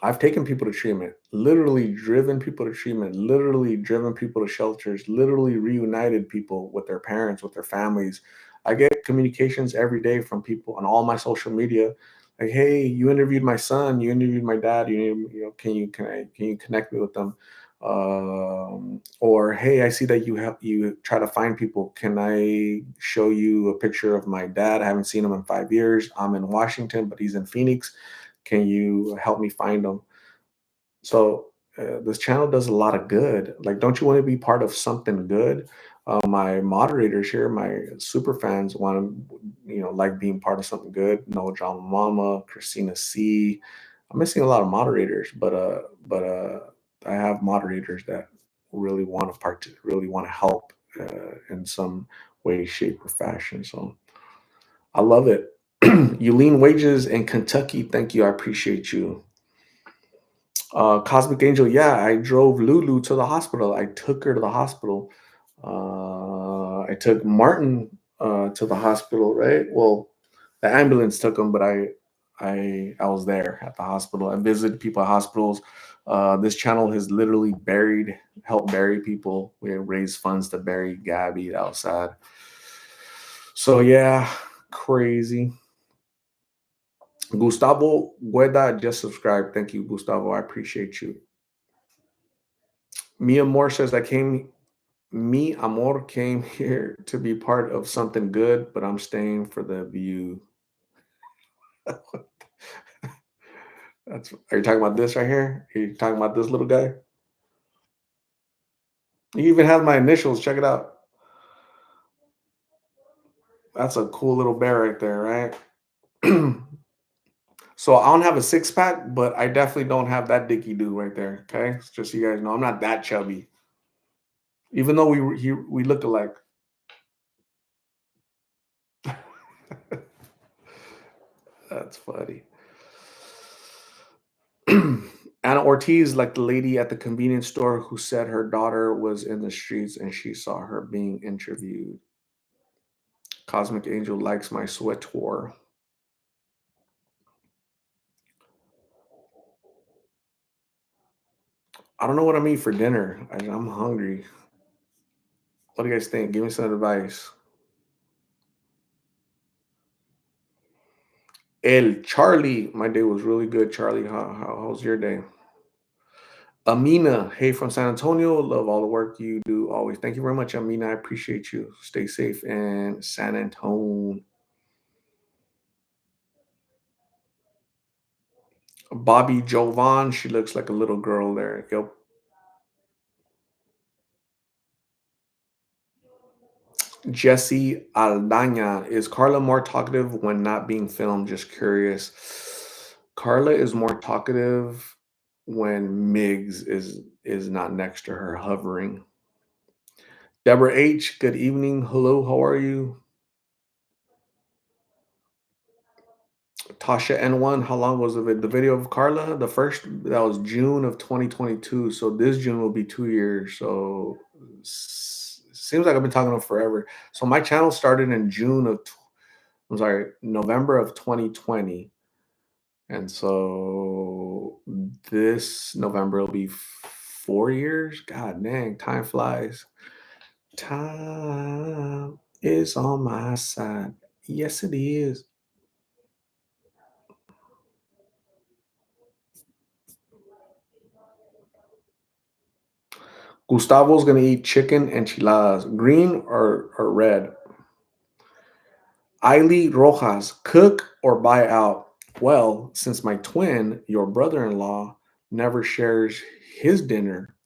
I've taken people to treatment, literally driven people to treatment, literally driven people to shelters, literally reunited people with their parents, with their families. I get communications every day from people on all my social media, like, "Hey, you interviewed my son, you interviewed my dad. Can you connect me with them?" Or, "Hey, I see that you try to find people. Can I show you a picture of my dad? I haven't seen him in 5 years. I'm in Washington, but he's in Phoenix. Can you help me find him?" So this channel does a lot of good. Like, don't you want to be part of something good? My moderators here, my super fans, want to, like being part of something good. No Drama Mama, Christina C. I'm missing a lot of moderators, but I have moderators that really want to help in some way, shape, or fashion. So I love it. Yulene Wages in Kentucky, thank you. I appreciate you. Cosmic Angel, yeah, I drove Lulu to the hospital. I took her to the hospital. I took Martin to the hospital, right? Well, the ambulance took him, but I was there at the hospital. I visited people at hospitals. This channel has literally helped bury people. We raised funds to bury Gabby outside. So yeah, crazy. Gustavo Gueda just subscribed. Thank you, Gustavo. I appreciate you. Mia Moore says Me Amor came here to be part of something good, but I'm staying for the view. Are you talking about this right here? Are you talking about this little guy? He even has my initials. Check it out. That's a cool little bear right there, right? So I don't have a six pack, but I definitely don't have that dicky dude right there. Okay, just so you guys know, I'm not that chubby. Even though we look alike. That's funny. Anna Ortiz, like the lady at the convenience store who said her daughter was in the streets and she saw her being interviewed. Cosmic Angel likes my sweater. I don't know what I'm eating for dinner. I'm hungry. What do you guys think? Give me some advice. El Charlie, my day was really good. Charlie, how's your day? Amina, hey from San Antonio. Love all the work you do always. Thank you very much, Amina. I appreciate you. Stay safe in San Antonio. Bobby Jovan, she looks like a little girl there. Yep. Jesse Aldana, is Carla more talkative when not being filmed? Just curious. Carla is more talkative when Migs is not next to her hovering. Deborah H, good evening. Hello, how are you? Tasha N1, how long was the video of Carla? The first that was June of 2022. So this June will be 2 years. So seems like I've been talking to forever. So my channel started in I'm sorry, November of 2020. And so this November will be 4 years. God dang, time flies. Time is on my side. Yes, it is. Gustavo's gonna eat chicken enchiladas, green or red. Ailey Rojas, cook or buy out? Well, since my twin, your brother-in-law, never shares his dinner,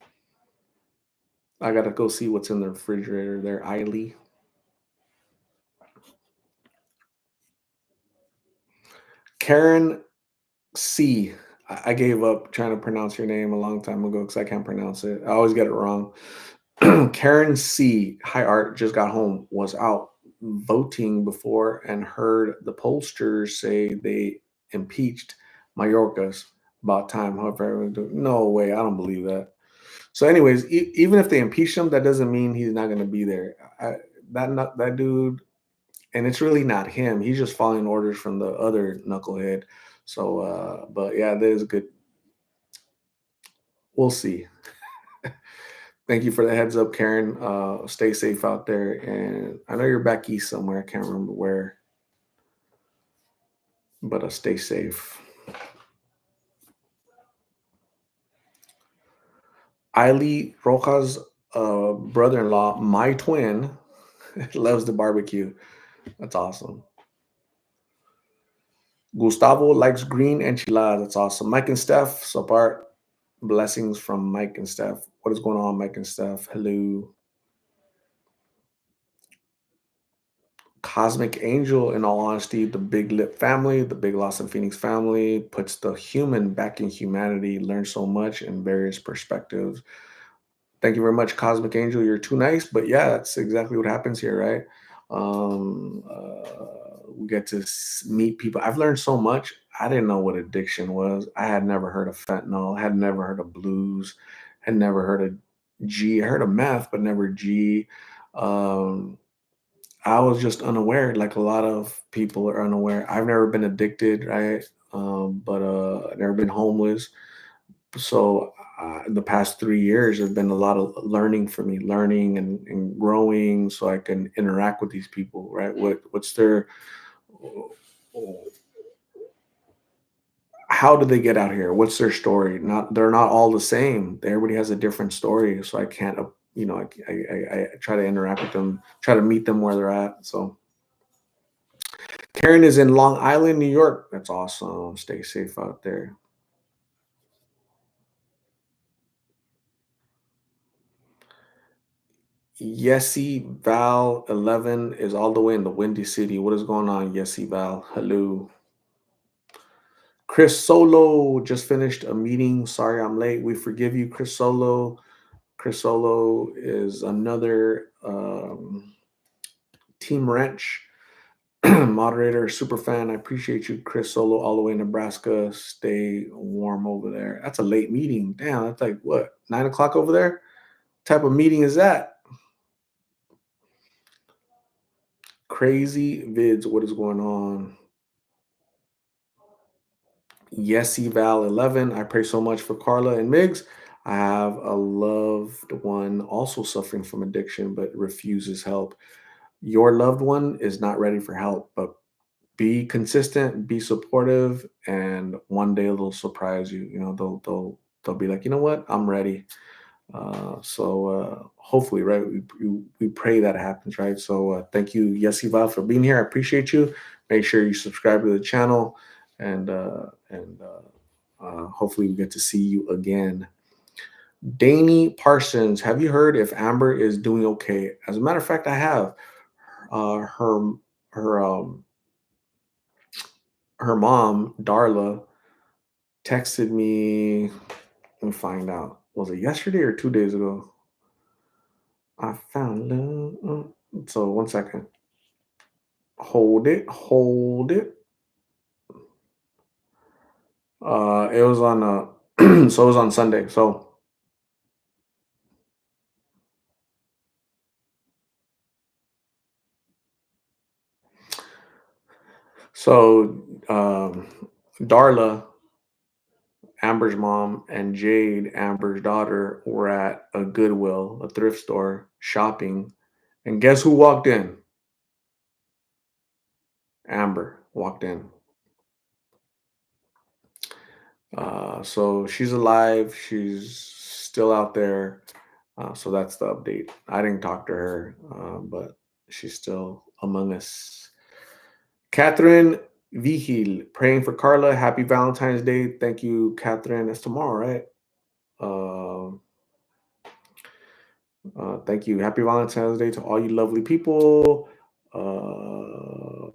I gotta go see what's in the refrigerator there, Ailey. Karen C. I gave up trying to pronounce your name a long time ago because I can't pronounce it. I always get it wrong. Karen C. Hi Art, just got home. Was out voting before and heard the pollsters say they impeached Mayorkas. About time. However, no way. I don't believe that. So, anyways, even if they impeach him, that doesn't mean he's not going to be there. That dude, and it's really not him. He's just following orders from the other knucklehead. So, but yeah, that is good. We'll see. Thank you for the heads up, Karen. Stay safe out there. And I know you're back east somewhere. I can't remember where, but stay safe. Ailey Rojas' brother in law, my twin, loves the barbecue. That's awesome. Gustavo likes green enchiladas. That's awesome. Mike and Steph, so part blessings from Mike and Steph. What is going on, Mike and Steph? Hello. Cosmic Angel, in all honesty, the Big Lip family, the Big Lost in Phoenix family, puts the human back in humanity, learns so much in various perspectives. Thank you very much, Cosmic Angel. You're too nice, but yeah, that's exactly what happens here, right? We get to meet people. I've learned so much. I didn't know what addiction was. I had never heard of fentanyl. I had never heard of blues. Had never heard of G. I heard of meth, but never G. Um, I was just unaware, like a lot of people are unaware. I've never been addicted, right? But I've never been homeless. So the past 3 years have been a lot of learning for me, learning and growing, so I can interact with these people, right? What's their how did they get out here? What's their story? Not they're not all the same. Everybody has a different story, so I can't, I try to interact with them, try to meet them where they're at. So Karen is in Long Island, New York. That's awesome. Stay safe out there. Yesy Val 11 is all the way in the Windy City. What is going on, Yesy Val? Hello. Chris Solo just finished a meeting. Sorry I'm late. We forgive you, Chris Solo. Chris Solo is another Team Wrench moderator, super fan. I appreciate you, Chris Solo, all the way in Nebraska. Stay warm over there. That's a late meeting. Damn, that's like what, 9 o'clock over there? What type of meeting is that? Crazy vids. What is going on? Yesy Val 11. I pray so much for Carla and Migs. I have a loved one also suffering from addiction but refuses help. Your loved one is not ready for help, but be consistent, be supportive, and one day they'll surprise you. You know, they'll be like, you know what, I'm ready. So hopefully, right? We pray that happens, right? So thank you, Yesiva, for being here. I appreciate you. Make sure you subscribe to the channel, and hopefully we get to see you again. Danny Parsons, have you heard if Amber is doing okay? As a matter of fact, I have. Her her her mom, Darla, texted me. Let me find out. Was it yesterday or 2 days ago? I found love. So 1 second. Hold it. Hold it. It was on so it was on Sunday. So Darla, Amber's mom, and Jade, Amber's daughter, were at a Goodwill, a thrift store, shopping. And guess who walked in? Amber walked in. So she's alive. She's still out there. So that's the update. I didn't talk to her, but she's still among us. Catherine Vigil, praying for Carla. Happy Valentine's Day. Thank you, Catherine. That's tomorrow, right? Um thank you. Happy Valentine's Day to all you lovely people. Uh,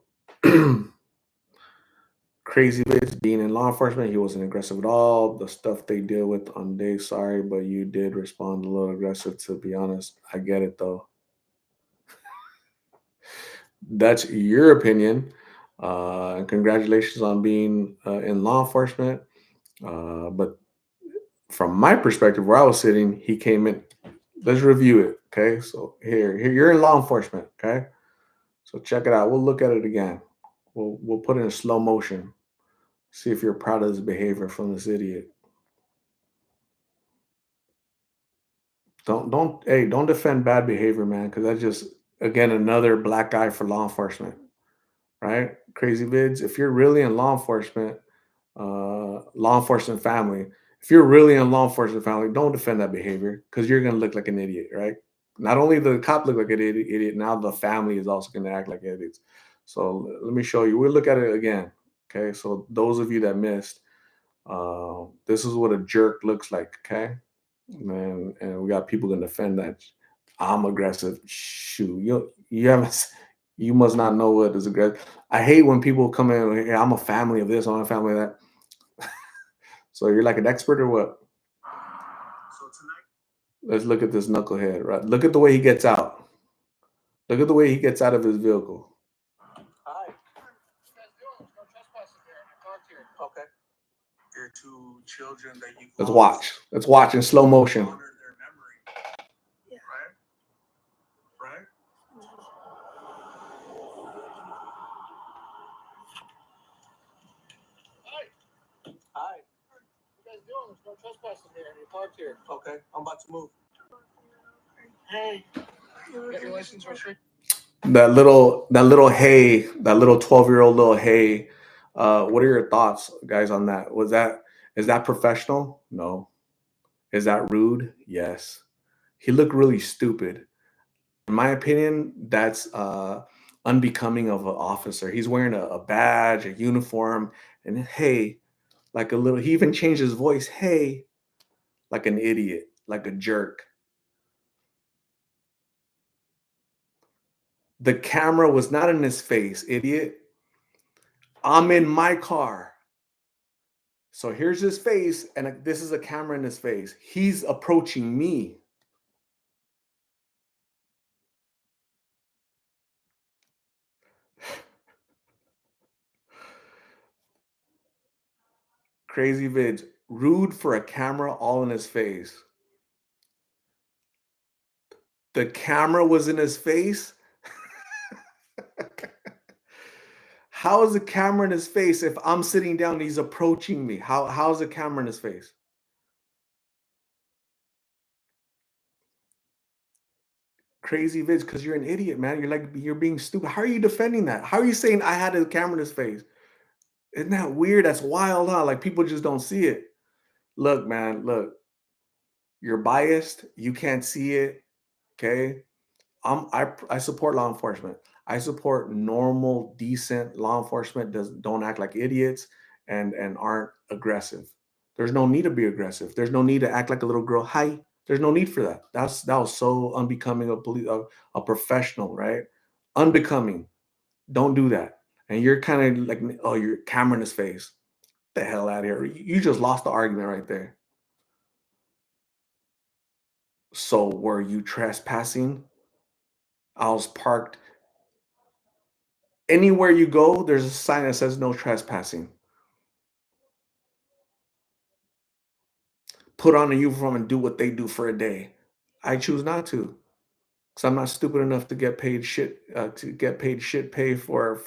Crazy bitch being in law enforcement. He wasn't aggressive at all. The stuff they deal with on day, sorry, but you did respond a little aggressive, to be honest. I get it though. That's your opinion. And congratulations on being in law enforcement. But from my perspective, where I was sitting, he came in. Let's review it. Okay. So here you're in law enforcement. Okay. So check it out. We'll look at it again. We'll put it in slow motion. See if you're proud of this behavior from this idiot. Don't defend bad behavior, man, because that's just again another black guy for law enforcement, right? Crazy vids. If you're really in law enforcement family, if you're really in law enforcement family, don't defend that behavior because you're gonna look like an idiot, right? Not only the cop look like an idiot, now the family is also gonna act like idiots. So let me show you. We'll look at it again. Okay, so those of you that missed, this is what a jerk looks like. Okay, man, and we got people gonna defend that. I'm aggressive. Shoot, you haven't. You must not know what is aggressive. I hate when people come in. Hey, I'm a family of this. I'm a family of that. So you're like an expert or what? So tonight, let's look at this knucklehead. Right. Look at the way he gets out. Look at the way he gets out of his vehicle. Hi. Okay. Your two children that you. Let's watch. Let's watch in slow motion. Right? Hi. What you guys doing? There's no trespassing here. You're parked here. Okay, I'm about to move. Hey. You got your license registered? That little 12-year-old little hey. What are your thoughts, guys, on that? Is that professional? No. Is that rude? Yes. He looked really stupid. In my opinion, that's unbecoming of an officer. He's wearing a badge, a uniform, and hey, like a little. He even changed his voice. Hey, like an idiot, like a jerk. The camera was not in his face, idiot. I'm in my car. So here's his face, and this is a camera in his face. He's approaching me. Crazy vids. Rude for a camera all in his face. The camera was in his face. How is the camera in his face if I'm sitting down and he's approaching me? How's the camera in his face? Crazy vids, because you're an idiot, man. You're being stupid. How are you defending that? How are you saying I had a camera in his face? Isn't that weird? That's wild, huh? Like people just don't see it. Look, man, look, you're biased. You can't see it. Okay. I support law enforcement. I support normal, decent law enforcement. Don't act like idiots and aren't aggressive. There's no need to be aggressive. There's no need to act like a little girl. Hi. There's no need for that. That was so unbecoming of a professional, right? Unbecoming. Don't do that. And you're kind of like, oh, you're camera in his face. Get the hell out of here. You just lost the argument right there. So were you trespassing? I was parked. Anywhere you go, there's a sign that says no trespassing. Put on a uniform and do what they do for a day. I choose not to, because I'm not stupid enough to get paid shit pay for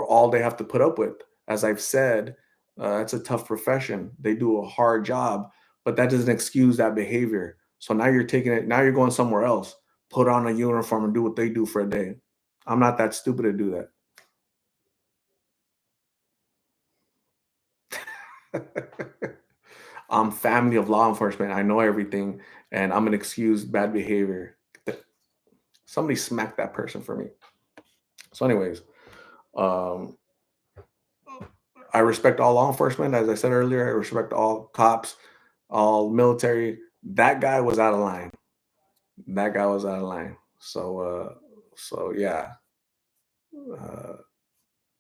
all they have to put up with. As I've said, it's a tough profession. They do a hard job, but that doesn't excuse that behavior. So now you're taking it. Now you're going somewhere else. Put on a uniform and do what they do for a day. I'm not that stupid to do that. I'm family of law enforcement. I know everything, and I'm gonna excuse bad behavior. Somebody smack that person for me. So, anyways, um, I respect all law enforcement. As I said earlier, I respect all cops, all military. That guy was out of line. That guy was out of line. So yeah. Uh,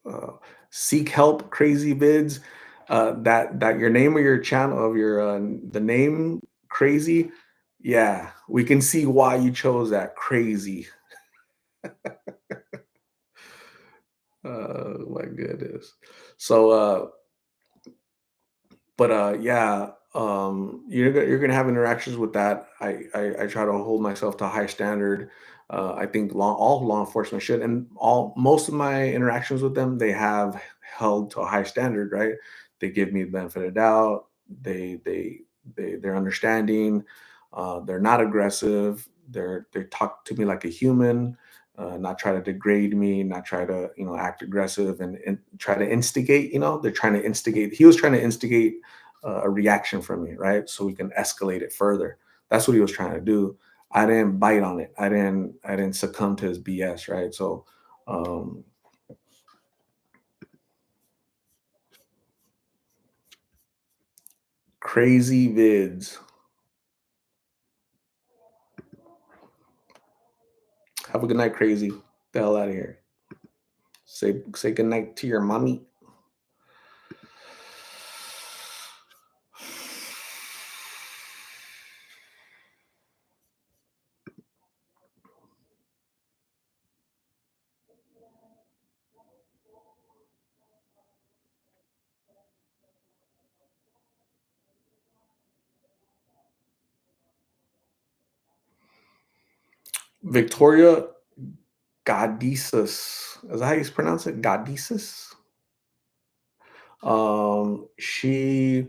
uh, Seek help, crazy vids. That your name of your channel of your the name crazy. Yeah, we can see why you chose that crazy. My goodness. So yeah, you're gonna have interactions with that. I try to hold myself to a high standard. I think all law enforcement should, and all most of my interactions with them, they have held to a high standard, right? They give me the benefit of the doubt. They they they're understanding. They're not aggressive. They talk to me like a human. Not try to degrade me, not try to act aggressive and try to instigate. They're trying to instigate. He was trying to instigate a reaction from me, right? So we can escalate it further. That's what he was trying to do. I didn't bite on it. I didn't succumb to his BS, right? So um, crazy vids. Have a good night, crazy. The hell out of here. Say good night to your mommy. Victoria Gadisus. Is that how you pronounce it? Gadisus? She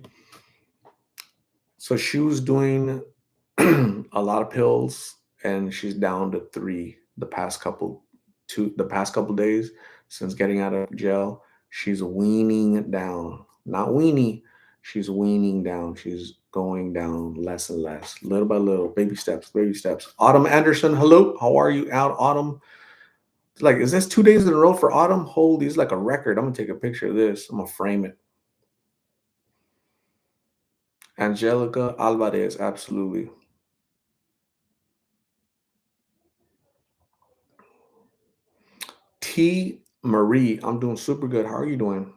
she was doing a lot of pills and she's down to three the past couple days since getting out of jail. She's weaning down. Not weenie. She's weaning down. She's going down less and less, little by little, baby steps, baby steps. Autumn Anderson, hello. How are you out, Autumn? Like, is this 2 days in a row for Autumn? Holy, it's like a record. I'm gonna take a picture of this. I'm gonna frame it. Angelica Alvarez, absolutely. P. Marie, I'm doing super good. How are you doing?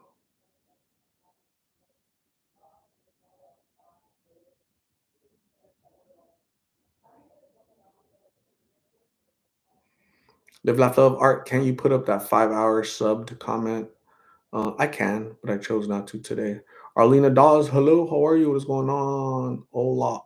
Live Laugh Love Art, can you put up that 5 hour subbed comment? I can, but I chose not to today. Arlena Dawes, hello, how are you? What is going on? Olaf.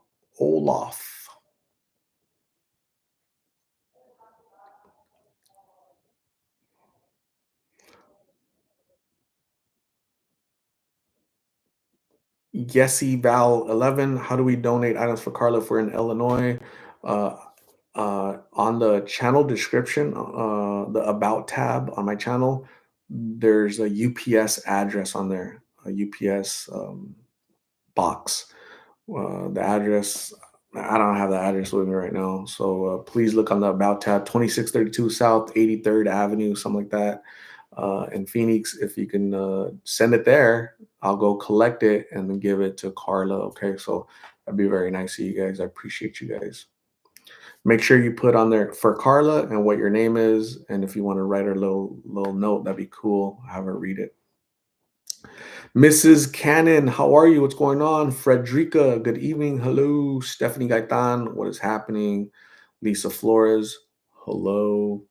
Yesy Val 11, how do we donate items for Carla if we're in Illinois? Uh, on the channel description, the About tab on my channel, there's a UPS address on there, a UPS box. The address, I don't have the address with me right now. So please look on the About tab, 2632 South 83rd Avenue, something like that. In Phoenix, if you can send it there, I'll go collect it and then give it to Carla. Okay, so that'd be very nice of you guys. I appreciate you guys. Make sure you put on there for Carla and what your name is, and if you want to write her a little note, that'd be cool. Have her read it. Mrs. Cannon, how are you? What's going on? Frederica, good evening. Hello. Stephanie Gaitan, what is happening? Lisa Flores, hello.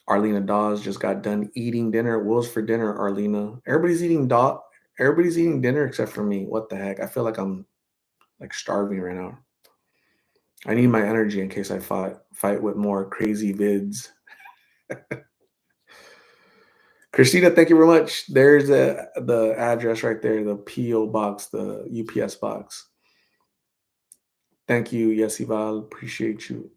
Arlena Dawes just got done eating dinner. What was for dinner, Arlena? Everybody's eating dinner except for me. What the heck? I feel like I'm like starving right now. I need my energy in case I fight with more crazy vids. Christina, thank you very much. There's the address right there, the PO box, the UPS box. Thank you, Yesival. Appreciate you.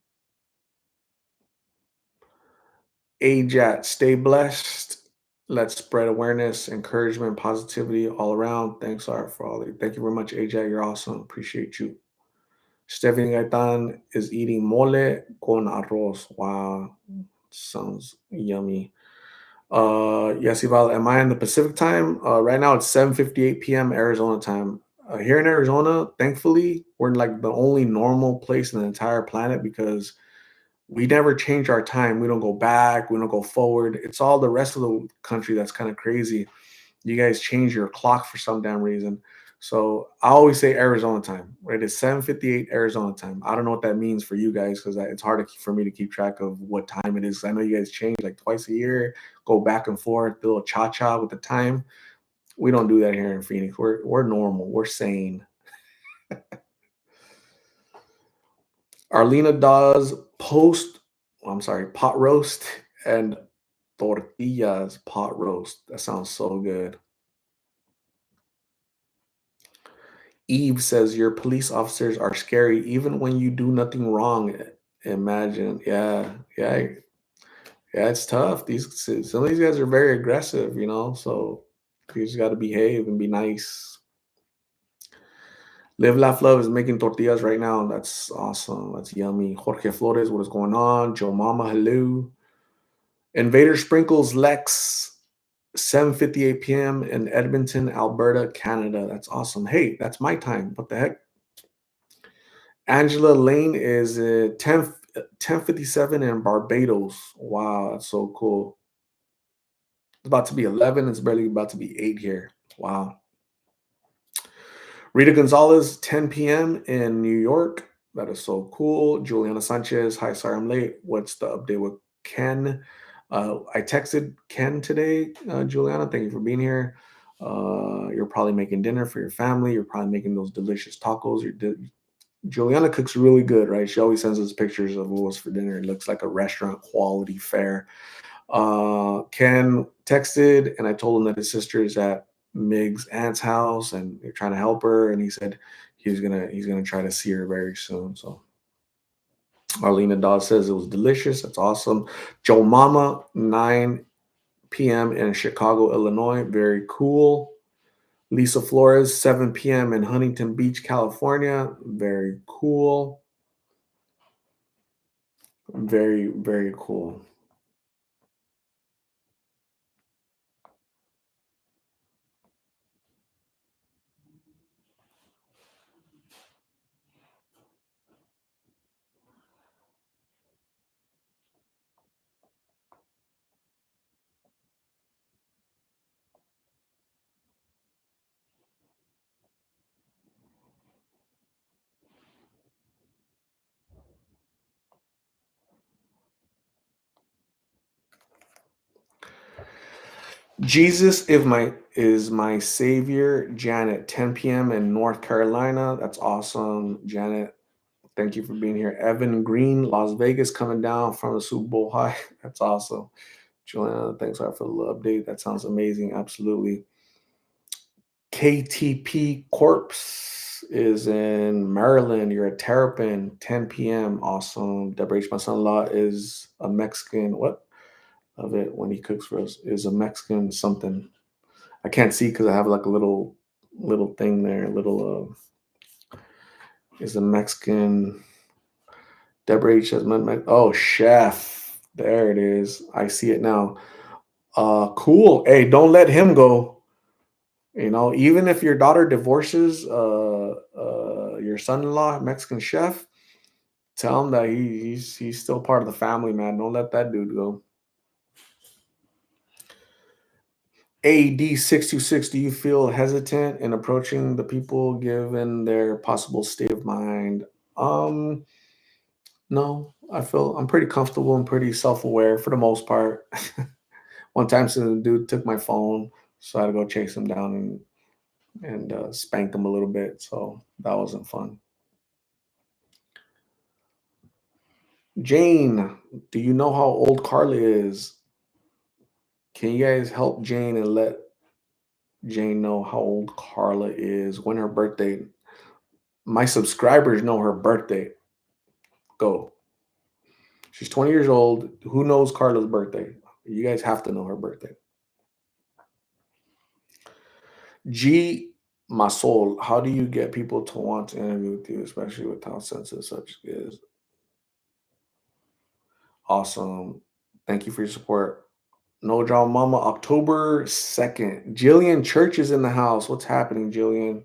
AJAT, stay blessed. Let's spread awareness, encouragement, positivity all around. Thanks, Art, for all that. Thank you very much, AJAT. You're awesome. Appreciate you. Stephanie Gaitan is eating mole con arroz. Wow. Sounds yummy. Yes, Ival, am I in the Pacific time? Right now it's 7:58 p.m. Arizona time. Here in Arizona, thankfully, we're like the only normal place in the entire planet because we never change our time. We don't go back, we don't go forward. It's all the rest of the country that's kind of crazy. You guys change your clock for some damn reason. So I always say Arizona time, right? It's 7:58 Arizona time. I don't know what that means for you guys because it's hard for me to keep track of what time it is. I know you guys change like twice a year, go back and forth, do a little cha-cha with the time. We don't do that here in Phoenix. We're normal. We're sane. Arlena does I'm sorry, pot roast and tortillas pot roast. That sounds so good. Eve says your police officers are scary even when you do nothing wrong. Imagine, yeah, yeah. It's tough. Some of these guys are very aggressive, So you just got to behave and be nice. Live, laugh, love is making tortillas right now. That's awesome. That's yummy. Jorge Flores, what is going on? Joe Mama, hello. Invader Sprinkles Lex, 7:58 p.m. in Edmonton, Alberta, Canada. That's awesome. Hey, that's my time. What the heck? Angela Lane is 10:57 in Barbados. Wow, that's so cool. It's about to be 11. It's barely about to be 8 here. Wow. Rita Gonzalez, 10 p.m. in New York. That is so cool. Juliana Sanchez, hi, sorry I'm late. What's the update with Ken? I texted Ken today, Juliana. Thank you for being here. You're probably making dinner for your family. You're probably making those delicious tacos. Juliana cooks really good, right? She always sends us pictures of what was for dinner. It looks like a restaurant quality fare. Ken texted and I told him that his sister is at Mig's aunt's house and they're trying to help her. And he said he's gonna try to see her very soon. So Arlena Dawes says it was delicious. That's awesome. Joe Mama, 9 p.m. in Chicago, Illinois. Very cool. Lisa Flores, 7 p.m. in Huntington Beach, California. Very cool. Very, very cool. Jesus is my savior. Janet, 10 p.m. in North Carolina. That's awesome, Janet. Thank you for being here. Evan Green, Las Vegas, coming down from the Super Bowl high. That's awesome. Joanna, thanks for the little update. That sounds amazing. Absolutely. KTP Corpse is in Maryland. You're at Terrapin, 10 p.m. Awesome. Deborah H., my son-in-law, is a Mexican. What of it when he cooks for us is a Mexican something. I can't see because I have like a little thing there. Little is a Mexican. Deborah H. has oh, chef. There it is. I see it now. Cool. Hey, don't let him go. You know, even if your daughter divorces your son-in-law, Mexican chef, tell him that he's still part of the family, man. Don't let that dude go. AD626, do you feel hesitant in approaching the people given their possible state of mind? Um, no, I'm pretty comfortable and pretty self-aware for the most part. One time, some dude took my phone, so I had to go chase him down and spank him a little bit. So that wasn't fun. Jane, do you know how old Carla is? Can you guys help Jane and let Jane know how old Carla is? When her birthday? My subscribers know her birthday. Go. She's 20 years old. Who knows Carla's birthday? You guys have to know her birthday. G Masol, how do you get people to want to interview with you, especially with how sensitive subject is? Awesome. Thank you for your support. No Drama Mama, October 2nd. Jillian Church is in the house. What's happening, Jillian?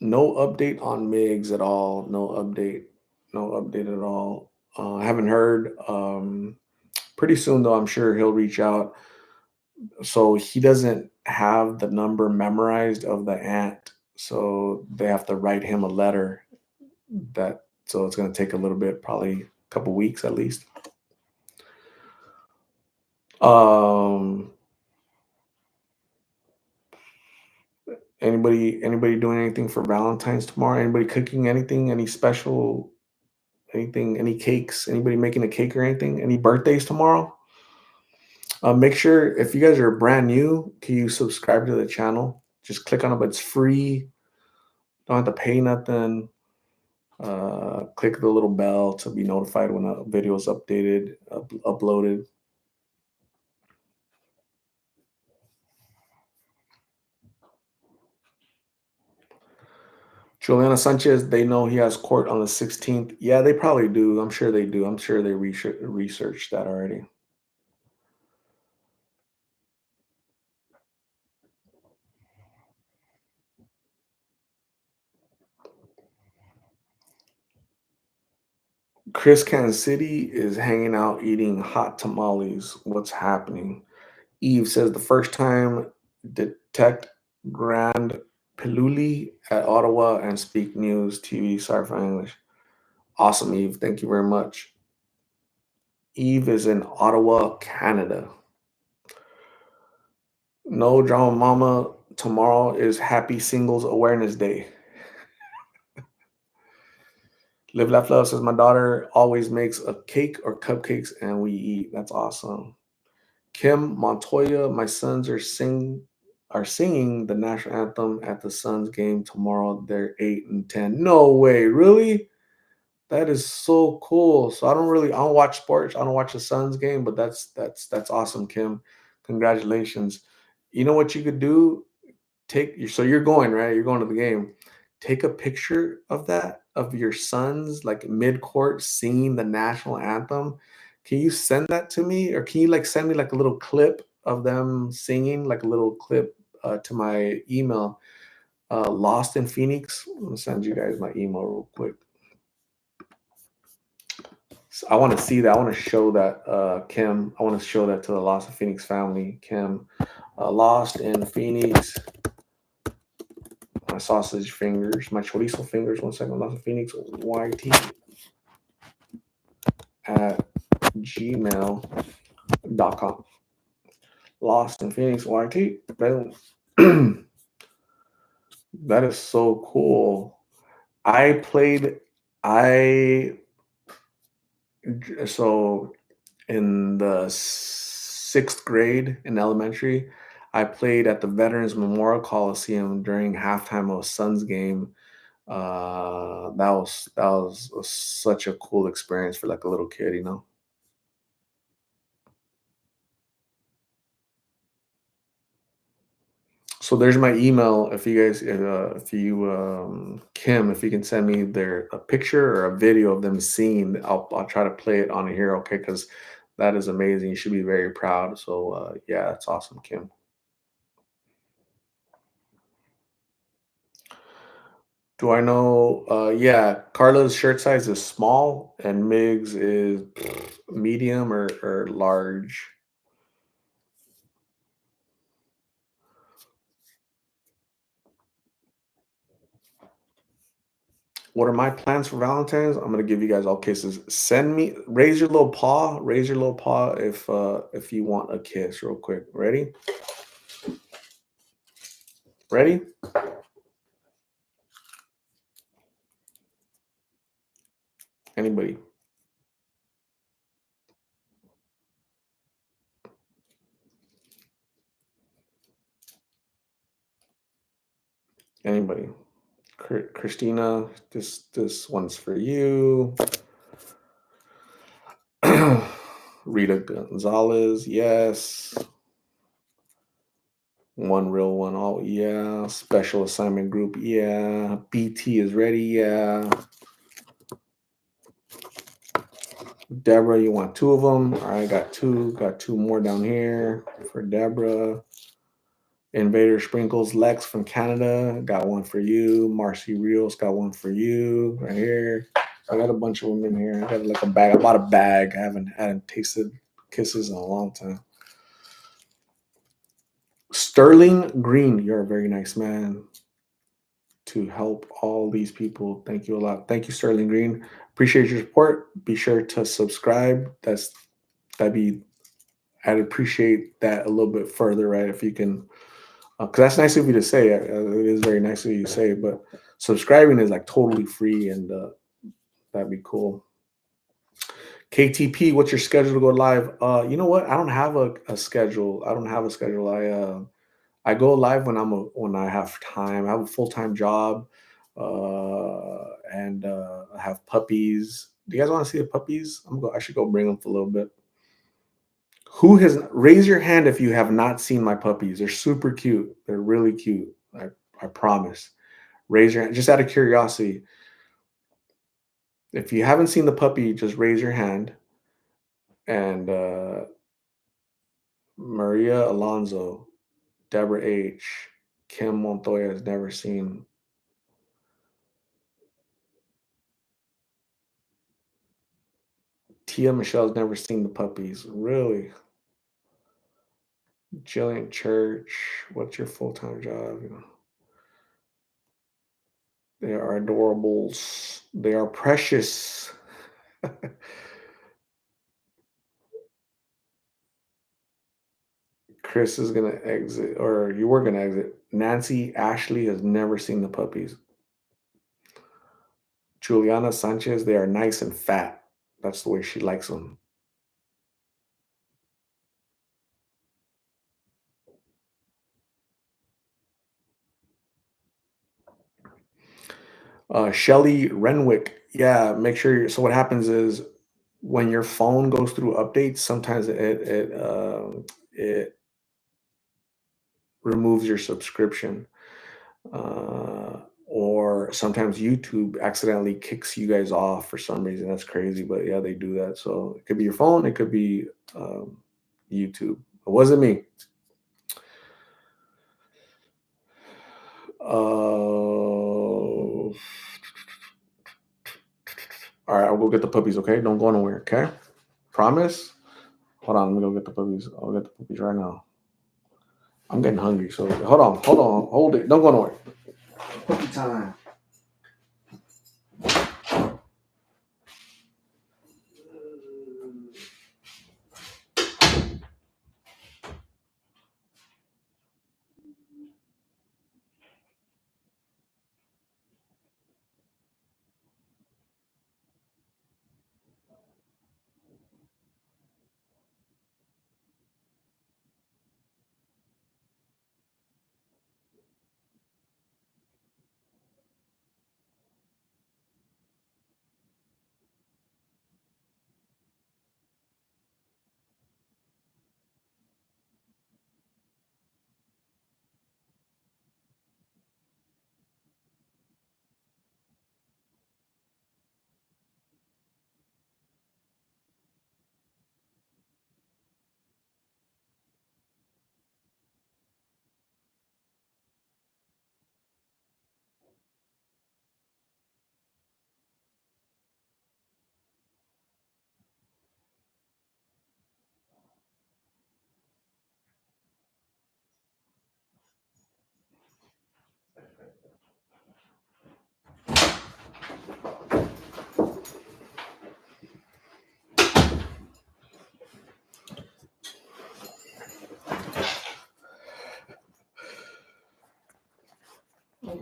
No update on migs at all. No update. No update at all. I haven't heard. Pretty soon, though, I'm sure he'll reach out. So he doesn't have the number memorized of the aunt. So they have to write him a letter. So it's going to take a little bit, probably a couple weeks at least. Anybody doing anything for Valentine's tomorrow? Anybody cooking anything? Any special anything? Any cakes? Anybody making a cake or anything? Any birthdays tomorrow? Make sure if you guys are brand new, can you subscribe to the channel? Just click on it, but it's free. Don't have to pay nothing. Click the little bell to be notified when a video is uploaded. Juliana Sanchez, they know he has court on the 16th. Yeah, they probably do. I'm sure they do. I'm sure they researched that already. Chris Kansas City is hanging out eating hot tamales. What's happening? Eve says the first time detect Grand Piluli at Ottawa and speak news TV. Sorry for English. Awesome, Eve. Thank you very much. Eve is in Ottawa, Canada. No Drama Mama. Tomorrow is Happy Singles Awareness Day. Live Laugh Love says my daughter always makes a cake or cupcakes and we eat. That's awesome. Kim Montoya, my sons are singing the national anthem at the Suns game tomorrow. They're 8 and 10. No way, really? That is so cool. So I don't watch sports. I don't watch the Suns game, but that's awesome, Kim. Congratulations. You know what you could do? So you're going, right? You're going to the game. Take a picture of that, of your sons like mid-court singing the national anthem. Can you send that to me, or can you like send me like a little clip of them singing, like a little clip to my email? Lost in Phoenix. I'm gonna send you guys my email real quick. So I want to see that. I want to show that, Kim. I want to show that to the Lost in Phoenix family. Kim, Lost in Phoenix. My sausage fingers, my chorizo fingers. 1 second. Lost in Phoenix. YT at gmail.com. Lost in Phoenix YT. That is so cool. I so in the 6th grade in elementary, I played at the Veterans Memorial Coliseum during halftime of a Suns game. That was such a cool experience for like a little kid, you know. So there's my email. If you guys, if you, Kim, if you can send me a picture or a video of them singing, I'll try to play it on here, okay? Because that is amazing. You should be very proud. So yeah, it's awesome, Kim. Do I know? Yeah, Carla's shirt size is small, and Migs is medium or large. What are my plans for Valentine's? I'm gonna give you guys all kisses. Raise your little paw if you want a kiss, real quick. Ready? Ready? Anybody? Anybody? Christina, this one's for you. Rita Gonzalez, yes. One real one, oh yeah. Special assignment group, yeah. BT is ready, yeah. Deborah, you want 2 of them? All right, got 2. Got 2 more down here for Deborah. Invader Sprinkles Lex from Canada, got one for you. Marcy Rios got one for you right here. I got a bunch of them in here. I got like a bag. I bought a bag. I hadn't tasted kisses in a long time. Sterling Green, you're a very nice man to help all these people. Thank you a lot. Thank you, Sterling Green. Appreciate your support. Be sure to subscribe. I'd appreciate that a little bit further, right? If you can, because that's nice of you to say. It is very nice of you to say, but subscribing is like totally free, and that'd be cool. KTP, what's your schedule to go live? You know what? I don't have a schedule. I don't have a schedule. I go live when I have time. I have a full-time job, and I have puppies. Do you guys want to see the puppies? I should go bring them for a little bit. Who has raise your hand if you have not seen my puppies? They're super cute. They're really cute. I promise. Raise your hand, just out of curiosity. If you haven't seen the puppy, just raise your hand. And Maria Alonso, Deborah H, Kim Montoya has never seen. Tia Michelle's never seen the puppies. Really? Jillian Church, what's your full-time job? They are adorables. They are precious. Chris is gonna exit, or you were gonna exit. Nancy Ashley has never seen the puppies. Juliana Sanchez, they are nice and fat. That's the way she likes them. Shelly Renwick, yeah. Make sure. So what happens is when your phone goes through updates, sometimes it removes your subscription. Or sometimes YouTube accidentally kicks you guys off for some reason. That's crazy, but yeah, they do that. So it could be your phone, it could be YouTube. It wasn't me. All right, I'll go get the puppies. Okay, don't go nowhere. Okay, promise. Hold on, let me go get the puppies. I'll get the puppies right now. I'm getting hungry, so hold it. Don't go nowhere. Puppy time.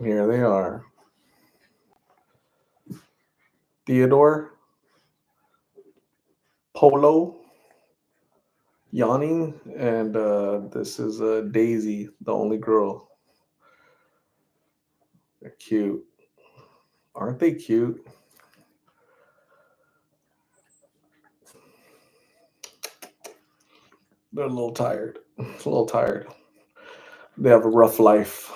Here they are. Theodore, Polo, Yawning, and this is Daisy, the only girl. They're cute. Aren't they cute? They're a little tired. A little tired. They have a rough life.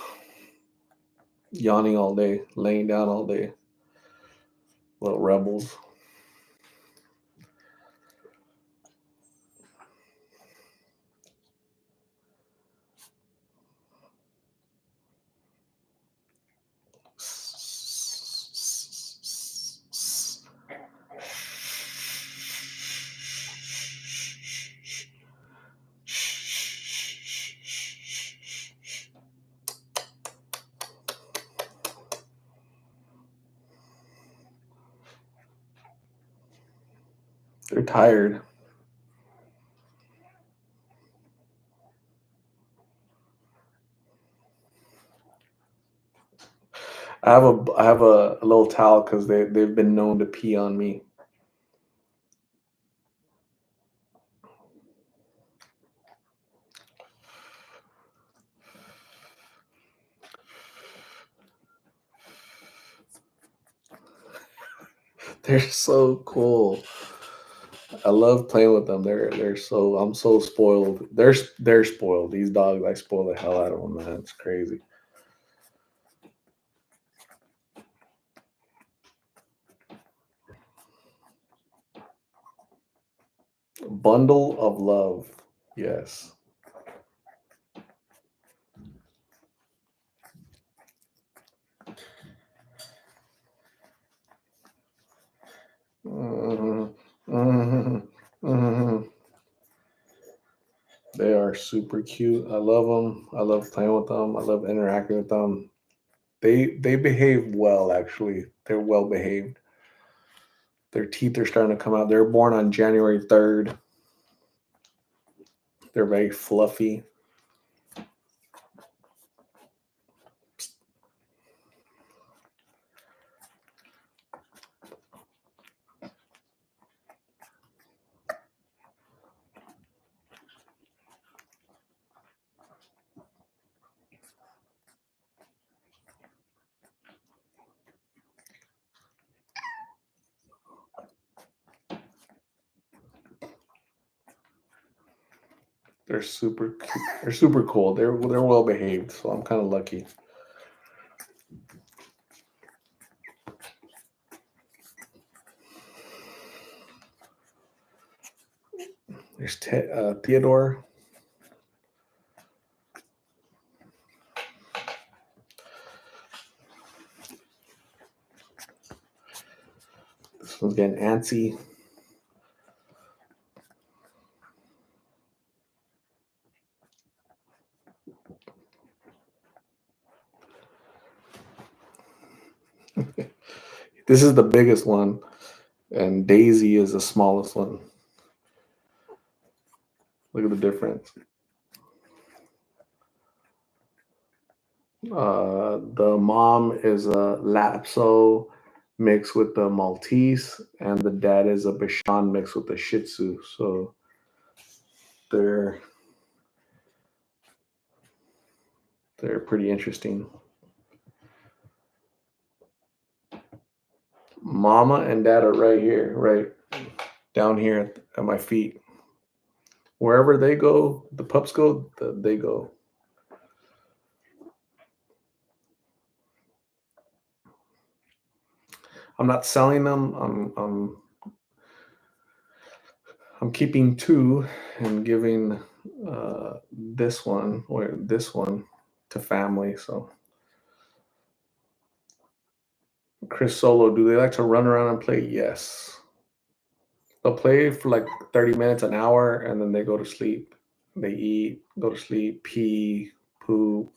Yawning all day, laying down all day. Little rebels. They're tired. I have a little towel because they've been known to pee on me. They're so cool. I love playing with them. They're so I'm so spoiled. They're spoiled. These dogs, I spoil the hell out of them, man. It's crazy. Bundle of love. Yes. Mhm, mhm, mhm. They are super cute. I love them. I love playing with them. I love interacting with them. They behave well, actually. They're well behaved. Their teeth are starting to come out. They were born on January 3rd. They're very fluffy. They're super cute. They're super cool. They're well behaved, so I'm kind of lucky. There's Theodore. This one's getting antsy. This is the biggest one, and Daisy is the smallest one. Look at the difference. The mom is a Lapso mixed with the Maltese, and the dad is a Bichon mixed with the Shih Tzu. So they're they're pretty interesting. Mama and dad are right here, right down here at my feet. Wherever they go, the pups go, they go. I'm not selling them. I'm keeping two and giving this one or this one to family. So Chris Solo, do they like to run around and play? Yes. They'll play for like 30 minutes, an hour, and then they go to sleep. They eat, go to sleep, pee, poop.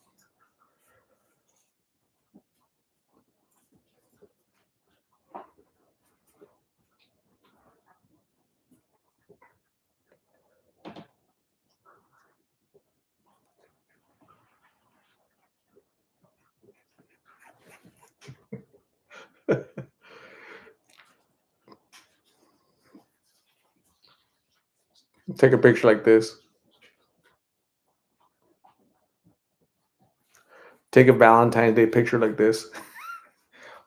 Take a picture like this. Take a Valentine's Day picture like this.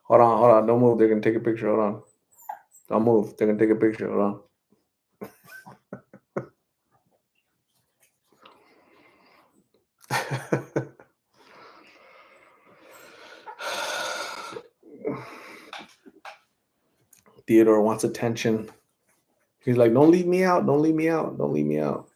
Hold on. Don't move. They're gonna take a picture. Hold on. Don't move. They're gonna take a picture. Hold on. Theodore wants attention. He's like, don't leave me out. Don't leave me out. Don't leave me out.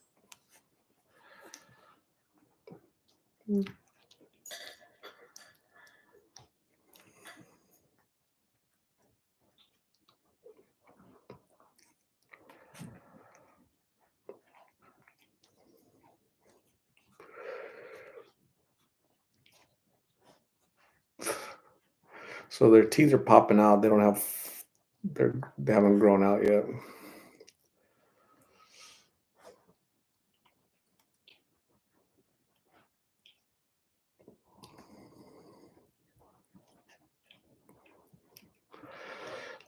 So their teeth are popping out. They don't have. They haven't grown out yet.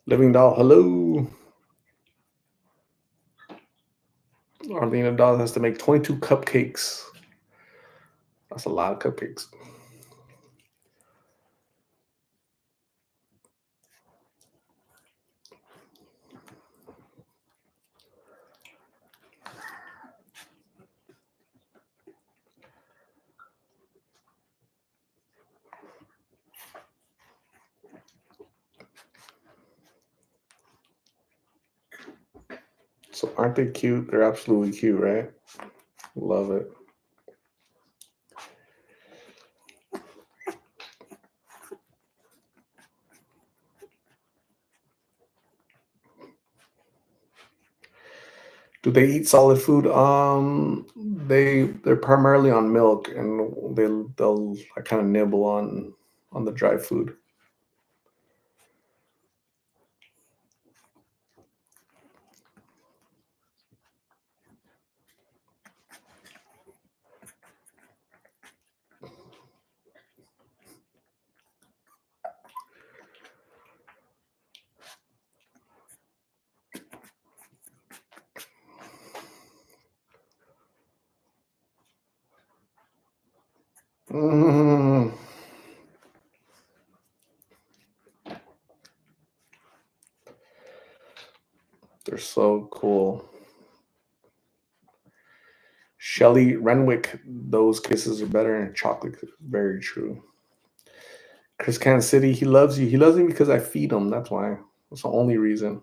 Living doll, hello. Arlena doll has to make 22 cupcakes. That's a lot of cupcakes. So aren't they cute? They're absolutely cute, right? Love it. Do they eat solid food? They're primarily on milk, and they'll kind of nibble on the dry food. Mm, they're so cool. Shelly Renwick, those kisses are better than chocolate. Very true. Chris Kansas City, he loves you. He loves me because I feed him. That's why. That's the only reason.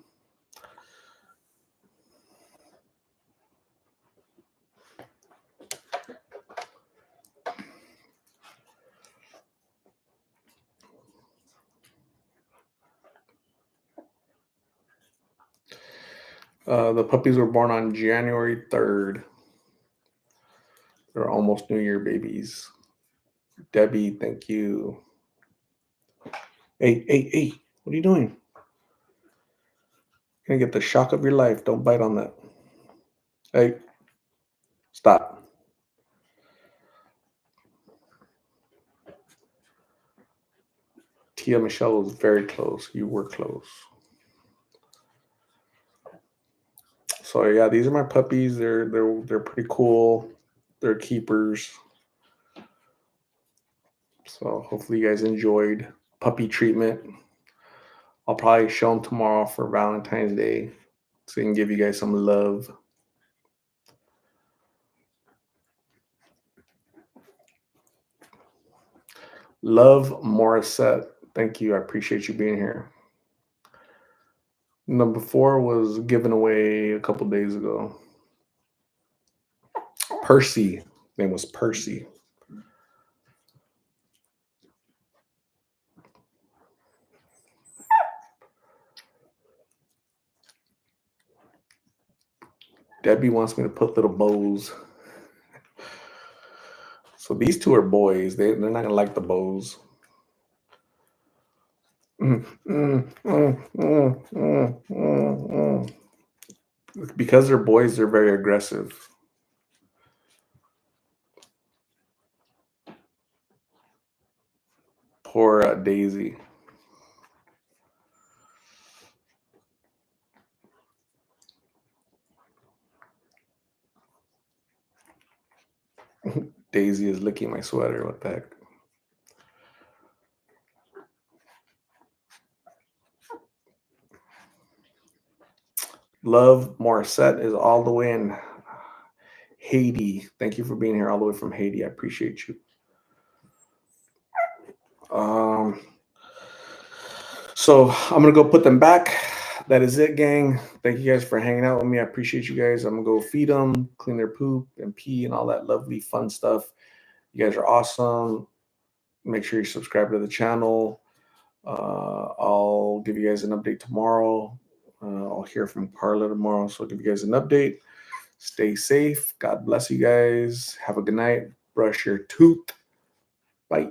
The puppies were born on January 3rd. They're almost New Year babies. Debbie, thank you. Hey, what are you doing? You're gonna get the shock of your life. Don't bite on that. Hey, stop. Tia Michelle was very close. You were close. So yeah, these are my puppies. They're pretty cool. They're keepers. So hopefully you guys enjoyed puppy treatment. I'll probably show them tomorrow for Valentine's Day so I can give you guys some love. Love Morissette. Thank you. I appreciate you being here. Number 4 was given away a couple days ago. Percy. His name was Percy. Debbie wants me to put little bows. So these two are boys. They're not gonna like the bows. Because they're boys, they're very aggressive. Poor Daisy. Daisy is licking my sweater. What the heck? Love Morissette is all the way in Haiti. Thank you for being here all the way from Haiti. I appreciate you. So I'm gonna go put them back. That is it, gang. Thank you guys for hanging out with me. I appreciate you guys. I'm gonna go feed them, clean their poop and pee and all that lovely fun stuff. You guys are awesome. Make sure you subscribe to the channel. I'll give you guys an update tomorrow. I'll hear from Carla tomorrow, so I'll give you guys an update. Stay safe. God bless you guys. Have a good night. Brush your tooth. Bye.